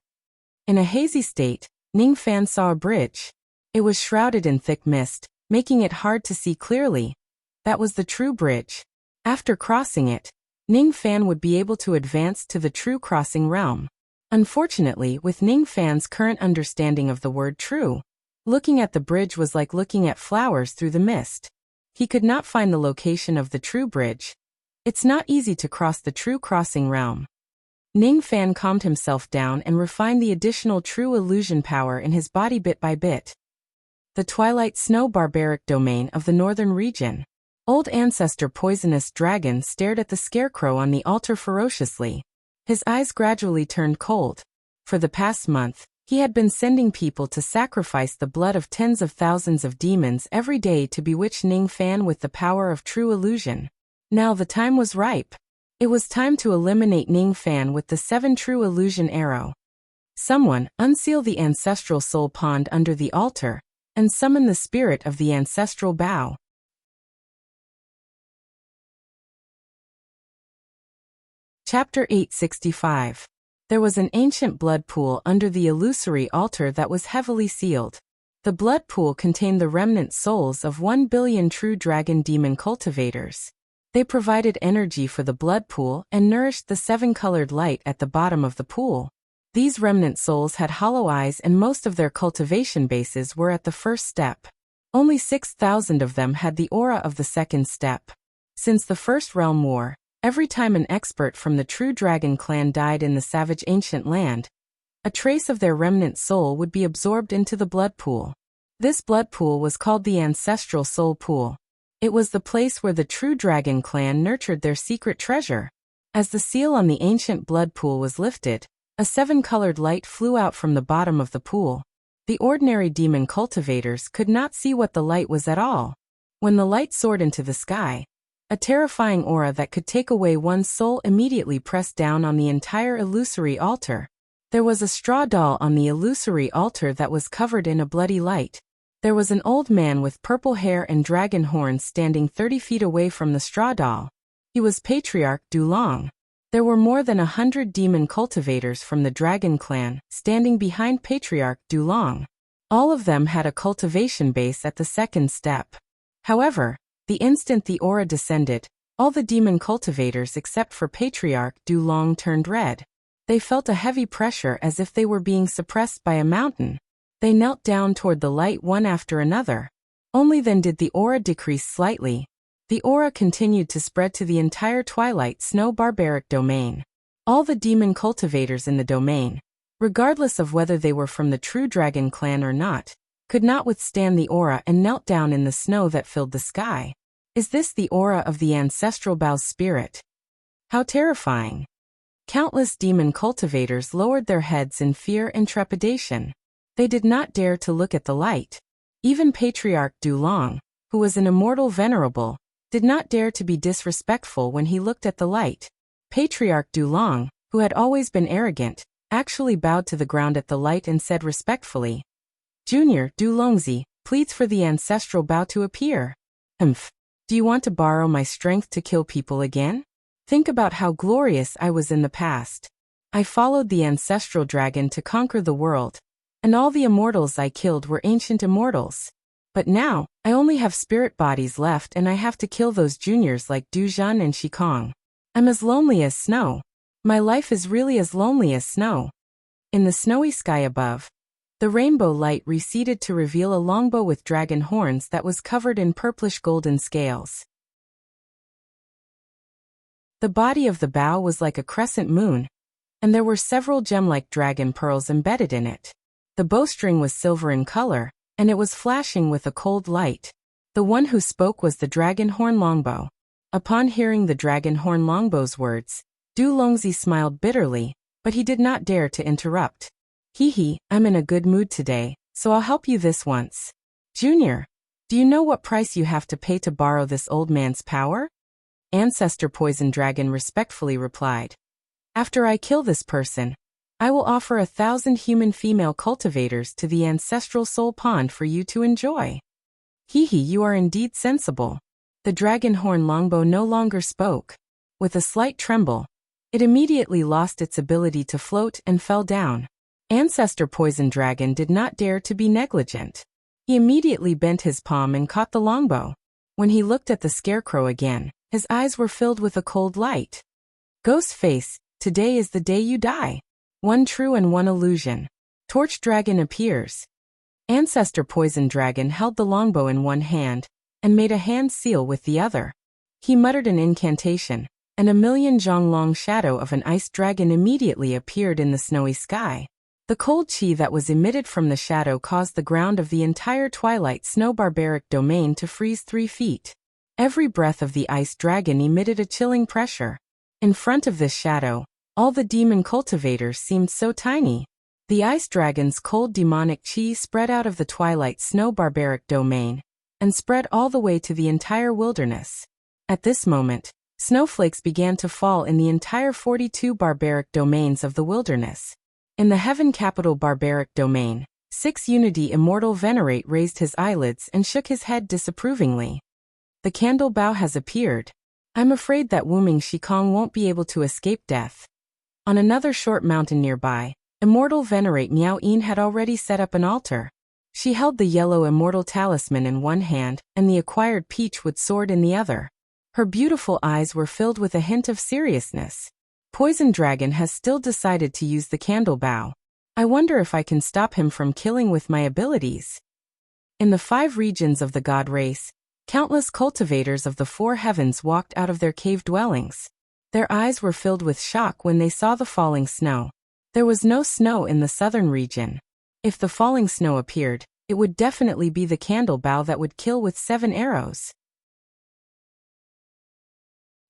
In a hazy state, Ning Fan saw a bridge. It was shrouded in thick mist, making it hard to see clearly. That was the true bridge. After crossing it, Ning Fan would be able to advance to the true crossing realm. Unfortunately, with Ning Fan's current understanding of the word true, looking at the bridge was like looking at flowers through the mist. He could not find the location of the true bridge. It's not easy to cross the true crossing realm. Ning Fan calmed himself down and refined the additional true illusion power in his body bit by bit. The Twilight Snow barbaric domain of the northern region. Old ancestor Poisonous Dragon stared at the scarecrow on the altar ferociously. His eyes gradually turned cold. For the past month, he had been sending people to sacrifice the blood of tens of thousands of demons every day to bewitch Ning Fan with the power of true illusion. Now the time was ripe. It was time to eliminate Ning Fan with the 7 True Illusion arrow. Someone, unseal the ancestral soul pond under the altar, and summon the spirit of the ancestral bow. Chapter 865. There was an ancient blood pool under the illusory altar that was heavily sealed. The blood pool contained the remnant souls of 1 billion true dragon demon cultivators. They provided energy for the blood pool and nourished the 7-colored light at the bottom of the pool. These remnant souls had hollow eyes and most of their cultivation bases were at the first step. Only 6,000 of them had the aura of the second step. Since the First Realm War, every time an expert from the True Dragon clan died in the savage ancient land, a trace of their remnant soul would be absorbed into the blood pool. This blood pool was called the Ancestral Soul Pool. It was the place where the True Dragon clan nurtured their secret treasure. As the seal on the ancient blood pool was lifted, a 7-colored light flew out from the bottom of the pool. The ordinary demon cultivators could not see what the light was at all. When the light soared into the sky, a terrifying aura that could take away one's soul immediately pressed down on the entire illusory altar. There was a straw doll on the illusory altar that was covered in a bloody light. There was an old man with purple hair and dragon horns standing 30 feet away from the straw doll. He was Patriarch Dulong. There were more than 100 demon cultivators from the Dragon clan standing behind Patriarch Dulong. All of them had a cultivation base at the second step. However, the instant the aura descended, all the demon cultivators except for Patriarch Dulong turned red. They felt a heavy pressure as if they were being suppressed by a mountain. They knelt down toward the light one after another. Only then did the aura decrease slightly. The aura continued to spread to the entire Twilight Snow barbaric domain. All the demon cultivators in the domain, regardless of whether they were from the True Dragon clan or not, could not withstand the aura and knelt down in the snow that filled the sky. Is this the aura of the ancestral Bao's spirit? How terrifying! Countless demon cultivators lowered their heads in fear and trepidation. They did not dare to look at the light. Even Patriarch Dulong, who was an immortal venerable, did not dare to be disrespectful when he looked at the light. Patriarch Dulong, who had always been arrogant, actually bowed to the ground at the light and said respectfully, "Junior Dulongzi pleads for the ancestral Bao to appear. Humph. Do you want to borrow my strength to kill people again? Think about how glorious I was in the past. I followed the ancestral dragon to conquer the world, and all the immortals I killed were ancient immortals. But now, I only have spirit bodies left and I have to kill those juniors like Duzhan and Shikong. I'm as lonely as snow. My life is really as lonely as snow." In the snowy sky above, the rainbow light receded to reveal a longbow with dragon horns that was covered in purplish golden scales. The body of the bow was like a crescent moon, and there were several gem-like dragon pearls embedded in it. The bowstring was silver in color, and it was flashing with a cold light. The one who spoke was the dragon horn longbow. Upon hearing the dragon horn longbow's words, Du Longzi smiled bitterly, but he did not dare to interrupt. "Hee, I'm in a good mood today, so I'll help you this once. Junior, do you know what price you have to pay to borrow this old man's power?" Ancestor Poison Dragon respectfully replied, "After I kill this person, I will offer 1,000 human female cultivators to the ancestral soul pond for you to enjoy." You are indeed sensible." The dragon horn longbow no longer spoke. With a slight tremble, it immediately lost its ability to float and fell down. Ancestor Poison Dragon did not dare to be negligent. He immediately bent his palm and caught the longbow. When he looked at the scarecrow again, his eyes were filled with a cold light. "Ghost face, today is the day you die. One true and one illusion. Torch Dragon appears." Ancestor Poison Dragon held the longbow in one hand and made a hand seal with the other. He muttered an incantation, and a million Zhonglong shadow of an ice dragon immediately appeared in the snowy sky. The cold chi that was emitted from the shadow caused the ground of the entire Twilight Snow barbaric domain to freeze 3 feet. Every breath of the ice dragon emitted a chilling pressure. In front of this shadow, all the demon cultivators seemed so tiny. The ice dragon's cold demonic chi spread out of the Twilight Snow barbaric domain and spread all the way to the entire wilderness. At this moment, snowflakes began to fall in the entire 42 barbaric domains of the wilderness. In the Heaven Capital barbaric domain, 6 Unity Immortal Venerate raised his eyelids and shook his head disapprovingly. "The candle bow has appeared. I'm afraid that Wuming Shikong won't be able to escape death." On another short mountain nearby, Immortal Venerate Miao Yin had already set up an altar. She held the yellow immortal talisman in one hand and the acquired peachwood sword in the other. Her beautiful eyes were filled with a hint of seriousness. Poison Dragon has still decided to use the candle bow. I wonder if I can stop him from killing with my abilities. In the 5 regions of the god race, countless cultivators of the 4 heavens walked out of their cave dwellings. Their eyes were filled with shock when they saw the falling snow. There was no snow in the southern region. If the falling snow appeared, it would definitely be the candle bow that would kill with 7 arrows.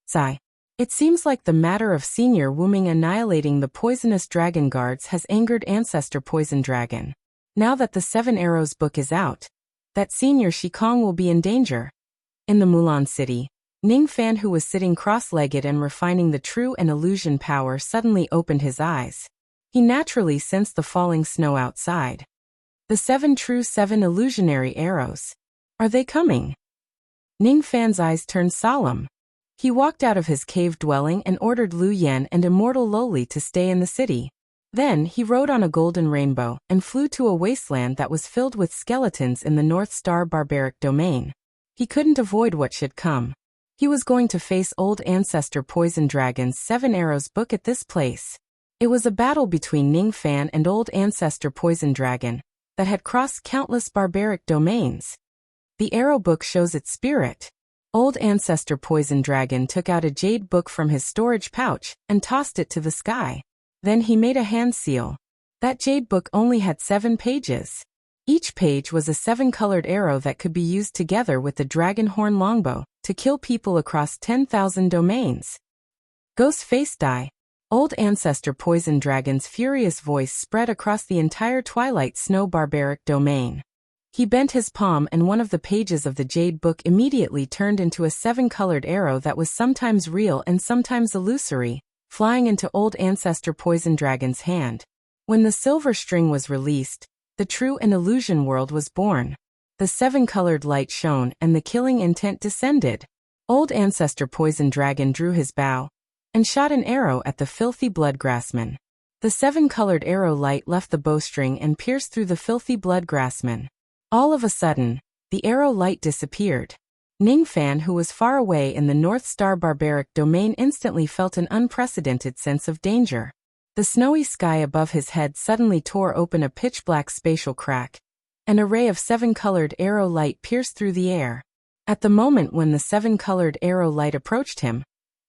Sigh. It seems like the matter of Senior Wuming annihilating the poisonous dragon guards has angered Ancestor Poison Dragon. Now that the 7 Arrows book is out, that Senior Shikong will be in danger. In the Mulan city, Ningfan, who was sitting cross-legged and refining the true and illusion power, suddenly opened his eyes. He naturally sensed the falling snow outside. The 7 illusionary arrows. Are they coming? Ningfan's eyes turned solemn. He walked out of his cave dwelling and ordered Lu Yan and Immortal Loli to stay in the city. Then he rode on a golden rainbow and flew to a wasteland that was filled with skeletons in the North Star barbaric domain. He couldn't avoid what should come. He was going to face old Ancestor Poison Dragon's 7 Arrows book at this place. It was a battle between Ningfan and old Ancestor Poison Dragon that had crossed countless barbaric domains. The arrow book shows its spirit. Old Ancestor Poison Dragon took out a jade book from his storage pouch and tossed it to the sky. Then he made a hand seal. That jade book only had 7 pages. Each page was a 7-colored arrow that could be used together with the dragon horn longbow to kill people across 10,000 domains. Ghost face die. Old Ancestor Poison Dragon's furious voice spread across the entire Twilight Snow barbaric domain. He bent his palm and one of the pages of the jade book immediately turned into a 7-colored arrow that was sometimes real and sometimes illusory, flying into old Ancestor Poison Dragon's hand. When the silver string was released, the true and illusion world was born. The 7-colored light shone and the killing intent descended. Old Ancestor Poison Dragon drew his bow and shot an arrow at the filthy bloodgrassman. The 7-colored arrow light left the bowstring and pierced through the filthy bloodgrassman. All of a sudden, the arrow light disappeared. Ningfan, who was far away in the North Star barbaric domain, instantly felt an unprecedented sense of danger. The snowy sky above his head suddenly tore open a pitch-black spatial crack. An array of 7-colored arrow light pierced through the air. At the moment when the 7-colored arrow light approached him,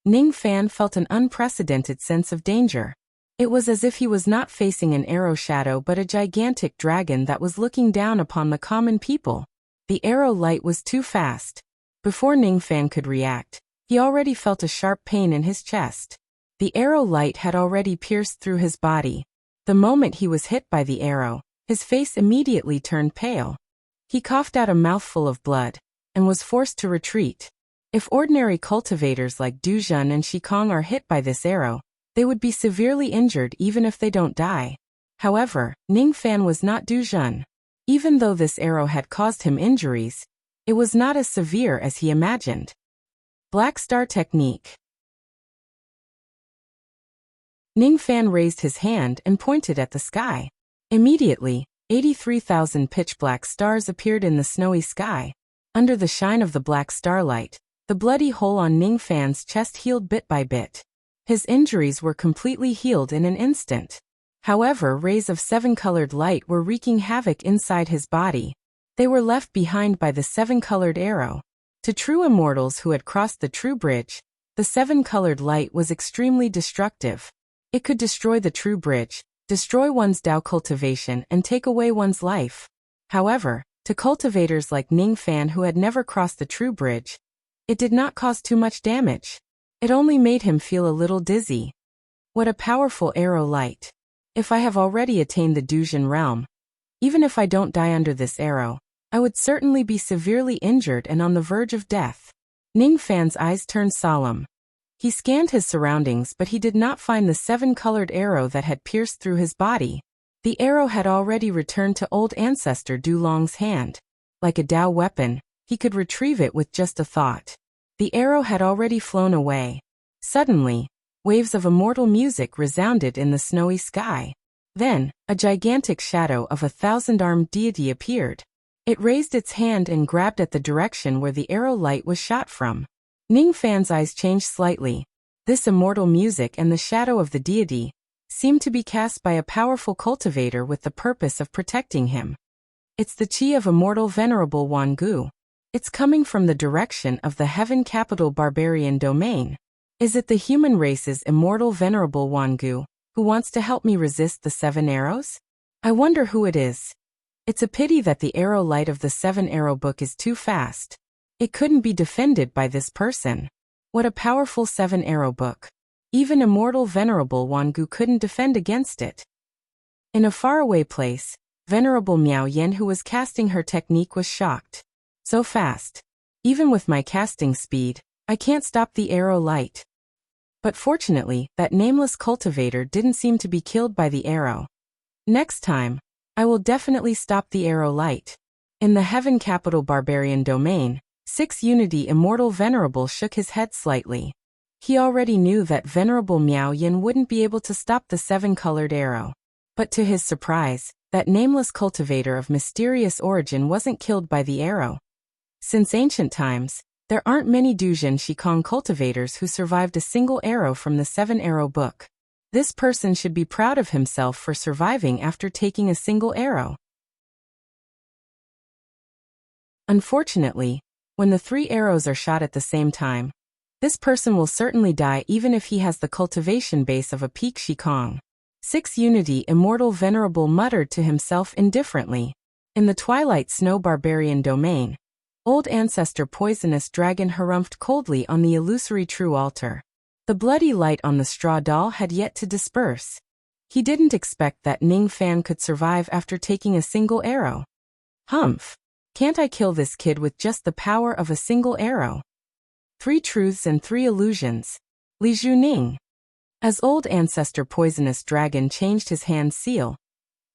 Ningfan felt an unprecedented sense of danger. It was as if he was not facing an arrow shadow but a gigantic dragon that was looking down upon the common people. The arrow light was too fast. Before Ningfan could react, he already felt a sharp pain in his chest. The arrow light had already pierced through his body. The moment he was hit by the arrow, his face immediately turned pale. He coughed out a mouthful of blood and was forced to retreat. If ordinary cultivators like Duzhen and Shikong are hit by this arrow, they would be severely injured even if they don't die. However, Ningfan was not Duzhen. Even though this arrow had caused him injuries, it was not as severe as he imagined. Black Star Technique. Ningfan raised his hand and pointed at the sky. Immediately, 83,000 pitch-black stars appeared in the snowy sky. Under the shine of the black starlight, the bloody hole on Ningfan's chest healed bit by bit. His injuries were completely healed in an instant. However, rays of 7-colored light were wreaking havoc inside his body. They were left behind by the 7-colored arrow. To true immortals who had crossed the true bridge, the 7-colored light was extremely destructive. It could destroy the true bridge, destroy one's Dao cultivation, and take away one's life. However, to cultivators like Ningfan who had never crossed the true bridge, it did not cause too much damage. It only made him feel a little dizzy. What a powerful arrow light. If I have already attained the Duzhen realm, even if I don't die under this arrow, I would certainly be severely injured and on the verge of death. Ningfan's eyes turned solemn. He scanned his surroundings but he did not find the 7-colored arrow that had pierced through his body. The arrow had already returned to old ancestor Dulong's hand. Like a Dao weapon, he could retrieve it with just a thought. The arrow had already flown away. Suddenly, waves of immortal music resounded in the snowy sky. Then, a gigantic shadow of a 1,000-armed deity appeared. It raised its hand and grabbed at the direction where the arrow light was shot from. Ningfan's eyes changed slightly. This immortal music and the shadow of the deity seemed to be cast by a powerful cultivator with the purpose of protecting him. It's the chi of immortal venerable Wangu. It's coming from the direction of the heaven capital barbarian domain. Is it the human race's immortal venerable Wangu who wants to help me resist the 7 arrows? I wonder who it is. It's a pity that the arrow light of the 7-arrow book is too fast. It couldn't be defended by this person. What a powerful 7-arrow book. Even immortal venerable Wangu couldn't defend against it. In a faraway place, venerable Miao Yen, who was casting her technique, was shocked. So fast. Even with my casting speed, I can't stop the arrow light. But fortunately, that nameless cultivator didn't seem to be killed by the arrow. Next time, I will definitely stop the arrow light. In the heaven capital barbarian domain, 6 Unity Immortal Venerable shook his head slightly. He already knew that venerable Miao Yin wouldn't be able to stop the 7-colored arrow. But to his surprise, that nameless cultivator of mysterious origin wasn't killed by the arrow. Since ancient times, there aren't many Duzhen Shikong cultivators who survived a single arrow from the 7-arrow book. This person should be proud of himself for surviving after taking a single arrow. Unfortunately, when the 3 arrows are shot at the same time, this person will certainly die even if he has the cultivation base of a peak Shikong. 6 Unity Immortal Venerable muttered to himself indifferently. In the Twilight Snow Barbarian domain, old ancestor Poisonous Dragon harumphed coldly on the illusory true altar. The bloody light on the straw doll had yet to disperse. He didn't expect that Ning Fan could survive after taking a single arrow. Humph! Can't I kill this kid with just the power of a single arrow? 3 truths and 3 illusions. Li Zhuning. As old ancestor Poisonous Dragon changed his hand seal,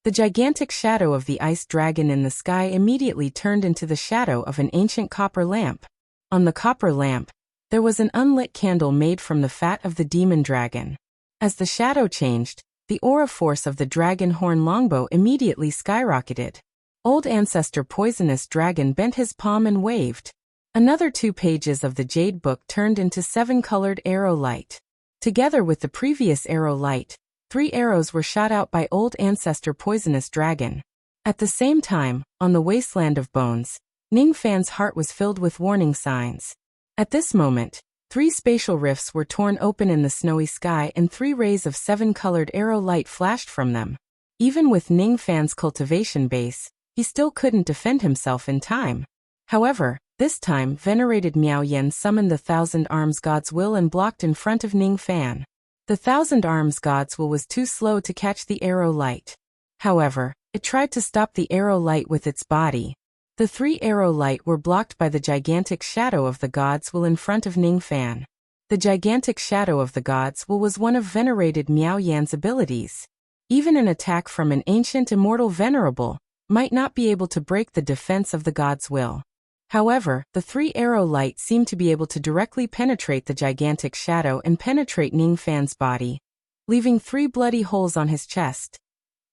the gigantic shadow of the ice dragon in the sky immediately turned into the shadow of an ancient copper lamp. On the copper lamp, there was an unlit candle made from the fat of the demon dragon. As the shadow changed, the aura force of the dragon horn longbow immediately skyrocketed. Old ancestor Poisonous Dragon bent his palm and waved. Another 2 pages of the Jade Book turned into 7-colored arrow light. Together with the previous arrow light, 3 arrows were shot out by old ancestor Poisonous Dragon. At the same time, on the wasteland of bones, Ning Fan's heart was filled with warning signs. At this moment, 3 spatial rifts were torn open in the snowy sky and 3 rays of 7-colored arrow light flashed from them. Even with Ning Fan's cultivation base, he still couldn't defend himself in time. However, this time venerated Miao Yen summoned the 1,000 Arms God's Will and blocked in front of Ning Fan. The 1,000 Arms God's Will was too slow to catch the arrow light. However, it tried to stop the arrow light with its body. The 3 arrow light were blocked by the gigantic shadow of the God's Will in front of Ning Fan. The gigantic shadow of the God's Will was one of venerated Miao Yan's abilities. Even an attack from an ancient immortal venerable might not be able to break the defense of the God's Will. However, the 3 arrow light seemed to be able to directly penetrate the gigantic shadow and penetrate Ning Fan's body, leaving 3 bloody holes on his chest.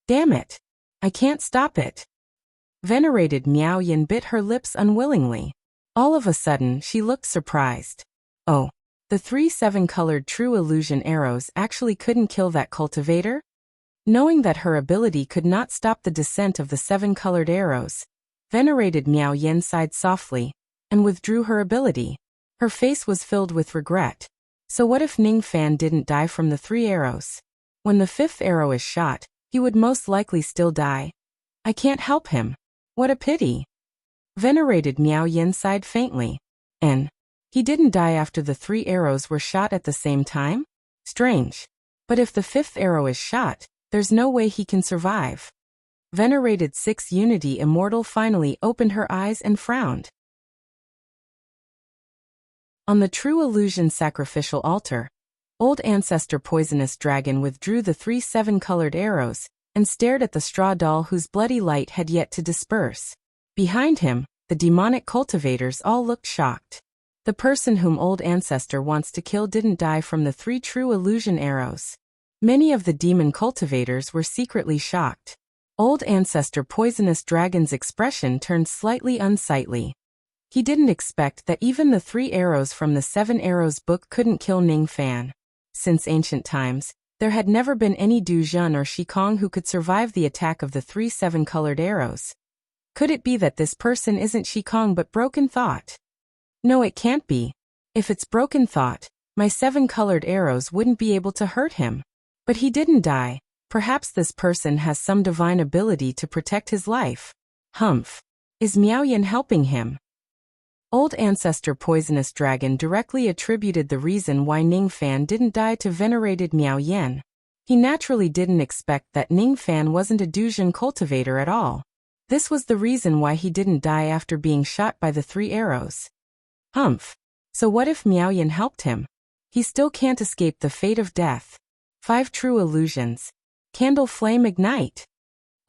Damn it! I can't stop it! Venerated Miao Yin bit her lips unwillingly. All of a sudden, she looked surprised. Oh, the 3 7-colored true illusion arrows actually couldn't kill that cultivator? Knowing that her ability could not stop the descent of the 7-colored arrows, venerated Miao Yin sighed softly and withdrew her ability. Her face was filled with regret. So what if Ning Fan didn't die from the 3 arrows? When the 5th arrow is shot, he would most likely still die. I can't help him. What a pity. Venerated Miao Yin sighed faintly. And he didn't die after the 3 arrows were shot at the same time? Strange. But if the 5th arrow is shot, there's no way he can survive. Venerated 6 Unity Immortal finally opened her eyes and frowned. On the True Illusion sacrificial altar, old ancestor Poisonous Dragon withdrew the 3 7-colored arrows and stared at the straw doll whose bloody light had yet to disperse. Behind him, the demonic cultivators all looked shocked. The person whom old ancestor wants to kill didn't die from the 3 true illusion arrows. Many of the demon cultivators were secretly shocked. Old ancestor Poisonous Dragon's expression turned slightly unsightly. He didn't expect that even the 3 arrows from the 7 Arrows book couldn't kill Ning Fan. Since ancient times, there had never been any Du Jun or Shikong who could survive the attack of the 3 7-colored arrows. Could it be that this person isn't Shikong but Broken Thought? No, it can't be. If it's Broken Thought, my 7-colored arrows wouldn't be able to hurt him. But he didn't die. Perhaps this person has some divine ability to protect his life. Humph. Is Miao Yan helping him? Old Ancestor Poisonous Dragon directly attributed the reason why Ning Fan didn't die to venerated Miao Yan. He naturally didn't expect that Ning Fan wasn't a Duzhen cultivator at all. This was the reason why he didn't die after being shot by the 3 arrows. Humph. So what if Miao Yan helped him? He still can't escape the fate of death. 5 true illusions. Candle flame ignite.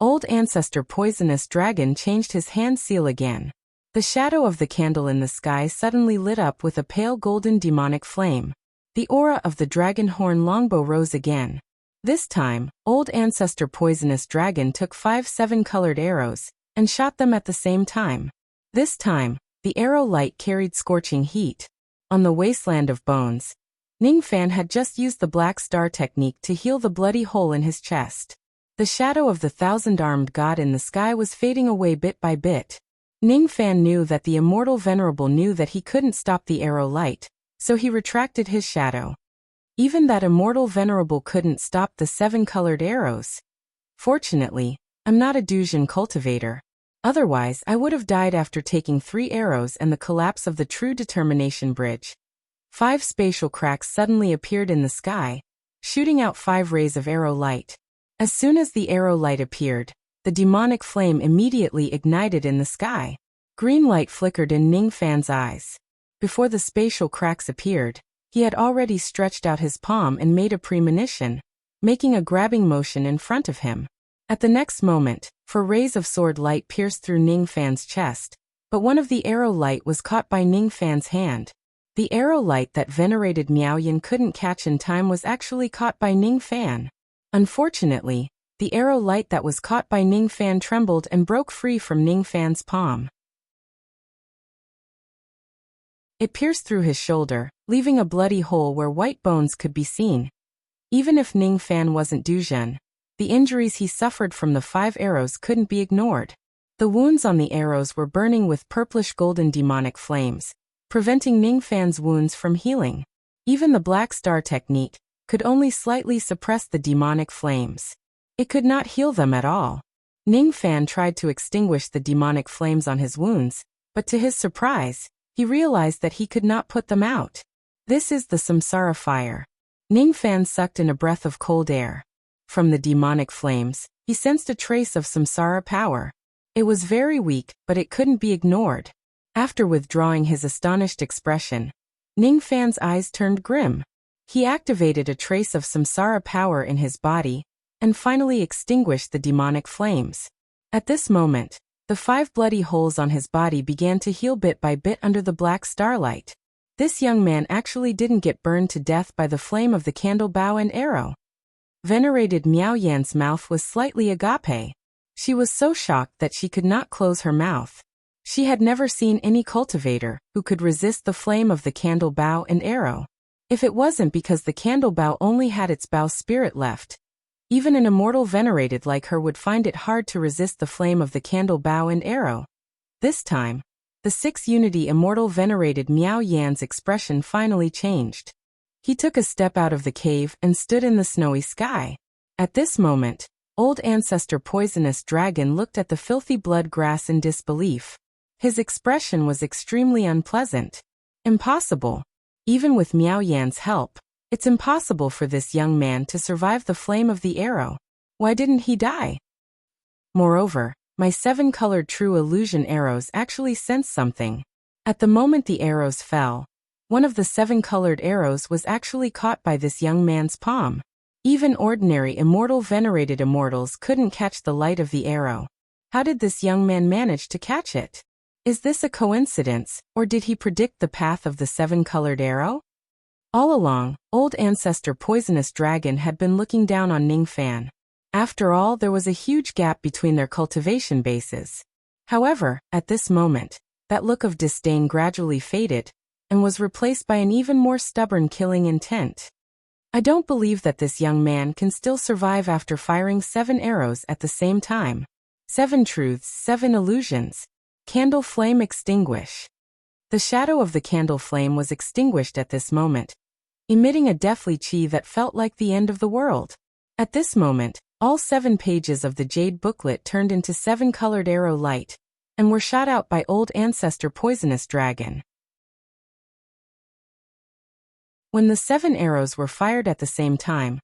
Old Ancestor Poisonous Dragon changed his hand seal again. The shadow of the candle in the sky suddenly lit up with a pale golden demonic flame. The aura of the dragon horn longbow rose again. This time, Old Ancestor Poisonous Dragon took 5 7-colored arrows and shot them at the same time. This time, the arrow light carried scorching heat. On the wasteland of bones, Ning Fan had just used the Black Star technique to heal the bloody hole in his chest. The shadow of the 1,000-armed god in the sky was fading away bit by bit. Ning Fan knew that the immortal venerable knew that he couldn't stop the arrow light, so he retracted his shadow. Even that immortal venerable couldn't stop the 7-colored arrows. Fortunately, I'm not a Duzhen cultivator. Otherwise, I would have died after taking 3 arrows and the collapse of the True Determination Bridge. 5 spatial cracks suddenly appeared in the sky, shooting out 5 rays of arrow light. As soon as the arrow light appeared, the demonic flame immediately ignited in the sky. Green light flickered in Ning Fan's eyes. Before the spatial cracks appeared, he had already stretched out his palm and made a premonition, making a grabbing motion in front of him. At the next moment, 4 rays of sword light pierced through Ning Fan's chest, but one of the arrow light was caught by Ning Fan's hand. The arrow light that venerated Miao Yan couldn't catch in time was actually caught by Ning Fan. Unfortunately, the arrow light that was caught by Ning Fan trembled and broke free from Ning Fan's palm. It pierced through his shoulder, leaving a bloody hole where white bones could be seen. Even if Ning Fan wasn't Duzhen, the injuries he suffered from the 5 arrows couldn't be ignored. The wounds on the arrows were burning with purplish-golden demonic flames, preventing Ning Fan's wounds from healing. Even the Black Star technique could only slightly suppress the demonic flames. It could not heal them at all. Ning Fan tried to extinguish the demonic flames on his wounds, but to his surprise, he realized that he could not put them out. This is the Samsara fire. Ning Fan sucked in a breath of cold air. From the demonic flames, he sensed a trace of Samsara power. It was very weak, but it couldn't be ignored. After withdrawing his astonished expression, Ning Fan's eyes turned grim. He activated a trace of Samsara power in his body, and finally extinguished the demonic flames. At this moment, the 5 bloody holes on his body began to heal bit by bit under the black starlight. This young man actually didn't get burned to death by the flame of the candle bow and arrow. Venerated Miao Yan's mouth was slightly agape. She was so shocked that she could not close her mouth. She had never seen any cultivator who could resist the flame of the candle bow and arrow. If it wasn't because the candle bow only had its bow spirit left, even an immortal venerated like her would find it hard to resist the flame of the candle bow and arrow. This time, the 6 Unity immortal venerated Miao Yan's expression finally changed. He took a step out of the cave and stood in the snowy sky. At this moment, Old Ancestor Poisonous Dragon looked at the filthy blood grass in disbelief. His expression was extremely unpleasant. Impossible. Even with Miao Yan's help, it's impossible for this young man to survive the flame of the arrow. Why didn't he die? Moreover, my 7-colored true illusion arrows actually sensed something. At the moment the arrows fell, one of the 7-colored arrows was actually caught by this young man's palm. Even ordinary immortal venerated immortals couldn't catch the light of the arrow. How did this young man manage to catch it? Is this a coincidence, or did he predict the path of the 7-colored arrow? All along, Old Ancestor Poisonous Dragon had been looking down on Ning Fan. After all, there was a huge gap between their cultivation bases. However, at this moment, that look of disdain gradually faded, and was replaced by an even more stubborn killing intent. I don't believe that this young man can still survive after firing 7 arrows at the same time. 7 truths, 7 illusions. Candle flame extinguish. The shadow of the candle flame was extinguished at this moment, emitting a deathly chi that felt like the end of the world. At this moment, all 7 pages of the jade booklet turned into 7 colored arrow light, and were shot out by old ancestor poisonous dragon. When the 7 arrows were fired at the same time,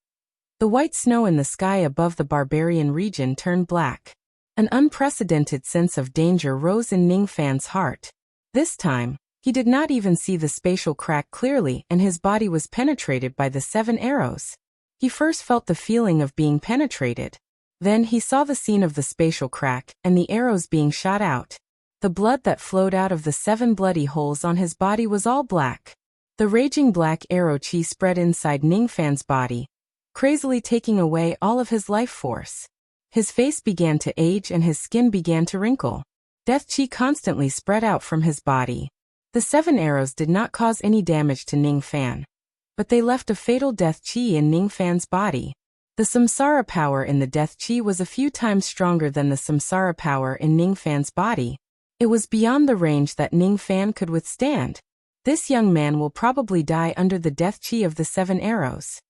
the white snow in the sky above the barbarian region turned black. An unprecedented sense of danger rose in Ningfan's heart. This time, he did not even see the spatial crack clearly, and his body was penetrated by the 7 arrows. He first felt the feeling of being penetrated. Then he saw the scene of the spatial crack and the arrows being shot out. The blood that flowed out of the 7 bloody holes on his body was all black. The raging black arrow chi spread inside Ningfan's body, crazily taking away all of his life force. His face began to age and his skin began to wrinkle. Death chi constantly spread out from his body. The 7 arrows did not cause any damage to Ningfan, but they left a fatal death chi in Ningfan's body. The samsara power in the death chi was a few times stronger than the samsara power in Ningfan's body. It was beyond the range that Ningfan could withstand. This young man will probably die under the death chi of the 7 arrows.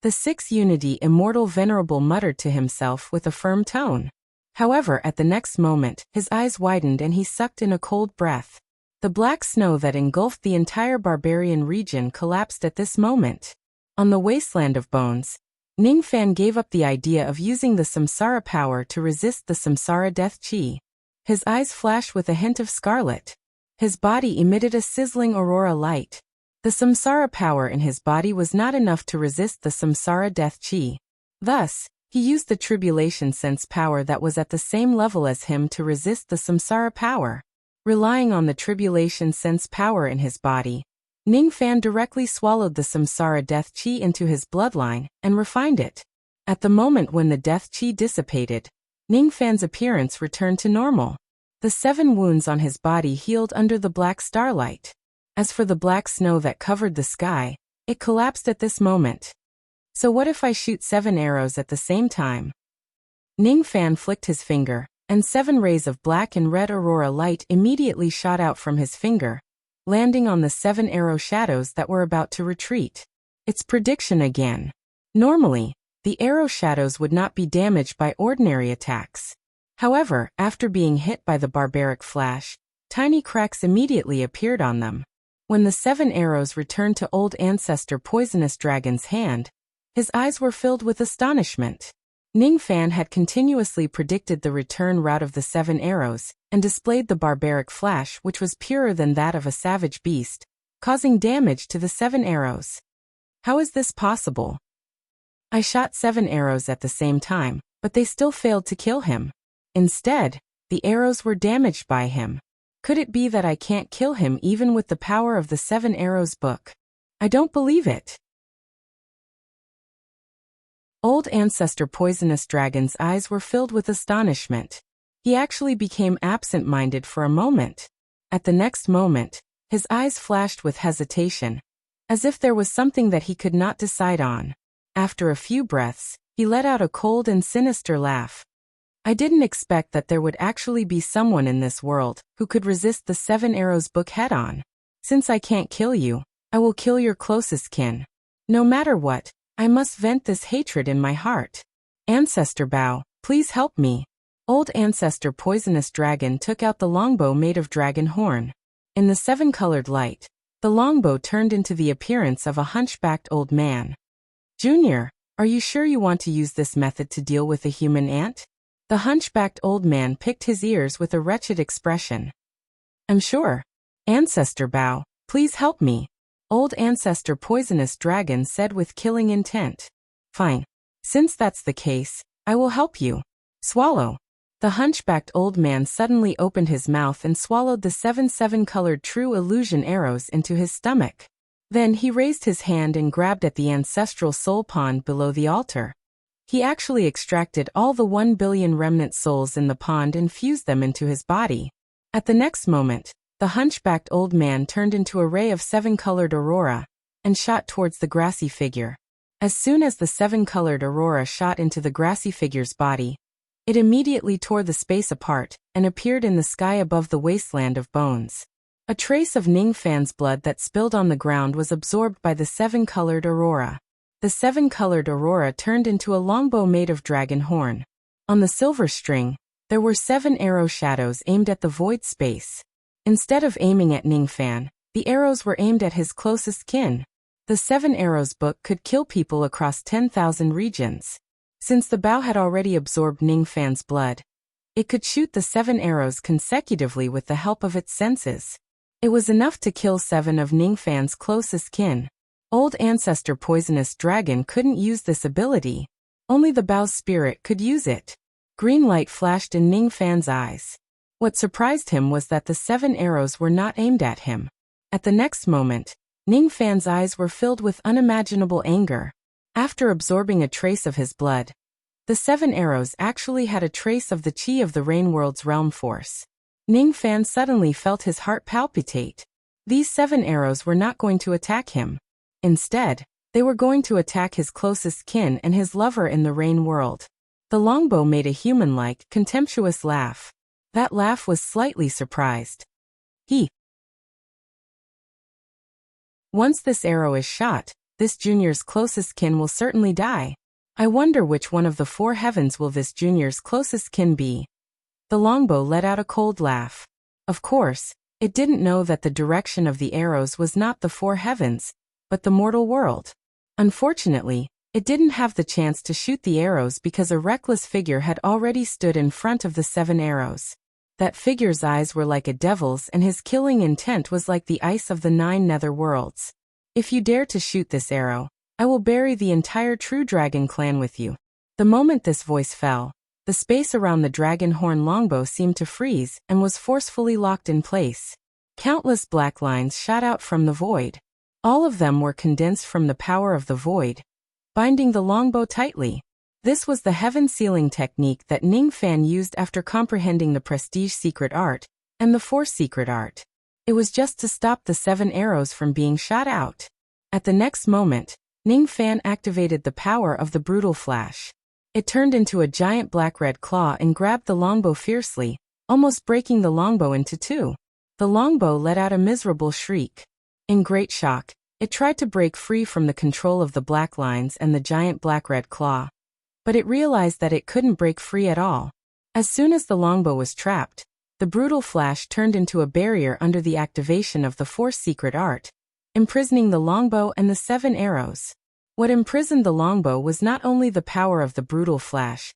The 6 Unity Immortal Venerable muttered to himself with a firm tone. However, at the next moment, his eyes widened and he sucked in a cold breath. The black snow that engulfed the entire barbarian region collapsed at this moment. On the wasteland of bones, Ningfan gave up the idea of using the samsara power to resist the samsara death chi. His eyes flashed with a hint of scarlet. His body emitted a sizzling aurora light. The samsara power in his body was not enough to resist the samsara death chi. Thus, he used the tribulation sense power that was at the same level as him to resist the samsara power. Relying on the tribulation sense power in his body, Ningfan directly swallowed the samsara death chi into his bloodline and refined it. At the moment when the death chi dissipated, Ningfan's appearance returned to normal. The 7 wounds on his body healed under the black starlight. As for the black snow that covered the sky, it collapsed at this moment. So what if I shoot 7 arrows at the same time? Ningfan flicked his finger, and 7 rays of black and red aurora light immediately shot out from his finger, landing on the 7 arrow shadows that were about to retreat. Its prediction again. Normally, the arrow shadows would not be damaged by ordinary attacks. However, after being hit by the barbaric flash, tiny cracks immediately appeared on them. When the 7 arrows returned to old ancestor poisonous dragon's hand, his eyes were filled with astonishment. Ningfan had continuously predicted the return route of the 7 arrows, and displayed the barbaric flash which was purer than that of a savage beast, causing damage to the 7 arrows. How is this possible? I shot 7 arrows at the same time, but they still failed to kill him. Instead, the arrows were damaged by him. Could it be that I can't kill him even with the power of the 7 arrows book? I don't believe it. Old ancestor poisonous dragon's eyes were filled with astonishment. He actually became absent-minded for a moment. At the next moment, his eyes flashed with hesitation, as if there was something that he could not decide on. After a few breaths, he let out a cold and sinister laugh. I didn't expect that there would actually be someone in this world who could resist the 7 arrows book head-on. Since I can't kill you, I will kill your closest kin. No matter what, I must vent this hatred in my heart. Ancestor bow, please help me. Old ancestor poisonous dragon took out the longbow made of dragon horn. In the 7-colored light, the longbow turned into the appearance of a hunchbacked old man. Junior, are you sure you want to use this method to deal with a human ant? The hunchbacked old man picked his ears with a wretched expression. I'm sure. Ancestor bow, please help me. Old ancestor poisonous dragon said with killing intent. Fine. Since that's the case, I will help you. Swallow. The hunchbacked old man suddenly opened his mouth and swallowed the 7-colored true illusion arrows into his stomach. Then he raised his hand and grabbed at the ancestral soul pond below the altar. He actually extracted all the 1 billion remnant souls in the pond and fused them into his body. At the next moment, the hunchbacked old man turned into a ray of 7-colored aurora and shot towards the grassy figure. As soon as the seven-colored aurora shot into the grassy figure's body, it immediately tore the space apart and appeared in the sky above the wasteland of bones. A trace of Ning Fan's blood that spilled on the ground was absorbed by the seven-colored aurora. The seven-colored aurora turned into a longbow made of dragon horn. On the silver string, there were 7 arrow shadows aimed at the void space. Instead of aiming at Ning Fan, the arrows were aimed at his closest kin. The 7 Arrows book could kill people across 10,000 regions. Since the bow had already absorbed Ning Fan's blood, it could shoot the 7 arrows consecutively with the help of its senses. It was enough to kill 7 of Ning Fan's closest kin. Old Ancestor Poisonous Dragon couldn't use this ability. Only the bow's spirit could use it. Green light flashed in Ning Fan's eyes. What surprised him was that the 7 arrows were not aimed at him. At the next moment, Ning Fan's eyes were filled with unimaginable anger. After absorbing a trace of his blood, the 7 arrows actually had a trace of the chi of the Rain World's realm force. Ning Fan suddenly felt his heart palpitate. These 7 arrows were not going to attack him. Instead, they were going to attack his closest kin and his lover in the Rain World. The longbow made a human-like, contemptuous laugh. That laugh was slightly surprised. Once this arrow is shot, this junior's closest kin will certainly die. I wonder which one of the 4 heavens will this junior's closest kin be. The longbow let out a cold laugh. Of course, it didn't know that the direction of the arrows was not the 4 heavens, but the mortal world. Unfortunately, it didn't have the chance to shoot the arrows because a reckless figure had already stood in front of the 7 arrows. That figure's eyes were like a devil's and his killing intent was like the ice of the 9 nether worlds. If you dare to shoot this arrow, I will bury the entire True Dragon clan with you. The moment this voice fell, the space around the dragon horn longbow seemed to freeze and was forcefully locked in place. Countless black lines shot out from the void. All of them were condensed from the power of the void, binding the longbow tightly. This was the heaven sealing technique that Ning Fan used after comprehending the prestige secret art and the force secret art. It was just to stop the 7 arrows from being shot out. At the next moment, Ning Fan activated the power of the brutal flash. It turned into a giant black-red claw and grabbed the longbow fiercely, almost breaking the longbow into 2. The longbow let out a miserable shriek. In great shock, it tried to break free from the control of the black lines and the giant black-red claw. But it realized that it couldn't break free at all. As soon as the longbow was trapped, the brutal flash turned into a barrier under the activation of the force secret art, imprisoning the longbow and the 7 arrows. What imprisoned the longbow was not only the power of the brutal flash,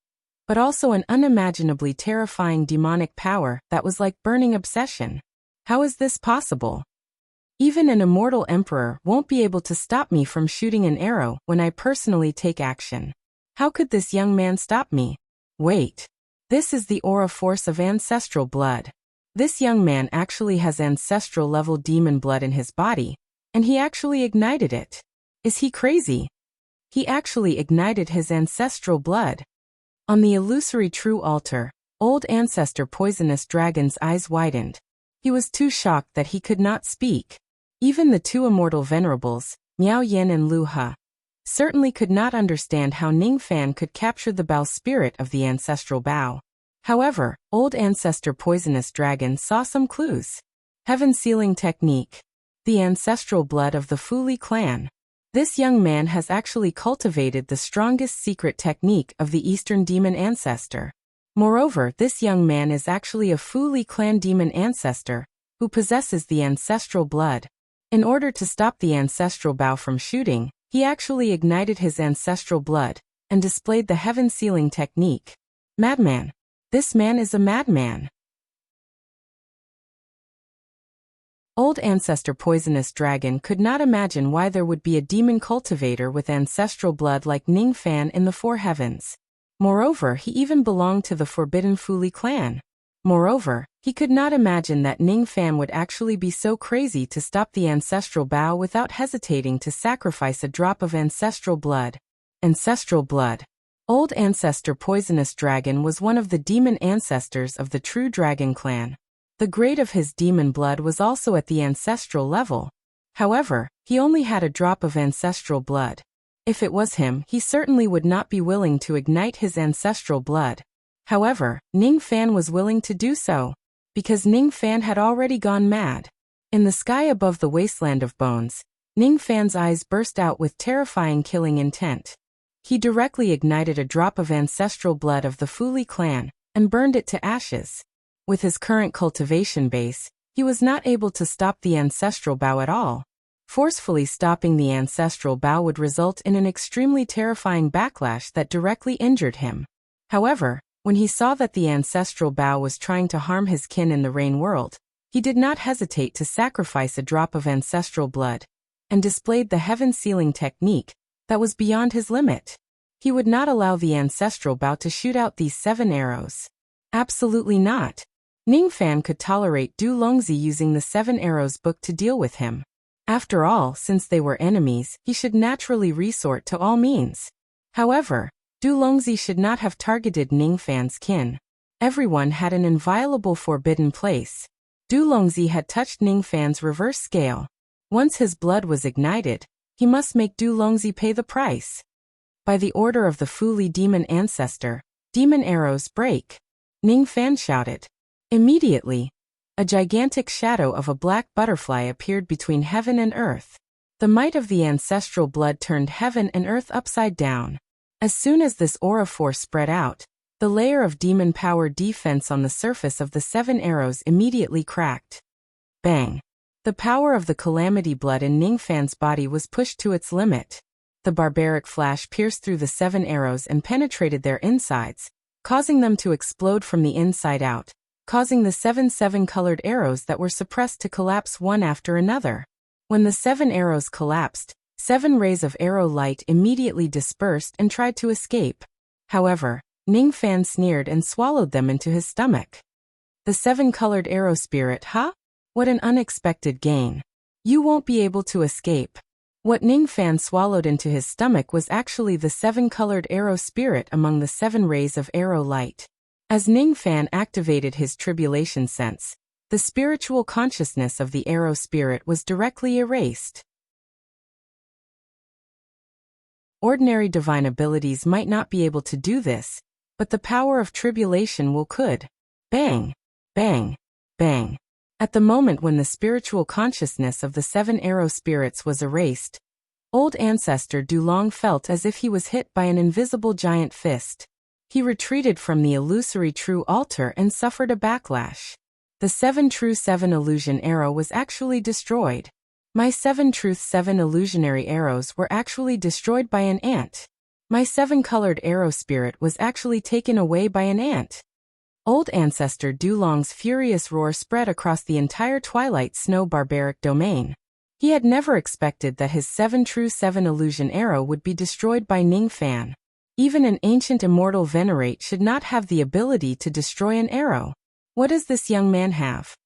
but also an unimaginably terrifying demonic power that was like burning obsession. How is this possible? Even an immortal emperor won't be able to stop me from shooting an arrow when I personally take action. How could this young man stop me? Wait. This is the aura force of ancestral blood. This young man actually has ancestral level demon blood in his body, and he actually ignited it. Is he crazy? He actually ignited his ancestral blood. On the illusory true altar, old ancestor Poisonous Dragon's eyes widened. He was too shocked that he could not speak. Even the 2 immortal venerables, Miao Yin and Lu He, certainly could not understand how Ning Fan could capture the bow spirit of the ancestral bow. However, old ancestor Poisonous Dragon saw some clues. Heaven sealing technique. The ancestral blood of the Fu Li clan. This young man has actually cultivated the strongest secret technique of the Eastern demon ancestor. Moreover, this young man is actually a Fu Li clan demon ancestor, who possesses the ancestral blood. In order to stop the ancestral bow from shooting, he actually ignited his ancestral blood and displayed the heaven sealing technique. Madman. This man is a madman. Old ancestor Poisonous Dragon could not imagine why there would be a demon cultivator with ancestral blood like Ning Fan in the 4 heavens. Moreover, he even belonged to the forbidden Fu Li clan. Moreover, he could not imagine that Ning Fan would actually be so crazy to stop the ancestral bow without hesitating to sacrifice a drop of ancestral blood. Ancestral blood. Old ancestor Poisonous Dragon was one of the demon ancestors of the True Dragon clan. The grade of his demon blood was also at the ancestral level. However, he only had a drop of ancestral blood. If it was him, he certainly would not be willing to ignite his ancestral blood. However, Ning Fan was willing to do so, because Ning Fan had already gone mad. In the sky above the wasteland of bones, Ning Fan's eyes burst out with terrifying killing intent. He directly ignited a drop of ancestral blood of the Fuli clan, and burned it to ashes. With his current cultivation base, he was not able to stop the ancestral bow at all. Forcefully stopping the ancestral bow would result in an extremely terrifying backlash that directly injured him. However, when he saw that the ancestral bow was trying to harm his kin in the rain world, he did not hesitate to sacrifice a drop of ancestral blood, and displayed the heaven-sealing technique that was beyond his limit. He would not allow the ancestral bow to shoot out these 7 arrows. Absolutely not. Ning Fan could tolerate Du Longzi using the 7 arrows book to deal with him. After all, since they were enemies, he should naturally resort to all means. However, Du Longzi should not have targeted Ning Fan's kin. Everyone had an inviolable forbidden place. Du Longzi had touched Ning Fan's reverse scale. Once his blood was ignited, he must make Du Longzi pay the price. By the order of the Fuli demon ancestor, demon arrows break. Ning Fan shouted. Immediately, a gigantic shadow of a black butterfly appeared between heaven and earth. The might of the ancestral blood turned heaven and earth upside down. As soon as this aura force spread out, the layer of demon power defense on the surface of the 7 arrows immediately cracked. Bang! The power of the calamity blood in Ning Fan's body was pushed to its limit. The barbaric flash pierced through the 7 arrows and penetrated their insides, causing them to explode from the inside out, causing the 7 colored arrows that were suppressed to collapse one after another. When the 7 arrows collapsed, 7 rays of arrow light immediately dispersed and tried to escape. However, Ning Fan sneered and swallowed them into his stomach. The 7 colored arrow spirit, huh? What an unexpected gain. You won't be able to escape. What Ning Fan swallowed into his stomach was actually the 7 colored arrow spirit among the 7 rays of arrow light. As Ning Fan activated his tribulation sense, the spiritual consciousness of the arrow spirit was directly erased. Ordinary divine abilities might not be able to do this, but the power of tribulation could. Bang! Bang! Bang! At the moment when the spiritual consciousness of the 7 arrow spirits was erased, old ancestor Dulong felt as if he was hit by an invisible giant fist. He retreated from the illusory true altar and suffered a backlash. The 7 true 7 illusion arrow was actually destroyed. My 7 truth 7 illusionary arrows were actually destroyed by an ant. My 7 colored arrow spirit was actually taken away by an ant. Old ancestor Dulong's furious roar spread across the entire Twilight Snow barbaric domain. He had never expected that his 7 true 7 illusion arrow would be destroyed by Ning Fan. Even an ancient immortal venerate should not have the ability to destroy an arrow. What does this young man have?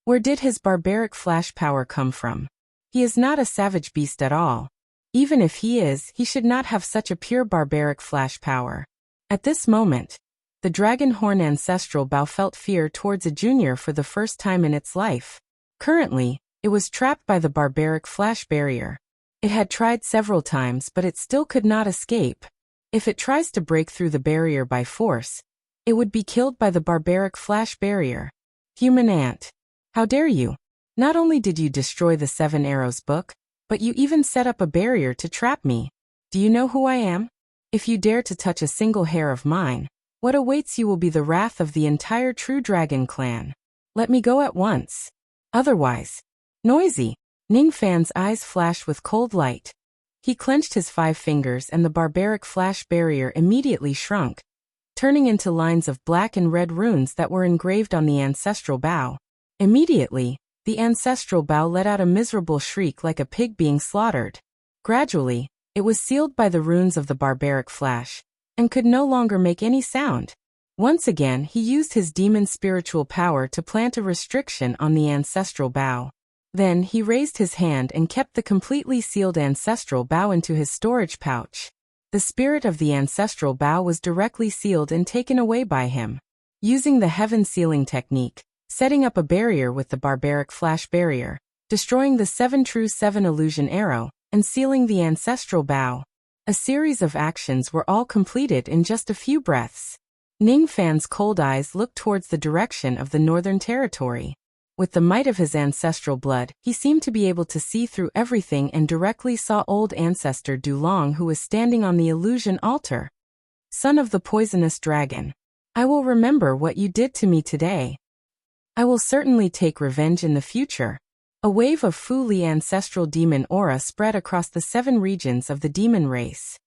Where did his barbaric flash power come from? He is not a savage beast at all. Even if he is, he should not have such a pure barbaric flash power. At this moment, the dragon horn ancestral bow felt fear towards a junior for the first time in its life. Currently, it was trapped by the barbaric flash barrier. It had tried several times but it still could not escape. If it tries to break through the barrier by force, it would be killed by the barbaric flash barrier. Human ant. How dare you? Not only did you destroy the 7 arrows book, but you even set up a barrier to trap me. Do you know who I am? If you dare to touch a single hair of mine, what awaits you will be the wrath of the entire True Dragon clan. Let me go at once. Otherwise. Noisy. Ning Fan's eyes flashed with cold light. He clenched his 5 fingers and the barbaric flash barrier immediately shrunk, turning into lines of black and red runes that were engraved on the ancestral bow. Immediately, the ancestral bow let out a miserable shriek like a pig being slaughtered. Gradually, it was sealed by the runes of the barbaric flash, and could no longer make any sound. Once again, he used his demon spiritual power to plant a restriction on the ancestral bow. Then he raised his hand and kept the completely sealed ancestral bow into his storage pouch. The spirit of the ancestral bow was directly sealed and taken away by him. Using the heaven sealing technique, setting up a barrier with the barbaric flash barrier, destroying the 7 true 7 illusion arrow, and sealing the ancestral bow. A series of actions were all completed in just a few breaths. Ning Fan's cold eyes looked towards the direction of the Northern Territory. With the might of his ancestral blood, he seemed to be able to see through everything and directly saw old ancestor Dulong, who was standing on the illusion altar. Son of the poisonous dragon, I will remember what you did to me today. I will certainly take revenge in the future. A wave of Fu Li ancestral demon aura spread across the 7 regions of the demon race.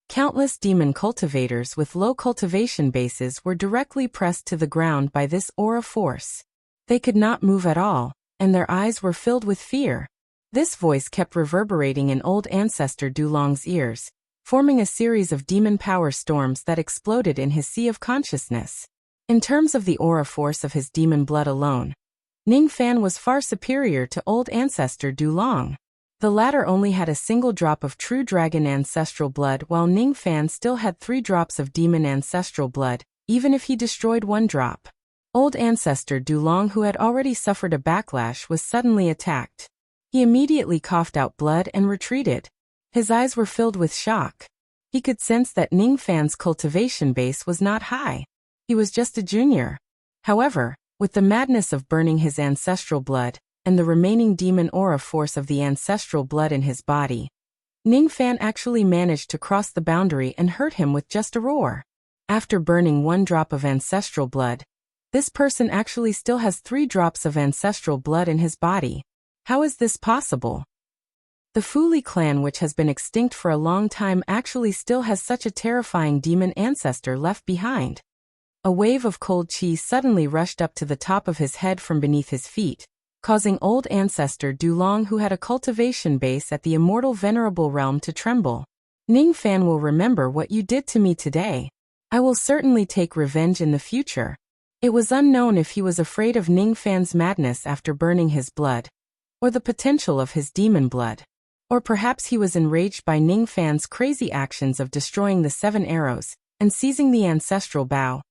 Countless demon cultivators with low cultivation bases were directly pressed to the ground by this aura force. They could not move at all, and their eyes were filled with fear. This voice kept reverberating in old ancestor Dulong's ears, forming a series of demon power storms that exploded in his sea of consciousness. In terms of the aura force of his demon blood alone, Ning Fan was far superior to old ancestor Dulong. The latter only had a single drop of true dragon ancestral blood, while Ning Fan still had 3 drops of demon ancestral blood, even if he destroyed 1 drop. Old ancestor Dulong, who had already suffered a backlash, was suddenly attacked. He immediately coughed out blood and retreated. His eyes were filled with shock. He could sense that Ning Fan's cultivation base was not high. He was just a junior. However, with the madness of burning his ancestral blood, and the remaining demon aura force of the ancestral blood in his body, Ning Fan actually managed to cross the boundary and hurt him with just a roar. After burning 1 drop of ancestral blood, this person actually still has 3 drops of ancestral blood in his body. How is this possible? The Fu Li clan, which has been extinct for a long time, actually still has such a terrifying demon ancestor left behind. A wave of cold chi suddenly rushed up to the top of his head from beneath his feet, causing old ancestor Dulong, who had a cultivation base at the immortal venerable realm, to tremble. Ning Fan will remember what you did to me today. I will certainly take revenge in the future. It was unknown if he was afraid of Ning Fan's madness after burning his blood, or the potential of his demon blood. Or perhaps he was enraged by Ning Fan's crazy actions of destroying the 7 arrows and seizing the ancestral bow.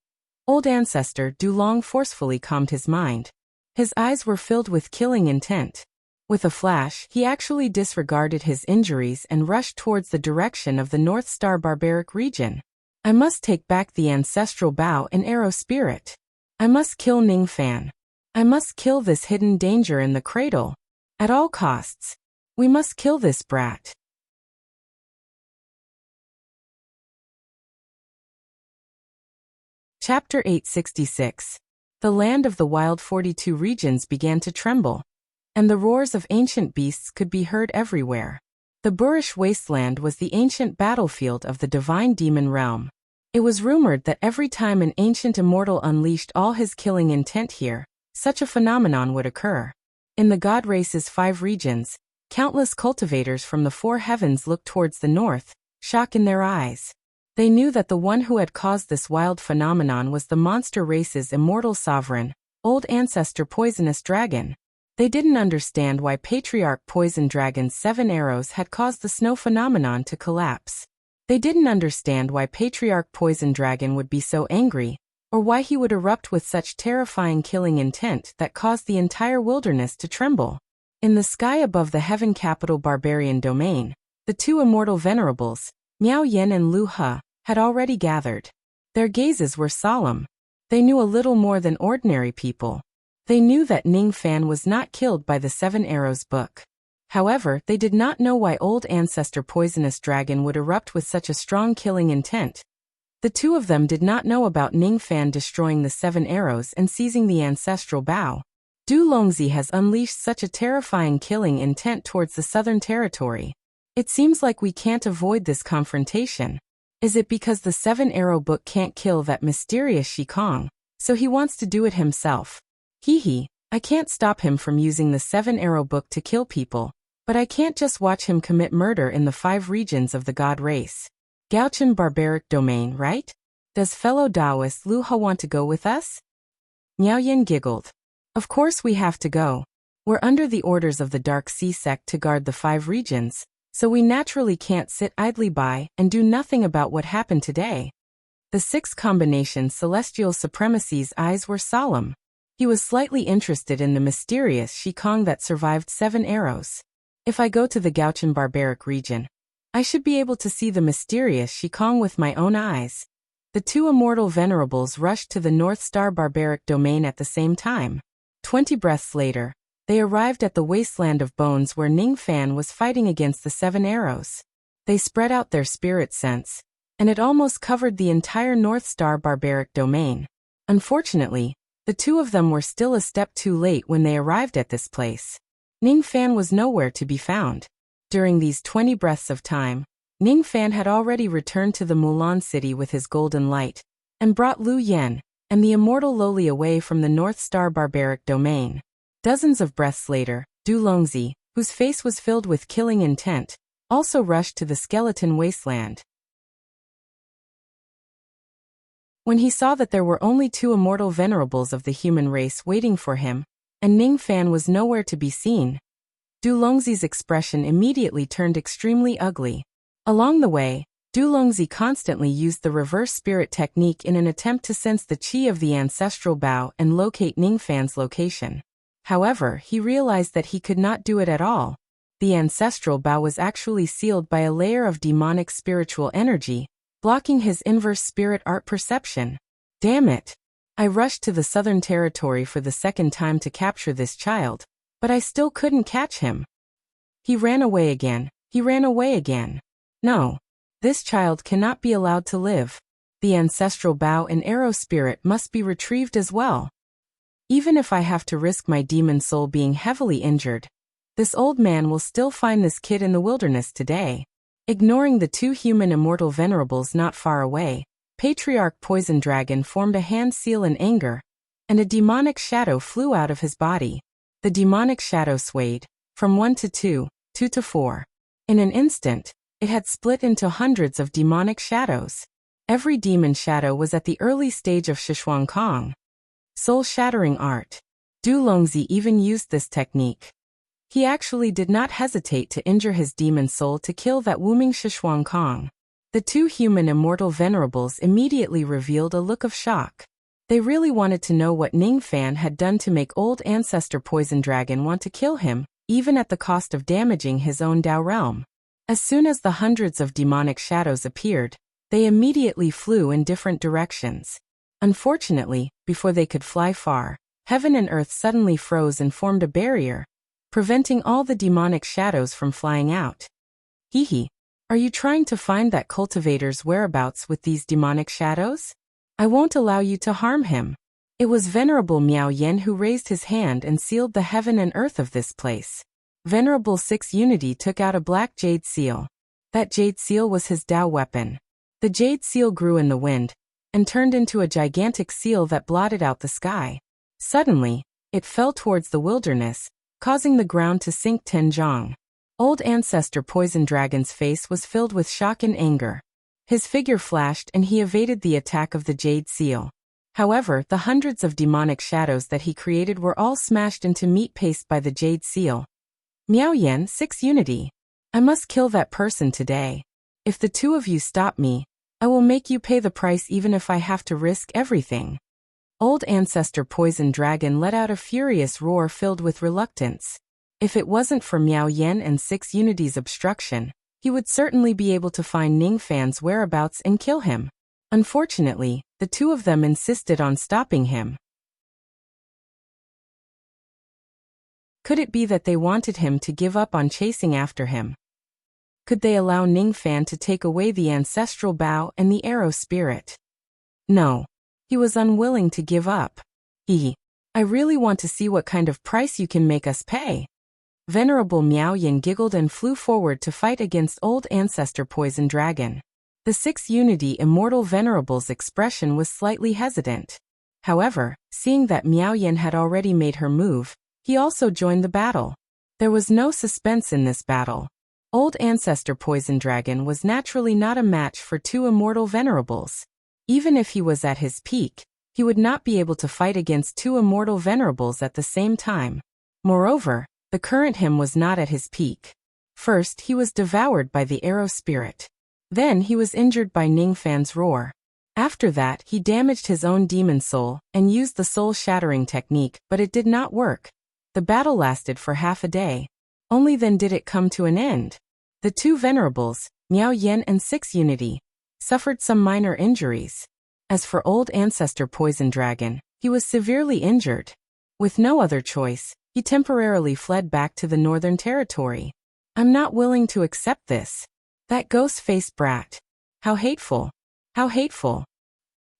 Old ancestor Dulong forcefully calmed his mind. His eyes were filled with killing intent. With a flash, he actually disregarded his injuries and rushed towards the direction of the North Star barbaric region. I must take back the ancestral bow and arrow spirit. I must kill Ning Fan. I must kill this hidden danger in the cradle. At all costs. We must kill this brat. Chapter 866. The land of the wild 42 regions began to tremble, and the roars of ancient beasts could be heard everywhere. The Burish wasteland was the ancient battlefield of the divine demon realm. It was rumored that every time an ancient immortal unleashed all his killing intent here, such a phenomenon would occur. In the god race's 5 regions, countless cultivators from the 4 heavens looked towards the north, shock in their eyes. They knew that the one who had caused this wild phenomenon was the monster race's immortal sovereign, old ancestor poisonous dragon. They didn't understand why Patriarch Poison Dragon's 7 arrows had caused the snow phenomenon to collapse. They didn't understand why Patriarch Poison Dragon would be so angry, or why he would erupt with such terrifying killing intent that caused the entire wilderness to tremble. In the sky above the heaven capital barbarian domain, the 2 immortal venerables, Miao Yen and Lu He, had already gathered. Their gazes were solemn. They knew a little more than ordinary people. They knew that Ning Fan was not killed by the 7 arrows book. However, they did not know why old ancestor poisonous dragon would erupt with such a strong killing intent. The 2 of them did not know about Ning Fan destroying the 7 arrows and seizing the ancestral bow. Du Longzi has unleashed such a terrifying killing intent towards the Southern Territory. It seems like we can't avoid this confrontation. Is it because the 7 arrow book can't kill that mysterious Shikong, so he wants to do it himself? Hee, I can't stop him from using the 7 arrow book to kill people, but I can't just watch him commit murder in the 5 regions of the god race. Gaochen barbaric domain, right? Does fellow Taoist Lu He want to go with us? Miao Yin giggled. Of course we have to go. We're under the orders of the Dark Sea sect to guard the 5 regions, so we naturally can't sit idly by and do nothing about what happened today. The 6 combination Celestial Supremacy's eyes were solemn. He was slightly interested in the mysterious Shikong that survived 7 arrows. If I go to the Gauchan barbaric region, I should be able to see the mysterious Shikong with my own eyes. The two immortal venerables rushed to the North Star barbaric domain at the same time. 20 breaths later, they arrived at the wasteland of bones where Ning Fan was fighting against the 7 arrows. They spread out their spirit sense, and it almost covered the entire North Star barbaric domain. Unfortunately, the two of them were still a step too late when they arrived at this place. Ning Fan was nowhere to be found. During these 20 breaths of time, Ning Fan had already returned to the Mulan city with his golden light, and brought Lu Yen and the immortal Loli away from the North Star barbaric domain. Dozens of breaths later, Du Longzi, whose face was filled with killing intent, also rushed to the skeleton wasteland. When he saw that there were only 2 immortal venerables of the human race waiting for him, and Ning Fan was nowhere to be seen, Du Longzi's expression immediately turned extremely ugly. Along the way, Du Longzi constantly used the reverse spirit technique in an attempt to sense the qi of the ancestral Bao and locate Ning Fan's location. However, he realized that he could not do it at all. The ancestral Bao was actually sealed by a layer of demonic spiritual energy, blocking his inverse spirit art perception. Damn it! I rushed to the Southern Territory for the second time to capture this child, but I still couldn't catch him. He ran away again. He ran away again. No. This child cannot be allowed to live. The ancestral Bao and arrow spirit must be retrieved as well. Even if I have to risk my demon soul being heavily injured, this old man will still find this kid in the wilderness today. Ignoring the 2 human immortal venerables not far away, Patriarch Poison Dragon formed a hand seal in anger, and a demonic shadow flew out of his body. The demonic shadow swayed, from 1 to 2, 2 to 4. In an instant, it had split into hundreds of demonic shadows. Every demon shadow was at the early stage of Shishuang Kong. Soul-shattering art. Du Longzi even used this technique. He actually did not hesitate to injure his demon soul to kill that Wuming Shishuang Kong. The 2 human immortal venerables immediately revealed a look of shock. They really wanted to know what Ning Fan had done to make old ancestor Poison Dragon want to kill him, even at the cost of damaging his own Dao realm. As soon as the hundreds of demonic shadows appeared, they immediately flew in different directions. Unfortunately, before they could fly far, heaven and earth suddenly froze and formed a barrier, preventing all the demonic shadows from flying out. Hehe. Are you trying to find that cultivator's whereabouts with these demonic shadows? I won't allow you to harm him. It was Venerable Miao Yen who raised his hand and sealed the heaven and earth of this place. Venerable 6 Unity took out a black jade seal. That jade seal was his Dao weapon. The jade seal grew in the wind, and turned into a gigantic seal that blotted out the sky. Suddenly, it fell towards the wilderness, causing the ground to sink 10 zhang. Old ancestor Poison Dragon's face was filled with shock and anger. His figure flashed and he evaded the attack of the jade seal. However, the hundreds of demonic shadows that he created were all smashed into meat paste by the jade seal. Miao Yen 6 Unity. I must kill that person today. If the 2 of you stop me, I will make you pay the price even if I have to risk everything. Old ancestor Poison Dragon let out a furious roar filled with reluctance. If it wasn't for Miao Yen and 6 Unity's obstruction, he would certainly be able to find Ning Fan's whereabouts and kill him. Unfortunately, the 2 of them insisted on stopping him. Could it be that they wanted him to give up on chasing after him? Could they allow Ning Fan to take away the ancestral Bao and the arrow spirit? No. He was unwilling to give up. I really want to see what kind of price you can make us pay. Venerable Miao Yin giggled and flew forward to fight against old ancestor Poison Dragon. The 6 Unity Immortal Venerable's expression was slightly hesitant. However, seeing that Miao Yin had already made her move, he also joined the battle. There was no suspense in this battle. Old ancestor Poison Dragon was naturally not a match for 2 immortal venerables. Even if he was at his peak, he would not be able to fight against 2 immortal venerables at the same time. Moreover, the current him was not at his peak. First, he was devoured by the arrow spirit. Then he was injured by Ning Fan's roar. After that, he damaged his own demon soul and used the soul-shattering technique, but it did not work. The battle lasted for half a day. Only then did it come to an end. The two venerables, Miao Yan and Six Unity, suffered some minor injuries. As for old ancestor Poison Dragon, he was severely injured. With no other choice, he temporarily fled back to the Northern Territory. I'm not willing to accept this. That ghost-faced brat. How hateful. How hateful.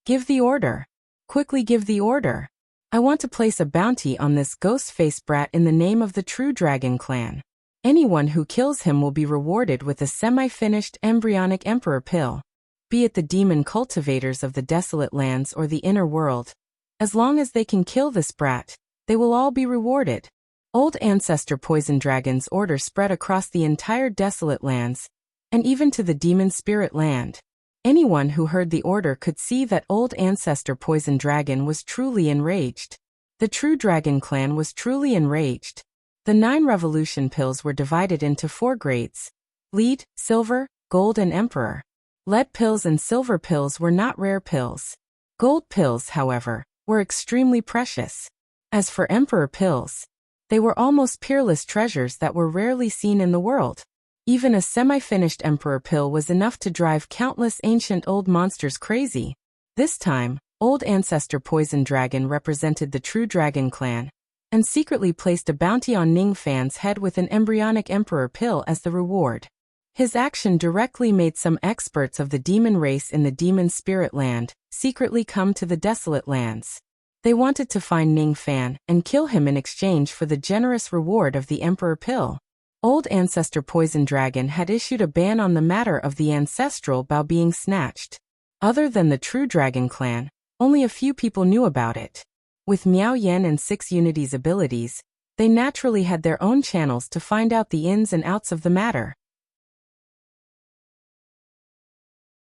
Give the order. Quickly give the order. I want to place a bounty on this ghost-faced brat in the name of the True Dragon Clan. Anyone who kills him will be rewarded with a semi-finished embryonic emperor pill. Be it the demon cultivators of the desolate lands or the inner world. As long as they can kill this brat, they will all be rewarded. Old ancestor Poison Dragon's order spread across the entire desolate lands, and even to the demon spirit land. Anyone who heard the order could see that old ancestor Poison Dragon was truly enraged. The True Dragon Clan was truly enraged. The 9 revolution pills were divided into 4 grades: lead, silver, gold and emperor. Lead pills and silver pills were not rare pills. Gold pills, however, were extremely precious. As for emperor pills, they were almost peerless treasures that were rarely seen in the world. Even a semi-finished emperor pill was enough to drive countless ancient old monsters crazy. This time, old ancestor Poison Dragon represented the True Dragon Clan, and secretly placed a bounty on Ning Fan's head with an embryonic emperor pill as the reward. His action directly made some experts of the demon race in the demon spirit land secretly come to the desolate lands. They wanted to find Ning Fan and kill him in exchange for the generous reward of the emperor pill. Old ancestor Poison Dragon had issued a ban on the matter of the ancestral bow being snatched. Other than the True Dragon Clan, only a few people knew about it. With Miao Yan and Six Unity's abilities, they naturally had their own channels to find out the ins and outs of the matter.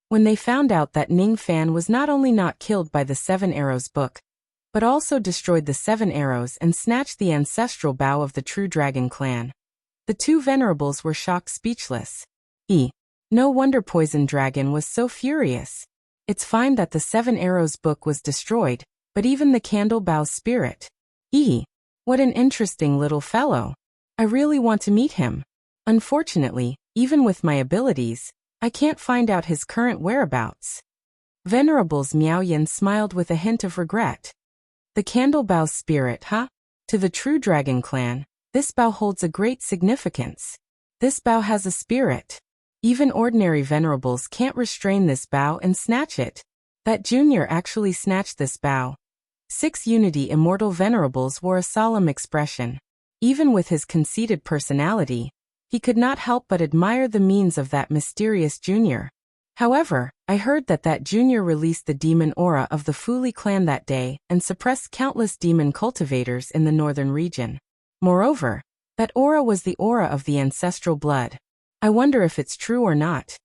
When they found out that Ning Fan was not only not killed by the 7 Arrows book, but also destroyed the 7 arrows and snatched the ancestral bow of the True Dragon Clan, the two venerables were shocked speechless. No wonder Poison Dragon was so furious. It's fine that the 7 Arrows book was destroyed, but even the Candle Bow's spirit. What an interesting little fellow. I really want to meet him. Unfortunately, even with my abilities, I can't find out his current whereabouts. Venerables Miao Yan smiled with a hint of regret. The Candle Bow's spirit, huh? To the True Dragon Clan, this bow holds a great significance. This bow has a spirit. Even ordinary venerables can't restrain this bow and snatch it. That junior actually snatched this bow. 6 Unity immortal venerables wore a solemn expression. Even with his conceited personality, he could not help but admire the means of that mysterious junior. However, I heard that that junior released the demon aura of the Fuli clan that day and suppressed countless demon cultivators in the northern region. Moreover, that aura was the aura of the ancestral blood. I wonder if it's true or not.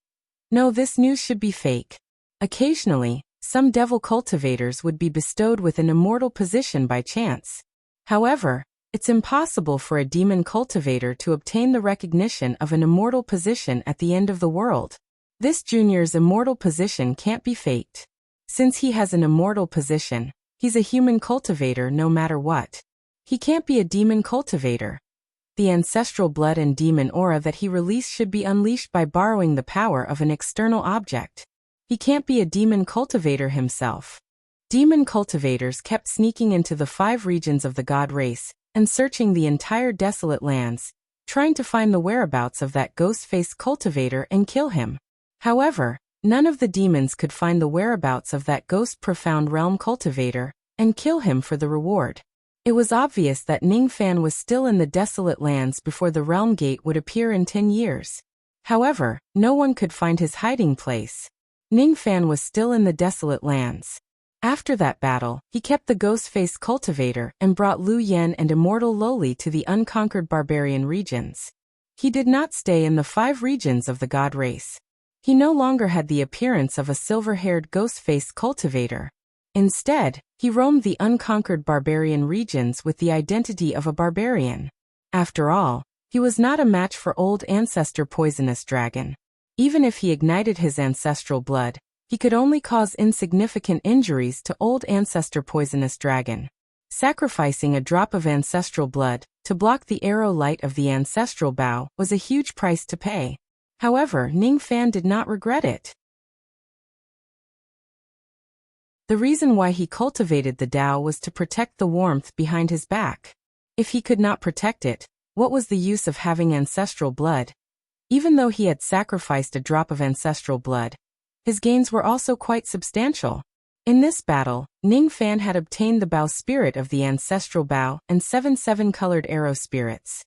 No, this news should be fake. Occasionally, some devil cultivators would be bestowed with an immortal position by chance. However, it's impossible for a demon cultivator to obtain the recognition of an immortal position at the end of the world. This junior's immortal position can't be faked. Since he has an immortal position, he's a human cultivator no matter what. He can't be a demon cultivator. The ancestral blood and demon aura that he released should be unleashed by borrowing the power of an external object. He can't be a demon cultivator himself. Demon cultivators kept sneaking into the 5 regions of the god race and searching the entire desolate lands, trying to find the whereabouts of that ghost-faced cultivator and kill him. However, none of the demons could find the whereabouts of that ghost profound realm cultivator and kill him for the reward. It was obvious that Ning Fan was still in the desolate lands before the realm gate would appear in 10 years. However, no one could find his hiding place. Ning Fan was still in the desolate lands. After that battle, he kept the ghost-faced cultivator and brought Lu Yan and immortal Loli to the unconquered barbarian regions. He did not stay in the 5 regions of the god race. He no longer had the appearance of a silver-haired ghost-faced cultivator. Instead, he roamed the unconquered barbarian regions with the identity of a barbarian. After all, he was not a match for old ancestor Poisonous Dragon. Even if he ignited his ancestral blood, he could only cause insignificant injuries to old ancestor Poisonous Dragon. Sacrificing a drop of ancestral blood To block the arrow light of the ancestral bow was a huge price to pay. However, Ning Fan did not regret it. The reason why he cultivated the Tao was to protect the warmth behind his back. If he could not protect it, what was the use of having ancestral blood? Even though he had sacrificed a drop of ancestral blood, his gains were also quite substantial. In this battle, Ning Fan had obtained the bow spirit of the ancestral bow and 7 colored arrow spirits.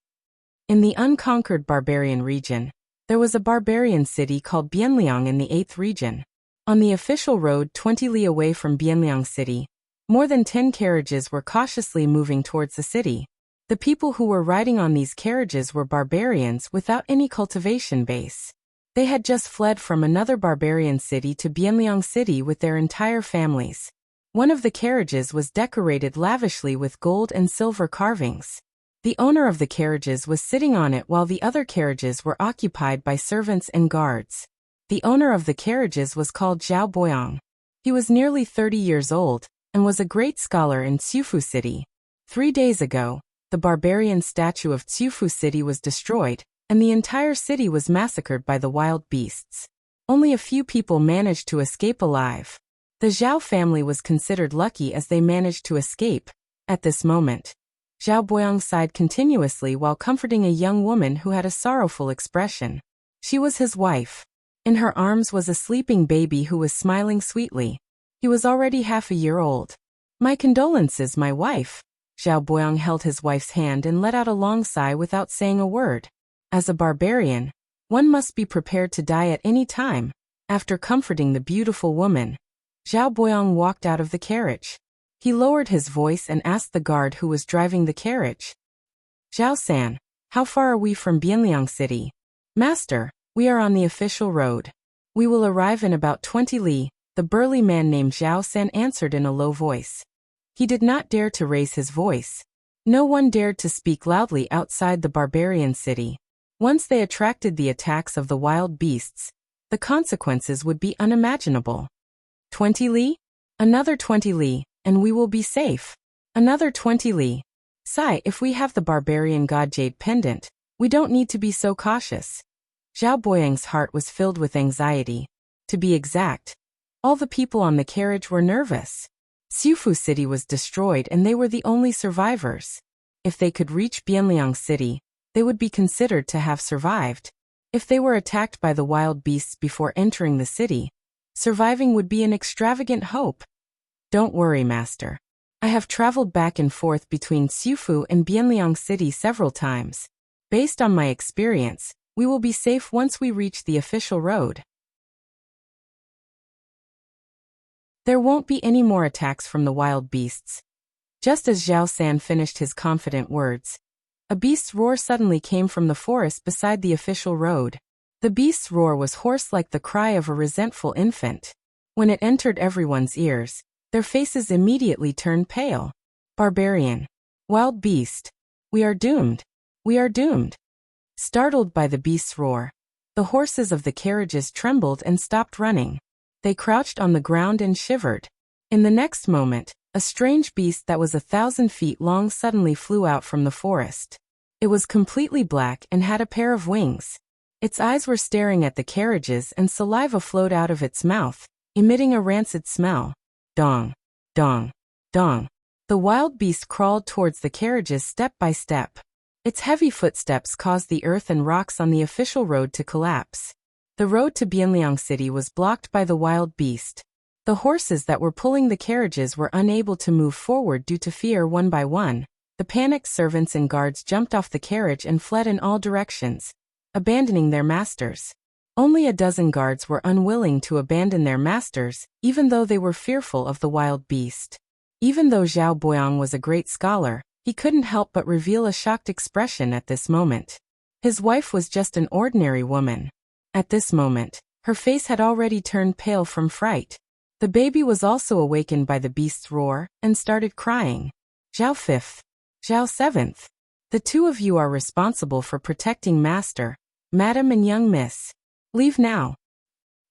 In the unconquered barbarian region, there was a barbarian city called Bianliang in the 8th region. On the official road 20 li away from Bianliang City, more than 10 carriages were cautiously moving towards the city. The people who were riding on these carriages were barbarians without any cultivation base. They had just fled from another barbarian city to Bianliang City with their entire families. One of the carriages was decorated lavishly with gold and silver carvings. The owner of the carriages was sitting on it while the other carriages were occupied by servants and guards. The owner of the carriages was called Zhao Boyang. He was nearly 30 years old and was a great scholar in Xiufu City. 3 days ago, the barbarian statue of Xiufu City was destroyed, and the entire city was massacred by the wild beasts. Only a few people managed to escape alive. The Zhao family was considered lucky as they managed to escape. At this moment, Zhao Boyang sighed continuously while comforting a young woman who had a sorrowful expression. She was his wife. In her arms was a sleeping baby who was smiling sweetly. He was already half a year old. "My condolences, my wife." Zhao Boyang held his wife's hand and let out a long sigh without saying a word. As a barbarian, one must be prepared to die at any time. After comforting the beautiful woman, Zhao Boyang walked out of the carriage. He lowered his voice and asked the guard who was driving the carriage. "Zhao-san, how far are we from Bianliang City?" "Master, we are on the official road. We will arrive in about 20 li, the burly man named Zhao-san answered in a low voice. He did not dare to raise his voice. No one dared to speak loudly outside the barbarian city. Once they attracted the attacks of the wild beasts, the consequences would be unimaginable. 20 li? Another 20 li, and we will be safe. Another 20 li. Sigh, if we have the barbarian god jade pendant, we don't need to be so cautious. Zhao Boyang's heart was filled with anxiety. To be exact, all the people on the carriage were nervous. Xiufu City was destroyed and they were the only survivors. If they could reach Bianliang City, they would be considered to have survived. If they were attacked by the wild beasts before entering the city, surviving would be an extravagant hope. Don't worry, master. I have traveled back and forth between Xiufu and Bianliang City several times. Based on my experience, we will be safe once we reach the official road. There won't be any more attacks from the wild beasts. Just as Zhao San finished his confident words, a beast's roar suddenly came from the forest beside the official road. The beast's roar was hoarse like the cry of a resentful infant. When it entered everyone's ears, their faces immediately turned pale. Barbarian. Wild beast. We are doomed. We are doomed. Startled by the beast's roar, the horses of the carriages trembled and stopped running. They crouched on the ground and shivered. In the next moment, a strange beast that was 1,000 feet long suddenly flew out from the forest. It was completely black and had a pair of wings. Its eyes were staring at the carriages and saliva flowed out of its mouth, emitting a rancid smell. Dong, dong, dong. The wild beast crawled towards the carriages step by step. Its heavy footsteps caused the earth and rocks on the official road to collapse. The road to Bianliang City was blocked by the wild beast. The horses that were pulling the carriages were unable to move forward due to fear. One by one, the panicked servants and guards jumped off the carriage and fled in all directions, abandoning their masters. Only a dozen guards were unwilling to abandon their masters, even though they were fearful of the wild beast. Even though Zhao Boyang was a great scholar, he couldn't help but reveal a shocked expression at this moment. His wife was just an ordinary woman. At this moment, her face had already turned pale from fright. The baby was also awakened by the beast's roar and started crying. Zhao 5th. Zhao 7th. The two of you are responsible for protecting master, madam and young miss. Leave now.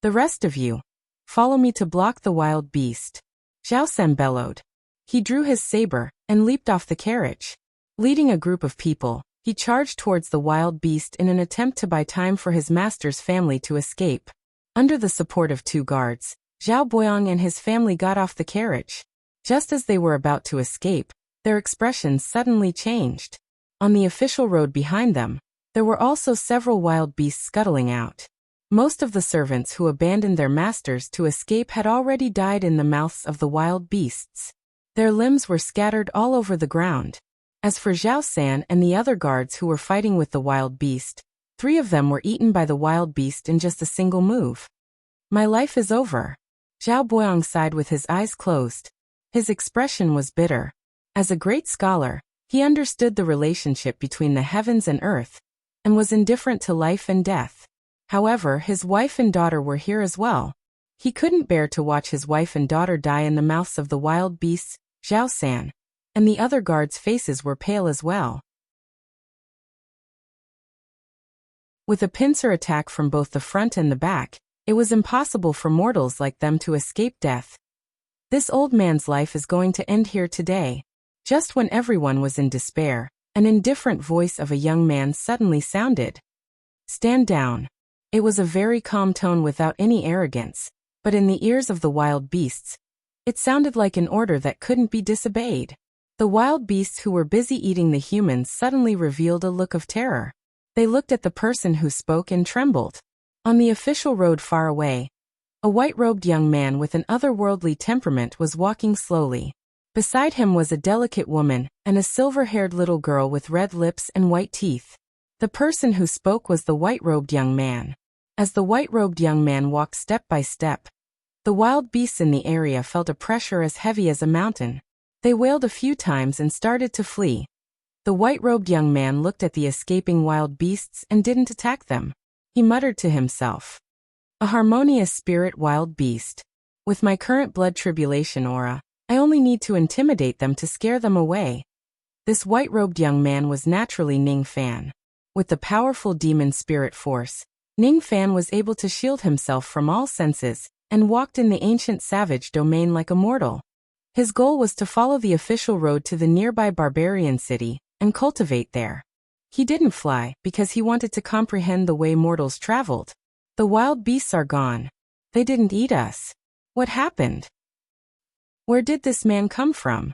The rest of you, follow me to block the wild beast. Zhao Sen bellowed. He drew his saber and leaped off the carriage. Leading a group of people, he charged towards the wild beast in an attempt to buy time for his master's family to escape. Under the support of 2 guards, Zhao Boyang and his family got off the carriage. Just as they were about to escape, their expressions suddenly changed. On the official road behind them, there were also several wild beasts scuttling out. Most of the servants who abandoned their masters to escape had already died in the mouths of the wild beasts. Their limbs were scattered all over the ground. As for Zhao San and the other guards who were fighting with the wild beast, 3 of them were eaten by the wild beast in just a single move. My life is over. Zhao Boyang sighed with his eyes closed. His expression was bitter. As a great scholar, he understood the relationship between the heavens and earth, and was indifferent to life and death. However, his wife and daughter were here as well. He couldn't bear to watch his wife and daughter die in the mouths of the wild beasts. Zhao San and the other guards' faces were pale as well. With a pincer attack from both the front and the back, it was impossible for mortals like them to escape death. This old man's life is going to end here today. Just when everyone was in despair, an indifferent voice of a young man suddenly sounded. Stand down. It was a very calm tone without any arrogance, but in the ears of the wild beasts, it sounded like an order that couldn't be disobeyed. The wild beasts who were busy eating the humans suddenly revealed a look of terror. They looked at the person who spoke and trembled. On the official road far away, a white-robed young man with an otherworldly temperament was walking slowly. Beside him was a delicate woman and a silver-haired little girl with red lips and white teeth. The person who spoke was the white-robed young man. As the white-robed young man walked step by step, the wild beasts in the area felt a pressure as heavy as a mountain. They wailed a few times and started to flee. The white-robed young man looked at the escaping wild beasts and didn't attack them. He muttered to himself. A harmonious spirit wild beast. With my current blood tribulation aura, I only need to intimidate them to scare them away. This white-robed young man was naturally Ning Fan. With the powerful demon spirit force, Ning Fan was able to shield himself from all senses and walked in the ancient savage domain like a mortal. His goal was to follow the official road to the nearby barbarian city and cultivate there. He didn't fly because he wanted to comprehend the way mortals traveled. The wild beasts are gone. They didn't eat us. What happened? Where did this man come from?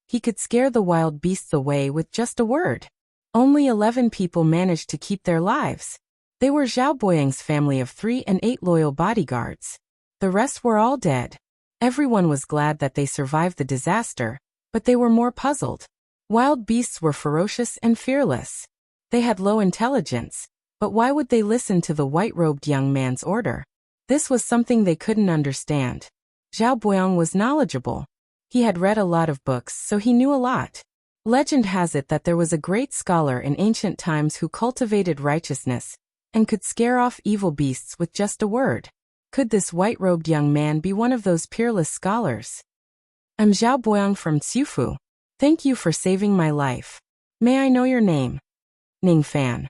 He could scare the wild beasts away with just a word. Only 11 people managed to keep their lives. They were Zhao Boyang's family of 3 and 8 loyal bodyguards. The rest were all dead. Everyone was glad that they survived the disaster, but they were more puzzled. Wild beasts were ferocious and fearless. They had low intelligence, but why would they listen to the white-robed young man's order? This was something they couldn't understand. Zhao Boyang was knowledgeable. He had read a lot of books, so he knew a lot. Legend has it that there was a great scholar in ancient times who cultivated righteousness and could scare off evil beasts with just a word. Could this white-robed young man be one of those peerless scholars? I'm Zhao Boyang from Xiufu. Thank you for saving my life. May I know your name? Ning Fan.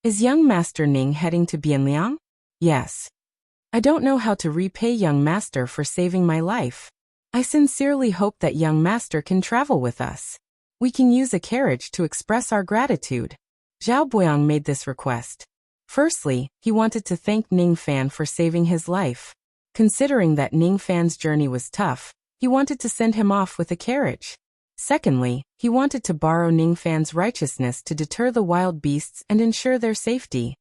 Is young Master Ning heading to Bianliang? Yes. I don't know how to repay young Master for saving my life. I sincerely hope that young Master can travel with us. We can use a carriage to express our gratitude. Zhao Boyang made this request. Firstly, he wanted to thank Ning Fan for saving his life. Considering that Ning Fan's journey was tough, he wanted to send him off with a carriage. Secondly, he wanted to borrow Ning Fan's righteousness to deter the wild beasts and ensure their safety.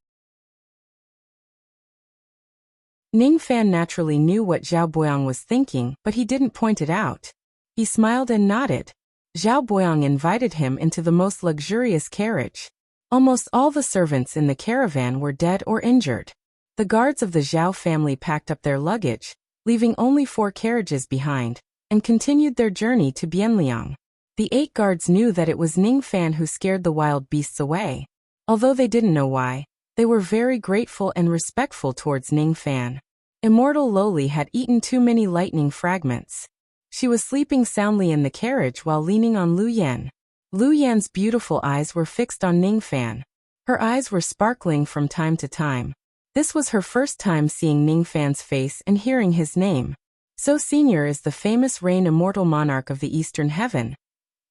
Ning Fan naturally knew what Zhao Boyang was thinking, but he didn't point it out. He smiled and nodded. Zhao Boyang invited him into the most luxurious carriage. Almost all the servants in the caravan were dead or injured. The guards of the Zhao family packed up their luggage, leaving only 4 carriages behind, and continued their journey to Bianliang. The 8 guards knew that it was Ning Fan who scared the wild beasts away. Although they didn't know why, they were very grateful and respectful towards Ning Fan. Immortal Loli had eaten too many lightning fragments. She was sleeping soundly in the carriage while leaning on Lu Yan. Lu Yan's beautiful eyes were fixed on Ning Fan. Her eyes were sparkling from time to time. This was her first time seeing Ning Fan's face and hearing his name. So Senior is the famous Rain Immortal Monarch of the Eastern Heaven.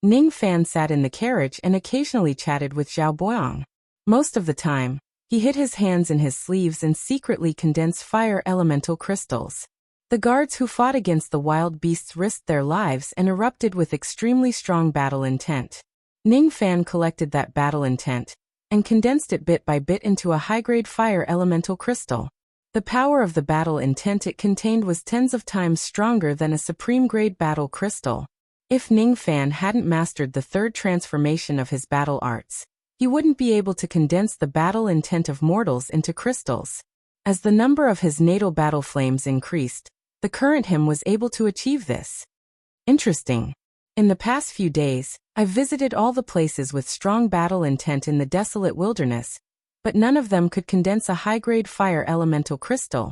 Ning Fan sat in the carriage and occasionally chatted with Zhao Boyang. Most of the time, he hid his hands in his sleeves and secretly condensed fire elemental crystals. The guards who fought against the wild beasts risked their lives and erupted with extremely strong battle intent. Ning Fan collected that battle intent and condensed it bit by bit into a high-grade fire elemental crystal. The power of the battle intent it contained was tens of times stronger than a supreme-grade battle crystal. If Ning Fan hadn't mastered the third transformation of his battle arts, he wouldn't be able to condense the battle intent of mortals into crystals. As the number of his natal battle flames increased, the current him was able to achieve this. Interesting. In the past few days, I've visited all the places with strong battle intent in the desolate wilderness, but none of them could condense a high-grade fire elemental crystal.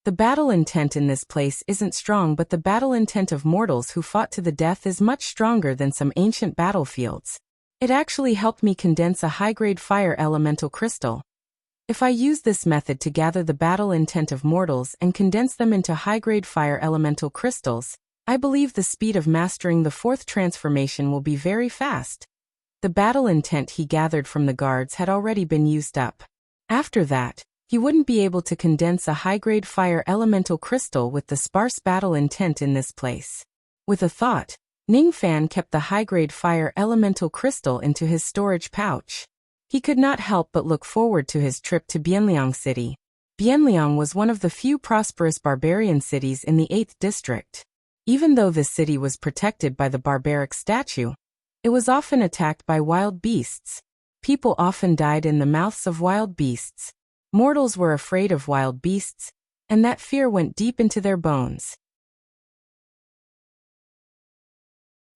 The battle intent in this place isn't strong, but the battle intent of mortals who fought to the death is much stronger than some ancient battlefields. It actually helped me condense a high-grade fire elemental crystal. If I use this method to gather the battle intent of mortals and condense them into high-grade fire elemental crystals, I believe the speed of mastering the fourth transformation will be very fast. The battle intent he gathered from the guards had already been used up. After that, he wouldn't be able to condense a high-grade fire elemental crystal with the sparse battle intent in this place. With a thought, Ning Fan kept the high-grade fire elemental crystal into his storage pouch. He could not help but look forward to his trip to Bianliang City. Bianliang was one of the few prosperous barbarian cities in the 8th district. Even though this city was protected by the barbaric statue, it was often attacked by wild beasts. People often died in the mouths of wild beasts. Mortals were afraid of wild beasts, and that fear went deep into their bones.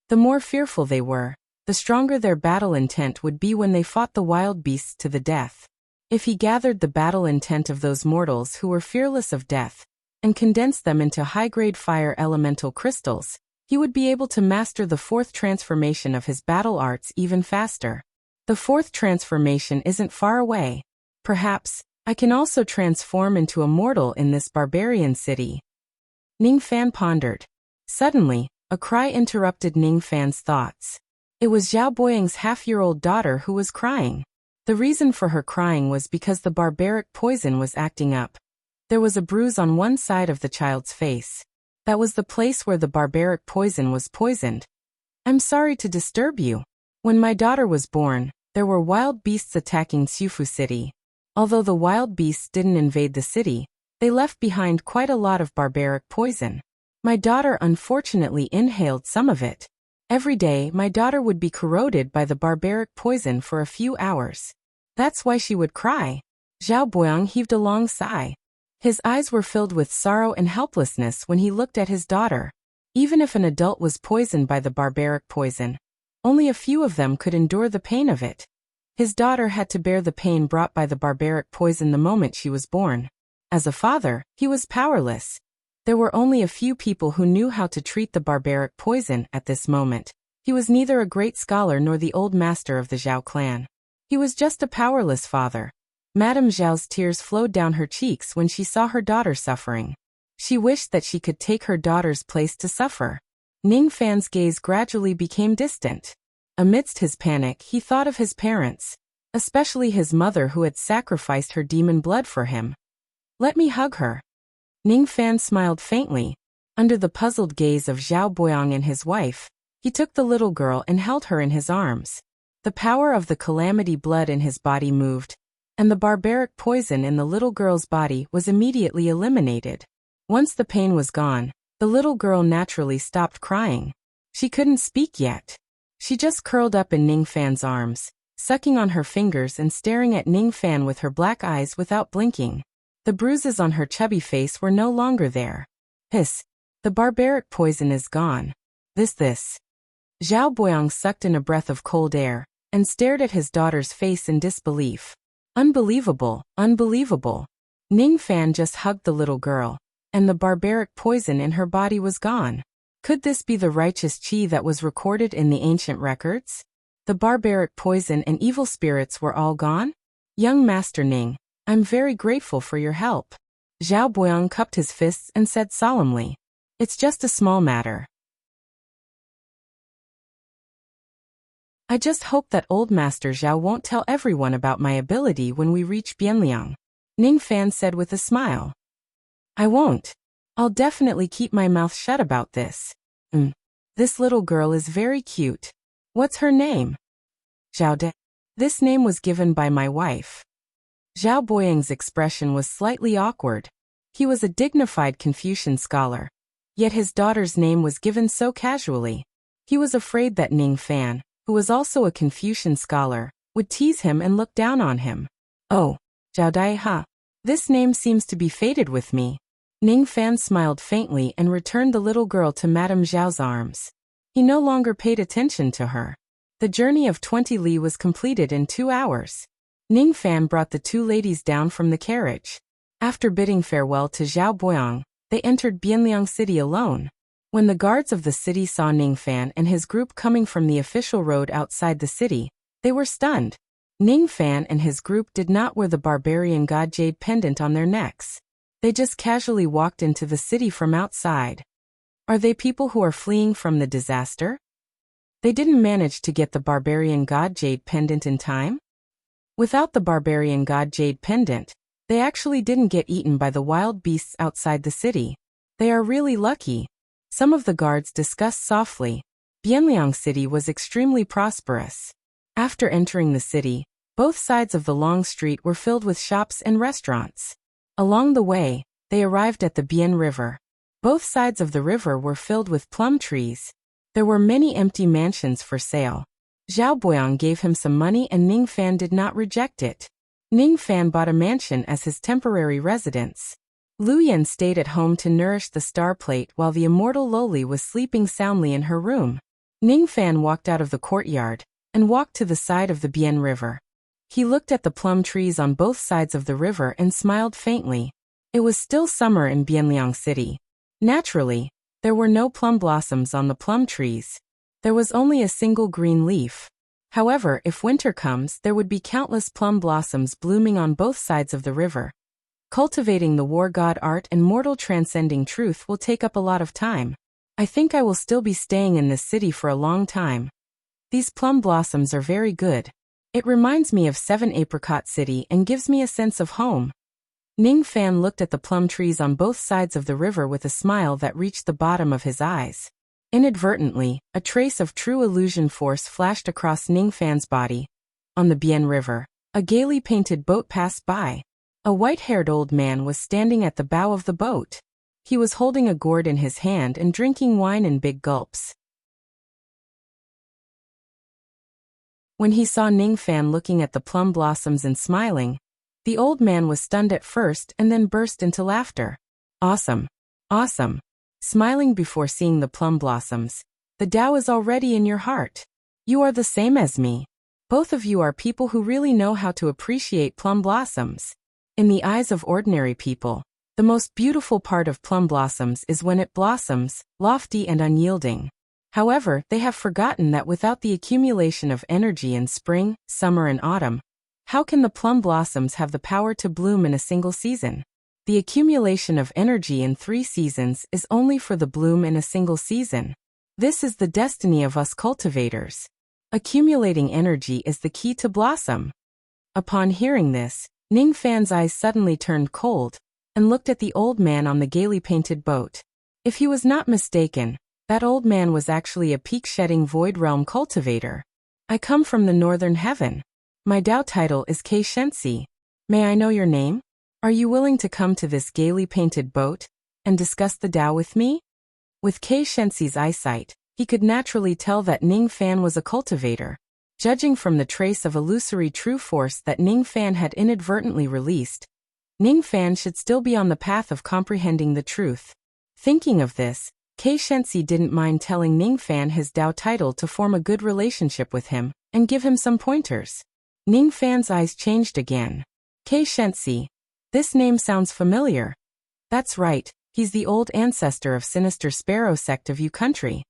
The more fearful they were, the stronger their battle intent would be when they fought the wild beasts to the death. If he gathered the battle intent of those mortals who were fearless of death, and condensed them into high-grade fire elemental crystals, he would be able to master the fourth transformation of his battle arts even faster. The fourth transformation isn't far away. Perhaps, I can also transform into a mortal in this barbarian city. Ning Fan pondered. Suddenly, a cry interrupted Ning Fan's thoughts. It was Zhao Boyang's half-year-old daughter who was crying. The reason for her crying was because the barbaric poison was acting up. There was a bruise on one side of the child's face. That was the place where the barbaric poison was poisoned. I'm sorry to disturb you. When my daughter was born, there were wild beasts attacking Xiufu City. Although the wild beasts didn't invade the city, they left behind quite a lot of barbaric poison. My daughter unfortunately inhaled some of it. Every day, my daughter would be corroded by the barbaric poison for a few hours. That's why she would cry. Zhao Boyang heaved a long sigh. His eyes were filled with sorrow and helplessness when he looked at his daughter. Even if an adult was poisoned by the barbaric poison, only a few of them could endure the pain of it. His daughter had to bear the pain brought by the barbaric poison the moment she was born. As a father, he was powerless. There were only a few people who knew how to treat the barbaric poison at this moment. He was neither a great scholar nor the old master of the Zhao clan. He was just a powerless father. Madame Zhao's tears flowed down her cheeks when she saw her daughter suffering. She wished that she could take her daughter's place to suffer. Ning Fan's gaze gradually became distant. Amidst his panic, he thought of his parents, especially his mother who had sacrificed her demon blood for him. Let me hug her. Ning Fan smiled faintly. Under the puzzled gaze of Zhao Boyang and his wife, he took the little girl and held her in his arms. The power of the calamity blood in his body moved, and the barbaric poison in the little girl's body was immediately eliminated. Once the pain was gone, the little girl naturally stopped crying. She couldn't speak yet. She just curled up in Ning Fan's arms, sucking on her fingers and staring at Ning Fan with her black eyes without blinking. The bruises on her chubby face were no longer there. Hiss. The barbaric poison is gone. This. Zhao Boyang sucked in a breath of cold air, and stared at his daughter's face in disbelief. Unbelievable, unbelievable. Ning Fan just hugged the little girl, and the barbaric poison in her body was gone. Could this be the righteous qi that was recorded in the ancient records? The barbaric poison and evil spirits were all gone? Young Master Ning, I'm very grateful for your help. Zhao Boyang cupped his fists and said solemnly. It's just a small matter. I just hope that old Master Zhao won't tell everyone about my ability when we reach Bianliang, Ning Fan said with a smile. I won't. I'll definitely keep my mouth shut about this. This little girl is very cute. What's her name? Zhao De. This name was given by my wife. Zhao Boyang's expression was slightly awkward. He was a dignified Confucian scholar. Yet his daughter's name was given so casually. He was afraid that Ning Fan, who was also a Confucian scholar, would tease him and look down on him. Oh, Zhao Dai ha. This name seems to be fated with me. Ning Fan smiled faintly and returned the little girl to Madame Zhao's arms. He no longer paid attention to her. The journey of 20 li was completed in 2 hours. Ning Fan brought the 2 ladies down from the carriage. After bidding farewell to Zhao Boyang, they entered Bianliang City alone. When the guards of the city saw Ning Fan and his group coming from the official road outside the city, they were stunned. Ning Fan and his group did not wear the barbarian god jade pendant on their necks. They just casually walked into the city from outside. Are they people who are fleeing from the disaster? They didn't manage to get the barbarian god jade pendant in time? Without the barbarian god jade pendant, they actually didn't get eaten by the wild beasts outside the city. They are really lucky. Some of the guards discussed softly. Bianliang City was extremely prosperous. After entering the city, both sides of the long street were filled with shops and restaurants. Along the way, they arrived at the Bian River. Both sides of the river were filled with plum trees. There were many empty mansions for sale. Zhao Boyang gave him some money and Ning Fan did not reject it. Ning Fan bought a mansion as his temporary residence. Lu Yan stayed at home to nourish the star plate while the immortal Loli was sleeping soundly in her room. Ning Fan walked out of the courtyard and walked to the side of the Bian River. He looked at the plum trees on both sides of the river and smiled faintly. It was still summer in Bianliang City. Naturally, there were no plum blossoms on the plum trees. There was only a single green leaf. However, if winter comes, there would be countless plum blossoms blooming on both sides of the river. Cultivating the war god art and mortal transcending truth will take up a lot of time. I think I will still be staying in this city for a long time. These plum blossoms are very good. It reminds me of 7 Apricot City and gives me a sense of home. Ning Fan looked at the plum trees on both sides of the river with a smile that reached the bottom of his eyes. Inadvertently, a trace of true illusion force flashed across Ning Fan's body. On the Bian River, a gaily painted boat passed by. A white-haired old man was standing at the bow of the boat. He was holding a gourd in his hand and drinking wine in big gulps. When he saw Ning Fan looking at the plum blossoms and smiling, the old man was stunned at first and then burst into laughter. Awesome! Awesome! Smiling before seeing the plum blossoms, the Tao is already in your heart. You are the same as me. Both of you are people who really know how to appreciate plum blossoms. In the eyes of ordinary people, the most beautiful part of plum blossoms is when it blossoms, lofty and unyielding. However, they have forgotten that without the accumulation of energy in spring, summer and autumn, how can the plum blossoms have the power to bloom in a single season? The accumulation of energy in 3 seasons is only for the bloom in a single season. This is the destiny of us cultivators. Accumulating energy is the key to blossom. Upon hearing this, Ning Fan's eyes suddenly turned cold and looked at the old man on the gaily painted boat. If he was not mistaken, that old man was actually a peak-shedding void realm cultivator. I come from the northern heaven. My Tao title is Kei Shensi. May I know your name? Are you willing to come to this gaily painted boat and discuss the Tao with me? With Kei Shensi's eyesight, he could naturally tell that Ning Fan was a cultivator. Judging from the trace of illusory true force that Ning Fan had inadvertently released, Ning Fan should still be on the path of comprehending the truth. Thinking of this, Kei Shensi didn't mind telling Ning Fan his Tao title to form a good relationship with him and give him some pointers. Ning Fan's eyes changed again. Kei Shensi. This name sounds familiar. That's right, he's the old ancestor of Sinister Sparrow sect of Yu country.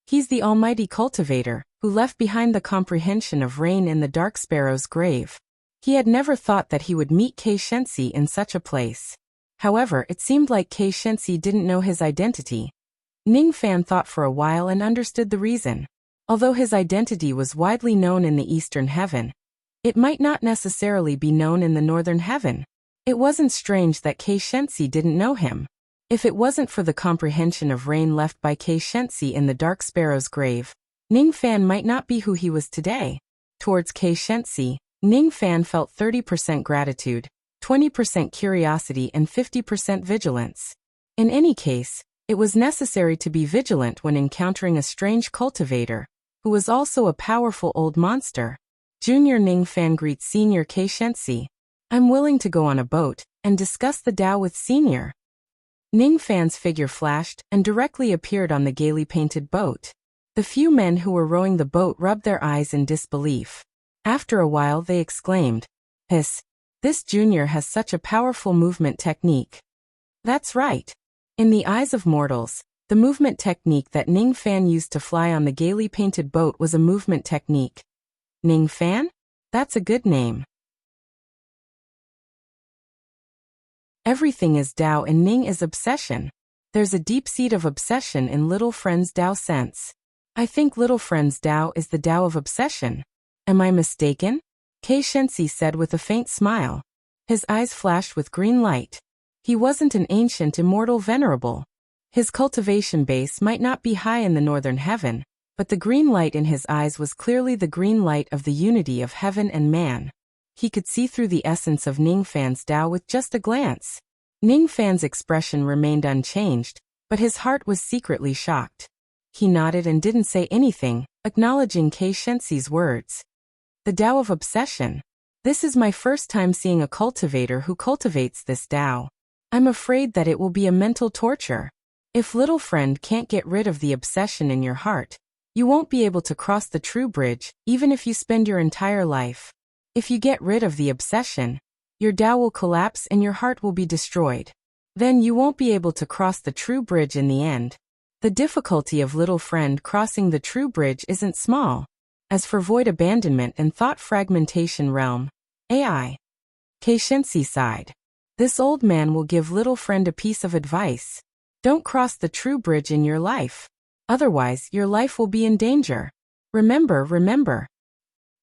He's the almighty cultivator, who left behind the comprehension of rain in the Dark Sparrow's grave. He had never thought that he would meet Kei Shensi in such a place. However, it seemed like Kei Shensi didn't know his identity. Ning Fan thought for a while and understood the reason. Although his identity was widely known in the eastern heaven, it might not necessarily be known in the northern heaven. It wasn't strange that Kei Shensi didn't know him. If it wasn't for the comprehension of rain left by Kei Shensi in the Dark Sparrow's grave, Ning Fan might not be who he was today. Towards Kei Shensi, Ning Fan felt 30% gratitude, 20% curiosity and 50% vigilance. In any case, it was necessary to be vigilant when encountering a strange cultivator, who was also a powerful old monster. Junior Ning Fan greets Senior Kei Shensi. I'm willing to go on a boat and discuss the Tao with Senior. Ning Fan's figure flashed and directly appeared on the gaily painted boat. The few men who were rowing the boat rubbed their eyes in disbelief. After a while they exclaimed, "Hiss! This junior has such a powerful movement technique." That's right. In the eyes of mortals, the movement technique that Ning Fan used to fly on the gaily painted boat was a movement technique. Ning Fan? That's a good name. Everything is Tao and Ning is obsession. There's a deep seed of obsession in Little Friend's Tao sense. I think Little Friend's Tao is the Tao of obsession. Am I mistaken? Kei Shensi said with a faint smile. His eyes flashed with green light. He wasn't an ancient immortal venerable. His cultivation base might not be high in the northern heaven, but the green light in his eyes was clearly the green light of the unity of heaven and man. He could see through the essence of Ning Fan's Tao with just a glance. Ning Fan's expression remained unchanged, but his heart was secretly shocked. He nodded and didn't say anything, acknowledging Kei Shensi's words. The Tao of obsession. This is my first time seeing a cultivator who cultivates this Tao. I'm afraid that it will be a mental torture. If Little Friend can't get rid of the obsession in your heart, you won't be able to cross the true bridge, even if you spend your entire life. If you get rid of the obsession, your Tao will collapse and your heart will be destroyed. Then you won't be able to cross the true bridge in the end. The difficulty of Little Friend crossing the true bridge isn't small. As for void abandonment and thought fragmentation realm, AI. Kei Shensi sighed. This old man will give Little Friend a piece of advice. Don't cross the true bridge in your life. Otherwise, your life will be in danger. Remember.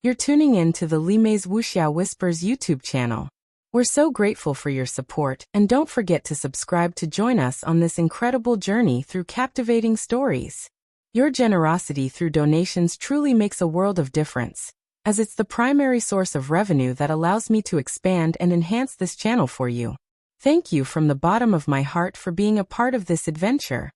You're tuning in to the Limei's Wuxia Whispers YouTube channel. We're so grateful for your support, and don't forget to subscribe to join us on this incredible journey through captivating stories. Your generosity through donations truly makes a world of difference, as it's the primary source of revenue that allows me to expand and enhance this channel for you. Thank you from the bottom of my heart for being a part of this adventure.